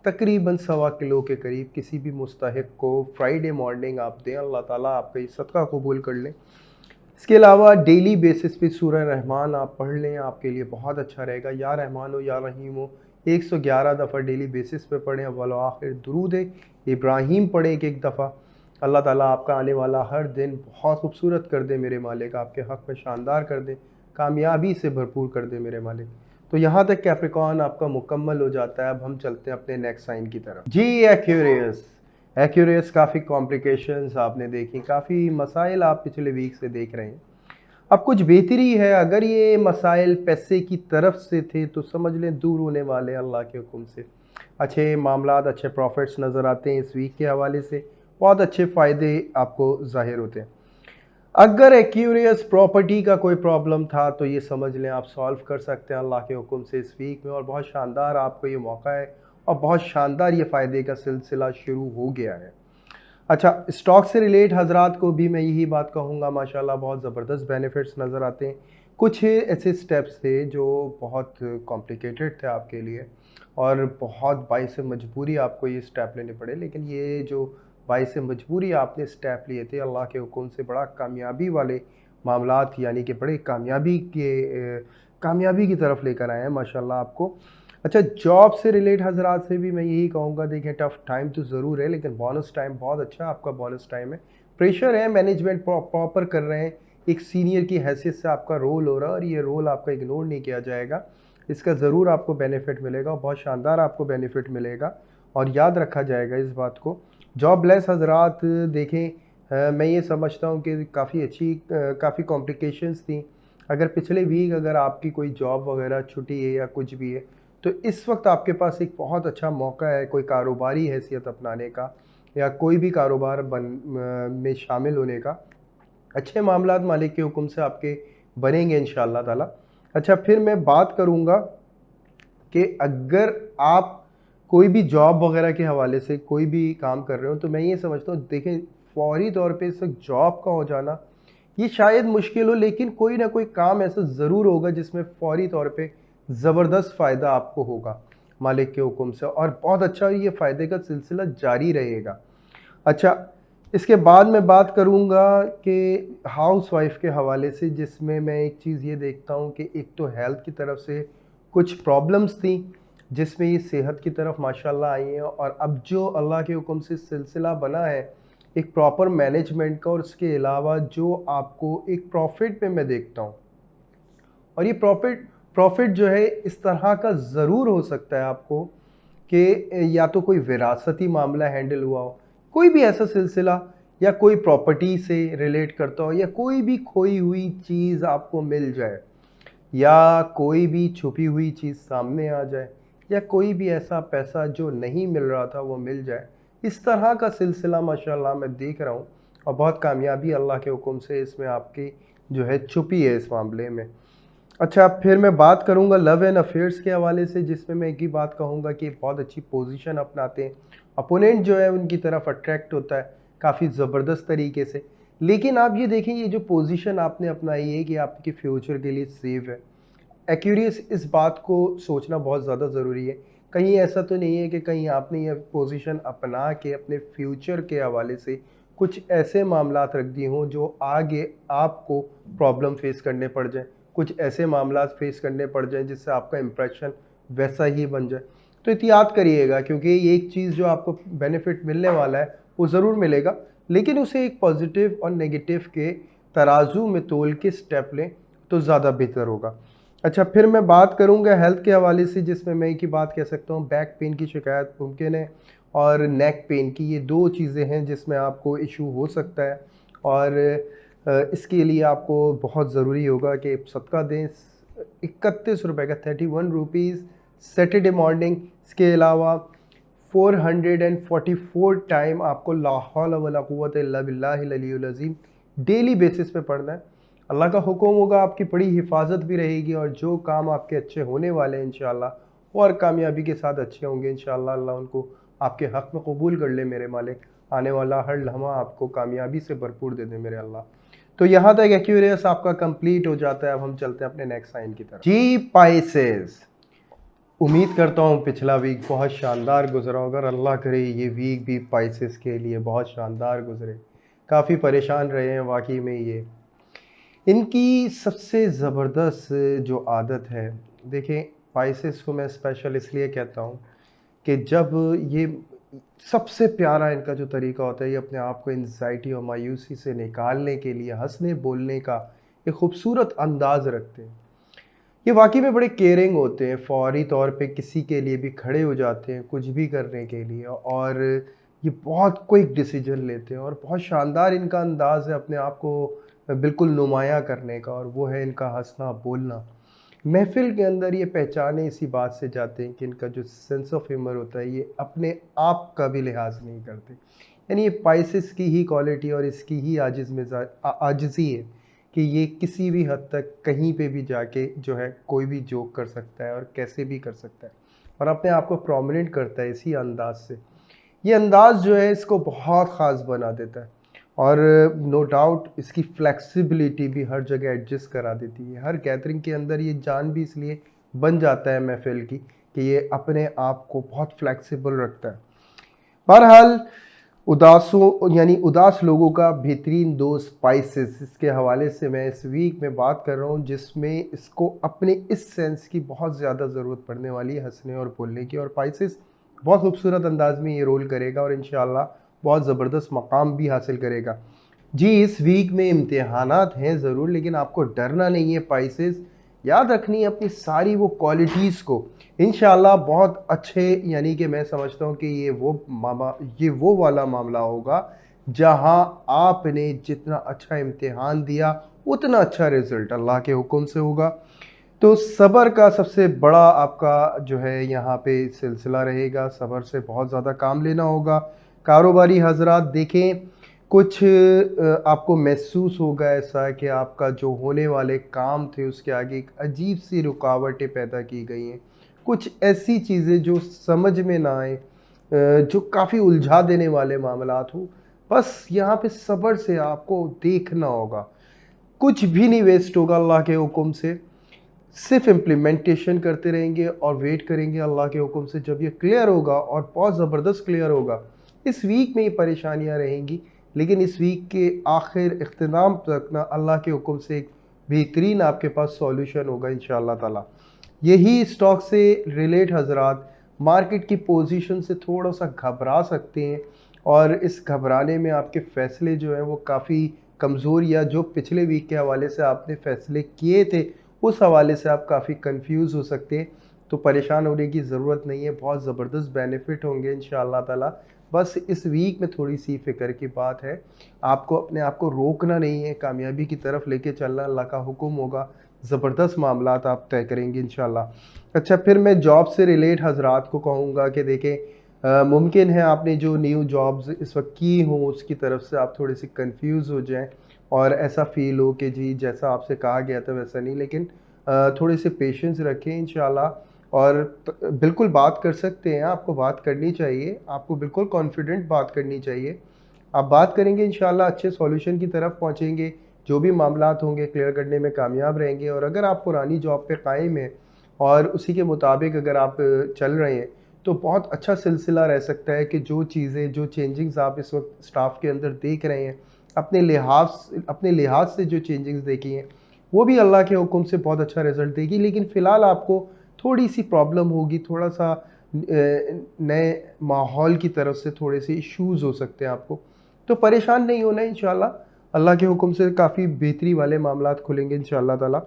तकरीबन 1.25 किलो के करीब किसी भी मुस्तहिक को फ्राइडे मॉर्निंग आप दें, अल्लाह ताला आपका ये सदका कबूल कर लें। इसके अलावा डेली बेसिस पे सूरह रहमान आप पढ़ लें, आपके लिए बहुत अच्छा रहेगा। या रहमान हो या रहीम हो 111 दफ़ा डेली बेसिस पे पढ़ें। अव्वल व आखिर दुरूद इब्राहीम पढ़ें एक दफ़ा। अल्लाह ताला आपका आने वाला हर दिन बहुत खूबसूरत कर दे मेरे मालिक, आपके हक़ में शानदार कर दे, कामयाबी से भरपूर कर दे मेरे मालिक। तो यहाँ तक कैप्रिकॉर्न आपका मुकम्मल हो जाता है। अब हम चलते हैं अपने नेक्स्ट साइन की तरफ। जी, एक्यूरियस काफ़ी कॉम्प्लिकेशंस आपने देखी, काफ़ी मसाइल आप पिछले वीक से देख रहे हैं। अब कुछ बेहतरी है, अगर ये मसाइल पैसे की तरफ से थे तो समझ लें दूर होने वाले अल्लाह के हुक्म से। अच्छे मामलात, अच्छे प्रॉफिट्स नज़र आते हैं इस वीक के हवाले से, बहुत अच्छे फ़ायदे आपको ज़ाहिर होते हैं। अगर एक्यूरियस प्रॉपर्टी का कोई प्रॉब्लम था तो ये समझ लें आप सॉल्व कर सकते हैं अल्लाह के हुक्म से इस वीक में, और बहुत शानदार आपको ये मौका है और बहुत शानदार ये फ़ायदे का सिलसिला शुरू हो गया है। अच्छा, स्टॉक से रिलेट हज़रात को भी मैं यही बात कहूँगा, माशाल्लाह बहुत ज़बरदस्त बेनिफिट्स नज़र आते हैं। कुछ ऐसे स्टेप्स थे जो बहुत कॉम्प्लिकेटेड थे आपके लिए और बहुत बाइस मजबूरी आपको ये स्टेप लेने पड़े, लेकिन ये जो बाइस मजबूरी आपने स्टेप लिए थे अल्लाह के हुक्म से बड़ा कामयाबी वाले मामलात, यानी कि बड़े कामयाबी की तरफ लेकर आए हैं माशाल्लाह आपको। अच्छा, जॉब से रिलेट हज़रात से भी मैं यही कहूँगा, देखें टफ़ टाइम तो ज़रूर है लेकिन बोनस टाइम बहुत अच्छा आपका बोनस टाइम है। प्रेशर है, मैनेजमेंट प्रॉपर कर रहे हैं, एक सीनियर की हैसियत से आपका रोल हो रहा है और ये रोल आपका इग्नोर नहीं किया जाएगा। इसका ज़रूर आपको बेनिफिट मिलेगा और बहुत शानदार आपको बेनिफिट मिलेगा और याद रखा जाएगा इस बात को। जॉबलेस हजरात देखें, मैं ये समझता हूँ कि काफ़ी कॉम्प्लिकेशंस थी। अगर पिछले वीक अगर आपकी कोई जॉब वगैरह छुट्टी है या कुछ भी है, तो इस वक्त आपके पास एक बहुत अच्छा मौका है कोई कारोबारी हैसियत अपनाने का या कोई भी कारोबार में शामिल होने का। अच्छे मामलात मालिक के हुक्म से आपके बनेंगे इंशाअल्लाह ताला। अच्छा, फिर मैं बात करूँगा कि अगर आप कोई भी जॉब वगैरह के हवाले से कोई भी काम कर रहे हो, तो मैं ये समझता हूँ, देखें फौरी तौर पे इस वक्त जॉब का हो जाना ये शायद मुश्किल हो, लेकिन कोई ना कोई काम ऐसा ज़रूर होगा जिसमें फौरी तौर पे ज़बरदस्त फ़ायदा आपको होगा मालिक के हुक्म से, और बहुत अच्छा ये फ़ायदे का सिलसिला जारी रहेगा। अच्छा, इसके बाद मैं बात करूँगा कि हाउसवाइफ के हवाले से, जिसमें मैं एक चीज़ ये देखता हूँ कि एक तो हेल्थ की तरफ से कुछ प्रॉब्लम्स थी, जिसमें ये सेहत की तरफ माशाल्लाह आई हैं, और अब जो अल्लाह के हुक्म से सिलसिला बना है एक प्रॉपर मैनेजमेंट का, और उसके अलावा जो आपको एक प्रॉफिट में मैं देखता हूँ, और ये प्रॉफिट प्रॉफिट जो है इस तरह का ज़रूर हो सकता है आपको कि या तो कोई विरासती मामला हैंडल हुआ हो, कोई भी ऐसा सिलसिला, या कोई प्रॉपर्टी से रिलेट करता हो, या कोई भी खोई हुई चीज़ आपको मिल जाए, या कोई भी छुपी हुई चीज़ सामने आ जाए, या कोई भी ऐसा पैसा जो नहीं मिल रहा था वो मिल जाए। इस तरह का सिलसिला माशाल्लाह मैं देख रहा हूँ, और बहुत कामयाबी अल्लाह के हुक्म से इसमें आपकी जो है छुपी है इस मामले में। अच्छा, फिर मैं बात करूँगा लव एंड अफेयर्स के हवाले से, जिसमें मैं एक ही बात कहूँगा कि बहुत अच्छी पोजीशन अपनाते हैं, अपोनेंट जो है उनकी तरफ अट्रैक्ट होता है काफ़ी ज़बरदस्त तरीके से। लेकिन आप ये देखें, ये जो पोजीशन आपने अपनाई है कि आपके फ्यूचर के लिए सेफ है, एक्यूरियस इस बात को सोचना बहुत ज़्यादा ज़रूरी है। कहीं ऐसा तो नहीं है कि कहीं आपने ये पोजीशन अपना के अपने फ्यूचर के हवाले से कुछ ऐसे मामलात रख दिए हों जो आगे आपको प्रॉब्लम फेस करने पड़ जाए, कुछ ऐसे मामलात फेस करने पड़ जाएँ जिससे आपका इम्प्रेशन वैसा ही बन जाए। तो एहतियात करिएगा, क्योंकि ये एक चीज़ जो आपको बेनिफिट मिलने वाला है वो ज़रूर मिलेगा, लेकिन उसे एक पॉजिटिव और नेगेटिव के तराजू में तोल के स्टेप लें तो ज़्यादा बेहतर होगा। अच्छा, फिर मैं बात करूँगा हेल्थ के हवाले से, जिसमें मैं एक ही बात कह सकता हूँ, बैक पेन की शिकायत मुमकिन है, और नेक पेन की, ये दो चीज़ें हैं जिसमें आपको इशू हो सकता है, और इसके लिए आपको बहुत ज़रूरी होगा कि सदका दें 31 रुपये का, 31 रुपीज़ सैटरडे मॉर्निंग। इसके अलावा 444 टाइम आपको ला हौला वला कुव्वत इल्ला बिल्लाहिल अलीयुल अज़ीम डेली बेसिस पे पढ़ना है। अल्लाह का हुक्म होगा, आपकी बड़ी हिफाजत भी रहेगी, और जो काम आपके अच्छे होने वाले हैं इंशाअल्लाह और कामयाबी के साथ अच्छे होंगे इंशाअल्लाह। अल्लाह उनको आपके हक़ में कबूल कर ले मेरे मालिक। आने वाला हर लम्हा आपको कामयाबी से भरपूर दे दे मेरे अल्लाह। तो यहाँ तक एक्यूरियस आपका कंप्लीट हो जाता है। अब हम चलते हैं अपने नेक्स्ट साइन की तरफ। जी पाइसेस, उम्मीद करता हूँ पिछला वीक बहुत शानदार गुजरा होगा, और अल्लाह करे ये वीक भी पाइसेस के लिए बहुत शानदार गुजरे। काफ़ी परेशान रहे हैं वाकई में। ये इनकी सबसे ज़बरदस्त जो आदत है, देखें पाइसेस को मैं स्पेशल इसलिए कहता हूँ कि जब ये सबसे प्यारा इनका जो तरीका होता है, ये अपने आप को एंजाइटी और मायूसी से निकालने के लिए हंसने बोलने का एक खूबसूरत अंदाज़ रखते हैं। ये वाकई में बड़े केयरिंग होते हैं, फौरी तौर पे किसी के लिए भी खड़े हो जाते हैं कुछ भी करने के लिए, और ये बहुत क्विक डिसीजन लेते हैं, और बहुत शानदार इनका अंदाज़ है अपने आप को बिल्कुल नुमायाँ करने का, और वो है इनका हंसना बोलना। महफ़िल के अंदर ये पहचाने इसी बात से जाते हैं कि इनका जो सेंस ऑफ ह्यूमर होता है, ये अपने आप का भी लिहाज नहीं करते। यानी ये पाइसेस की ही क्वालिटी और इसकी ही आजिज़ी है कि ये किसी भी हद तक कहीं पे भी जाके जो है कोई भी जोक कर सकता है और कैसे भी कर सकता है, और अपने आप को प्रोमिनेंट करता है इसी अंदाज से। ये अंदाज़ जो है इसको बहुत ख़ास बना देता है, और नो डाउट इसकी फ्लेक्सिबिलिटी भी हर जगह एडजस्ट करा देती है। हर गैदरिंग के अंदर ये जान भी इसलिए बन जाता है महफ़िल की कि ये अपने आप को बहुत फ्लेक्सिबल रखता है। बहरहाल, उदास लोगों का बेहतरीन दोस्त स्पाइसेस, इसके हवाले से मैं इस वीक में बात कर रहा हूँ, जिसमें इसको अपने इस सेंस की बहुत ज़्यादा ज़रूरत पड़ने वाली है, हंसने और बोलने की, और स्पाइसेस बहुत खूबसूरत अंदाज में ये रोल करेगा और इंशाअल्लाह बहुत ज़बरदस्त मकाम भी हासिल करेगा। जी, इस वीक में इम्तिहानात हैं ज़रूर, लेकिन आपको डरना नहीं है पाइसेस, याद रखनी है अपनी सारी वो क्वालिटीज़ को। इंशाल्लाह बहुत अच्छे, यानी कि मैं समझता हूँ कि ये वो वाला मामला होगा जहाँ आपने जितना अच्छा इम्तिहान दिया उतना अच्छा रिज़ल्ट अल्लाह के हुक्म से होगा। तो सब्र का सबसे बड़ा आपका जो है यहाँ पे सिलसिला रहेगा, सब्र से बहुत ज़्यादा काम लेना होगा। कारोबारी हज़रात देखें, कुछ आपको महसूस होगा ऐसा कि आपका जो होने वाले काम थे उसके आगे एक अजीब-सी रुकावटें पैदा की गई हैं। कुछ ऐसी चीज़ें जो समझ में ना आएँ, जो काफ़ी उलझा देने वाले मामलात हों, बस यहाँ पे सब्र से आपको देखना होगा। कुछ भी नहीं वेस्ट होगा अल्लाह के हुक्म से। सिर्फ इम्प्लीमेंटेशन करते रहेंगे और वेट करेंगे अल्लाह के हुक्म से, जब ये क्लियर होगा और बहुत ज़बरदस्त क्लियर होगा। इस वीक में ये परेशानियां रहेंगी, लेकिन इस वीक के आखिर इख्तिताम तक ना अल्लाह के हुक्म से एक बेहतरीन आपके पास सॉल्यूशन होगा इंशाअल्लाह ताला। यही स्टॉक से रिलेट हजरात मार्केट की पोजीशन से थोड़ा सा घबरा सकते हैं, और इस घबराने में आपके फ़ैसले जो हैं वो काफ़ी कमज़ोर, या जो पिछले वीक के हवाले से आपने फ़ैसले किए थे उस हवाले से आप काफ़ी कंफ्यूज हो सकते हैं। तो परेशान होने की ज़रूरत नहीं है, बहुत ज़बरदस्त बेनिफिट होंगे इंशाअल्लाह ताला। बस इस वीक में थोड़ी सी फ़िक्र की बात है, आपको अपने आप को रोकना नहीं है, कामयाबी की तरफ लेके चलना, अल्लाह का हुक्म होगा, ज़बरदस्त मामलात आप तय करेंगे इंशाअल्लाह। अच्छा, फिर मैं जॉब से रिलेट हज़रात को कहूँगा कि देखें, मुमकिन है आपने जो न्यू जॉब्स इस वक्त की हों उसकी तरफ से आप थोड़ी सी कंफ्यूज हो जाएं, और ऐसा फ़ील हो कि जी जैसा आपसे कहा गया था वैसा नहीं। लेकिन थोड़े से पेशेंस रखें इंशाल्लाह, और बिल्कुल बात कर सकते हैं, आपको बात करनी चाहिए, आपको बिल्कुल कॉन्फिडेंट बात करनी चाहिए। आप बात करेंगे इंशाल्लाह अच्छे सॉल्यूशन की तरफ पहुँचेंगे, जो भी मामलात होंगे क्लियर करने में कामयाब रहेंगे। और अगर आप पुरानी जॉब पे कायम हैं और उसी के मुताबिक अगर आप चल रहे हैं, तो बहुत अच्छा सिलसिला रह सकता है कि जो चीज़ें, जो चेंजिंग्स आप इस वक्त स्टाफ के अंदर देख रहे हैं, अपने लिहाज से जो चेंजिंग्स देखी हैं, वो भी अल्लाह के हुक्म से बहुत अच्छा रिज़ल्ट देगी। लेकिन फ़िलहाल आपको थोड़ी-सी प्रॉब्लम होगी, थोड़ा-सा नए माहौल की तरफ से थोड़े से इश्यूज़ हो सकते हैं आपको। तो परेशान नहीं होना है इंशाअल्लाह, अल्लाह के हुक्म से काफ़ी बेहतरी वाले मामलात खुलेंगे इंशाअल्लाह ताला।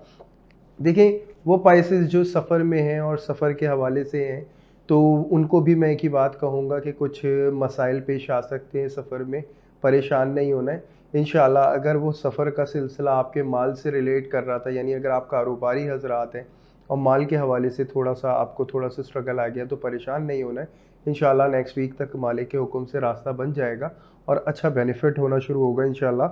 देखें, वो पाइसेस जो सफ़र में हैं और सफ़र के हवाले से हैं, तो उनको भी मैं एक ही बात कहूँगा कि कुछ मसाइल पेश आ सकते हैं सफ़र में, परेशान नहीं होना है। इंशाअल्लाह अगर वो सफ़र का सिलसिला आपके माल से रिलेट कर रहा था, यानी अगर आप कारोबारी हज़रात हैं और माल के हवाले से थोड़ा-सा आपको थोड़ा-सा स्ट्रगल आ गया, तो परेशान नहीं होना है। इंशाअल्लाह नेक्स्ट वीक तक मालिक के हुक्म से रास्ता बन जाएगा और अच्छा बेनिफिट होना शुरू होगा इंशाअल्लाह।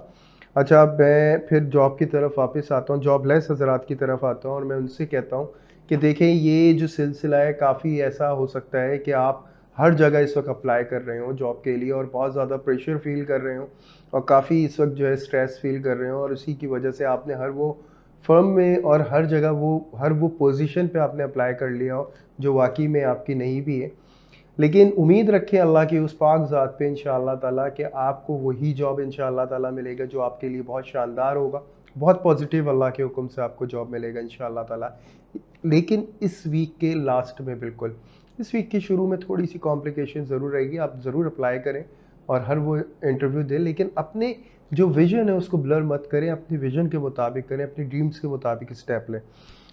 अच्छा, मैं फिर जॉब की तरफ वापस आता हूँ, जॉबलेस हज़रात की तरफ आता हूँ, और मैं उनसे कहता हूँ कि देखें, ये जो सिलसिला है काफ़ी ऐसा हो सकता है कि आप हर जगह इस वक्त अप्लाई कर रहे हो जॉब के लिए और बहुत ज़्यादा प्रेशर फ़ील कर रहे हो, और काफ़ी इस वक्त जो है स्ट्रेस फ़ील कर रहे हो, और उसी की वजह से आपने हर वो फर्म में और हर वो पोजीशन पे आपने अप्लाई कर लिया हो जो वाकई में आपकी नहीं भी है। लेकिन उम्मीद रखें अल्लाह की उस पाक ज़ात पे इंशाअल्लाह ताला कि आपको वही जॉब इंशाअल्लाह ताला मिलेगा जो आपके लिए बहुत शानदार होगा। बहुत पॉजिटिव अल्लाह के हुक्म से आपको जॉब मिलेगा इंशाअल्लाह ताला। लेकिन इस वीक के लास्ट में बिल्कुल, इस वीक के शुरू में थोड़ी-सी कॉम्प्लिकेशन ज़रूर रहेगी। आप ज़रूर अप्लाई करें और हर वो इंटरव्यू दें, लेकिन अपने जो विज़न है उसको ब्लर मत करें, अपने विज़न के मुताबिक करें, अपनी ड्रीम्स के मुताबिक स्टेप लें।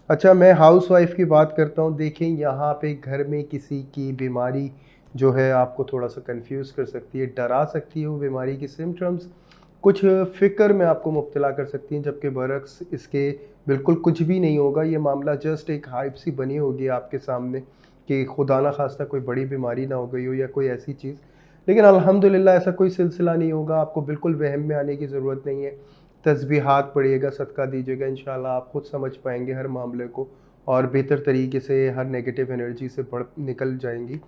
अच्छा, मैं हाउसवाइफ़ की बात करता हूँ। देखें, यहाँ पे घर में किसी की बीमारी जो है आपको थोड़ा-सा कन्फ्यूज़ कर सकती है, डरा सकती है। वो बीमारी की सिम्पटम्स कुछ फ़िक्र में आपको मुब्तला कर सकती हैं, जबकि बरअक्स इसके बिल्कुल कुछ भी नहीं होगा। ये मामला जस्ट एक हाइप सी बनी होगी आपके सामने कि खुदा ना ख़ास्ता कोई बड़ी बीमारी ना हो गई हो या कोई ऐसी चीज़। लेकिन अल्हम्दुलिल्लाह ऐसा कोई सिलसिला नहीं होगा। आपको बिल्कुल वहम में आने की ज़रूरत नहीं है। तस्बीहात पढ़िएगा, सदका दीजिएगा, इंशाअल्लाह आप खुद समझ पाएँगे हर मामले को, और बेहतर तरीके से हर नेगेटिव एनर्जी से बढ़ निकल जाएँगी।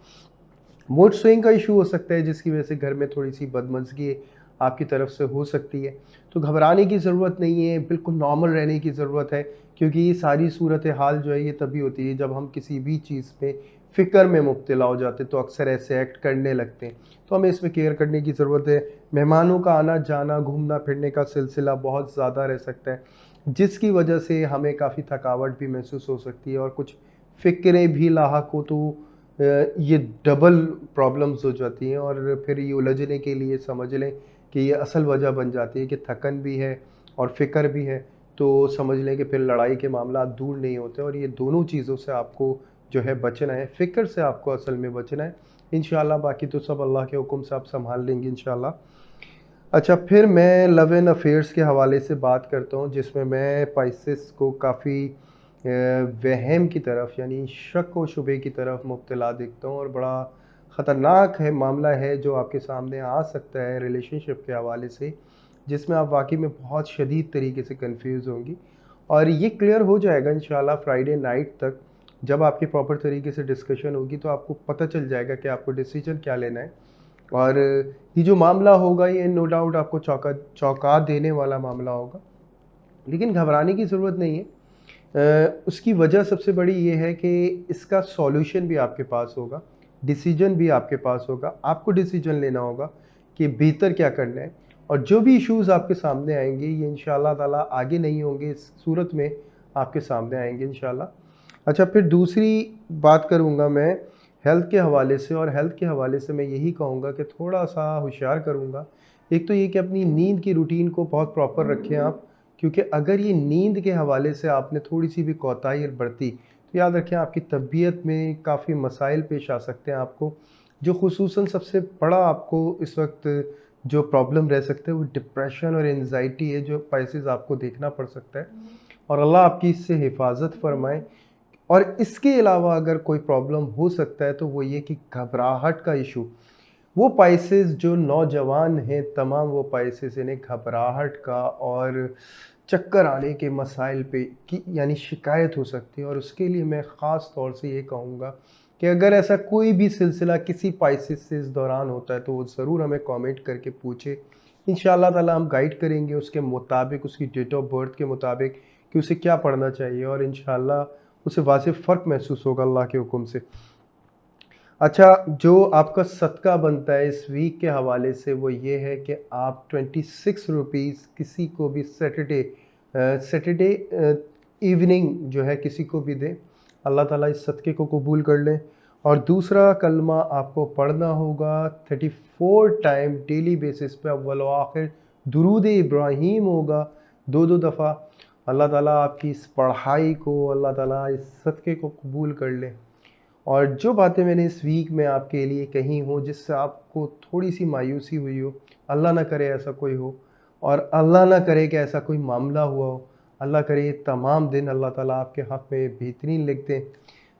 मूड स्विंग का इशू हो सकता है जिसकी वजह से घर में थोड़ी-सी बदमज़गी आपकी तरफ से हो सकती है। तो घबराने की ज़रूरत नहीं है, बिल्कुल नॉर्मल रहने की ज़रूरत है, क्योंकि ये सारी सूरत हाल जो है ये तभी होती है जब हम किसी भी चीज़ में फ़िक्र में मुब्तला हो जाते हैं, तो अक्सर ऐसे एक्ट करने लगते हैं। तो हमें इसमें केयर करने की ज़रूरत है। मेहमानों का आना-जाना, घूमना-फिरने का सिलसिला बहुत ज़्यादा रह सकता है, जिसकी वजह से हमें काफ़ी थकावट भी महसूस हो सकती है, और कुछ फ़िक्रें भी लाहक हो तो ये डबल प्रॉब्लम्स हो जाती हैं, और फिर ये उलझने के लिए समझ लें कि ये असल वजह बन जाती है कि थकन भी है और फ़िक्र भी है। तो समझ लें कि फिर लड़ाई के मामला दूर नहीं होते, और ये दोनों चीज़ों से आपको जो है बचना है, फ़िक्र से आपको असल में बचना है इंशाल्लाह। बाकी तो सब अल्लाह के हुक्म से आप संभाल लेंगे इंशाल्लाह। अच्छा, फिर मैं लव एंड अफेयर्स के हवाले से बात करता हूँ, जिसमें मैं पाइसेस को काफ़ी वहम की तरफ यानी शक व शुबे की तरफ मुब्तला देखता हूँ, और बड़ा ख़तरनाक है मामला है जो आपके सामने आ सकता है रिलेशनशिप के हवाले से, जिसमें आप वाकई में बहुत शदीद तरीके से कंफ्यूज होंगी। और ये क्लियर हो जाएगा इंशाल्लाह फ्राइडे नाइट तक, जब आपकी प्रॉपर तरीके से डिस्कशन होगी तो आपको पता चल जाएगा कि आपको डिसीजन क्या लेना है। और ये जो मामला होगा ये नो डाउट आपको चौंका देने वाला मामला होगा, लेकिन घबराने की ज़रूरत नहीं है। उसकी वजह सबसे बड़ी ये है कि इसका सॉल्यूशन भी आपके पास होगा, डिसीजन भी आपके पास होगा। आपको डिसीजन लेना होगा कि बेहतर क्या करना है, और जो भी इश्यूज़ आपके सामने आएंगे ये इंशाल्लाह ताला आगे नहीं होंगे, इस सूरत में आपके सामने आएंगे इंशाल्लाह। अच्छा, फिर दूसरी बात करूँगा मैं हेल्थ के हवाले से, और हेल्थ के हवाले से मैं यही कहूँगा कि थोड़ा सा होशियार करूँगा। एक तो ये कि अपनी नींद की रूटीन को बहुत प्रॉपर रखें आप, क्योंकि अगर ये नींद के हवाले से आपने थोड़ी सी भी कोताही बरती तो याद रखें आपकी तबीयत में काफ़ी मसाइल पेश आ सकते हैं आपको। जो खुसूसन सबसे बड़ा आपको इस वक्त जो प्रॉब्लम रह सकता है वो डिप्रेशन और एनजाइटी है, जो पाइसेस आपको देखना पड़ सकता है, और अल्लाह आपकी इससे हिफाजत फरमाए। और इसके अलावा अगर कोई प्रॉब्लम हो सकता है तो वो ये कि घबराहट का इशू, वो पाइसेस जो नौजवान हैं तमाम वो पाइसेस इन्हें घबराहट का और चक्कर आने के मसाइल पे की यानी शिकायत हो सकती है। और उसके लिए मैं ख़ास तौर से ये कहूँगा कि अगर ऐसा कोई भी सिलसिला किसी पाइसेस से इस दौरान होता है तो वो ज़रूर हमें कमेंट करके पूछे। इंशाल्लाह ताला हम गाइड करेंगे उसके मुताबिक, उसकी डेट ऑफ बर्थ के मुताबिक कि उसे क्या पढ़ना चाहिए, और इंशाल्लाह उसे वाज़िब फ़र्क महसूस होगा अल्लाह के हुक्म से। अच्छा, जो आपका सदका बनता है इस वीक के हवाले से वो ये है कि आप 26 रुपीज़ किसी को भी सैटरडे इवनिंग जो है किसी को भी दें। अल्लाह ताला इस सदक़े को कबूल कर लें। और दूसरा कलमा आपको पढ़ना होगा 34 टाइम डेली बेसिस पे, अव्वल व आखिर दुरूद इब्राहीम होगा 2-2 दफ़ा। अल्लाह ताला आपकी इस पढ़ाई को, अल्लाह ताला इस सदक़े को कबूल कर ले। और जो बातें मैंने इस वीक में आपके लिए कही हों जिससे आपको थोड़ी सी मायूसी हुई हो, अल्लाह ना करे ऐसा कोई हो, और अल्लाह ना करे कि ऐसा कोई मामला हुआ हो, अल्लाह करे ये तमाम दिन अल्लाह ताला आपके हक़ में बेहतरीन लिख दें।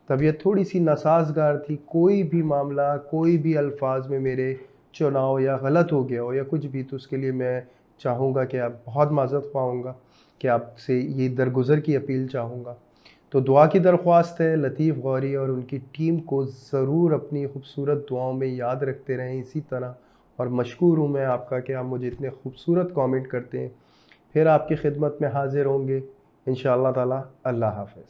तबीयत थोड़ी सी नासाजगार थी, कोई भी मामला, कोई भी अल्फाज में मेरे चुनाव या गलत हो गया हो या कुछ भी, तो उसके लिए मैं चाहूँगा कि आप बहुत माज़रत पाऊँगा, कि आपसे ये दरगुज़र की अपील चाहूँगा। तो दुआ की दरख्वास्त है, लतीफ़ गौरी और उनकी टीम को ज़रूर अपनी खूबसूरत दुआओं में याद रखते रहें इसी तरह। और मशकूर हूँ मैं आपका कि आप मुझे इतने खूबसूरत कमेंट करते हैं। फिर आपकी खिदमत में हाज़िर होंगे इंशाअल्लाह ताला। अल्लाह हाफ़िज़।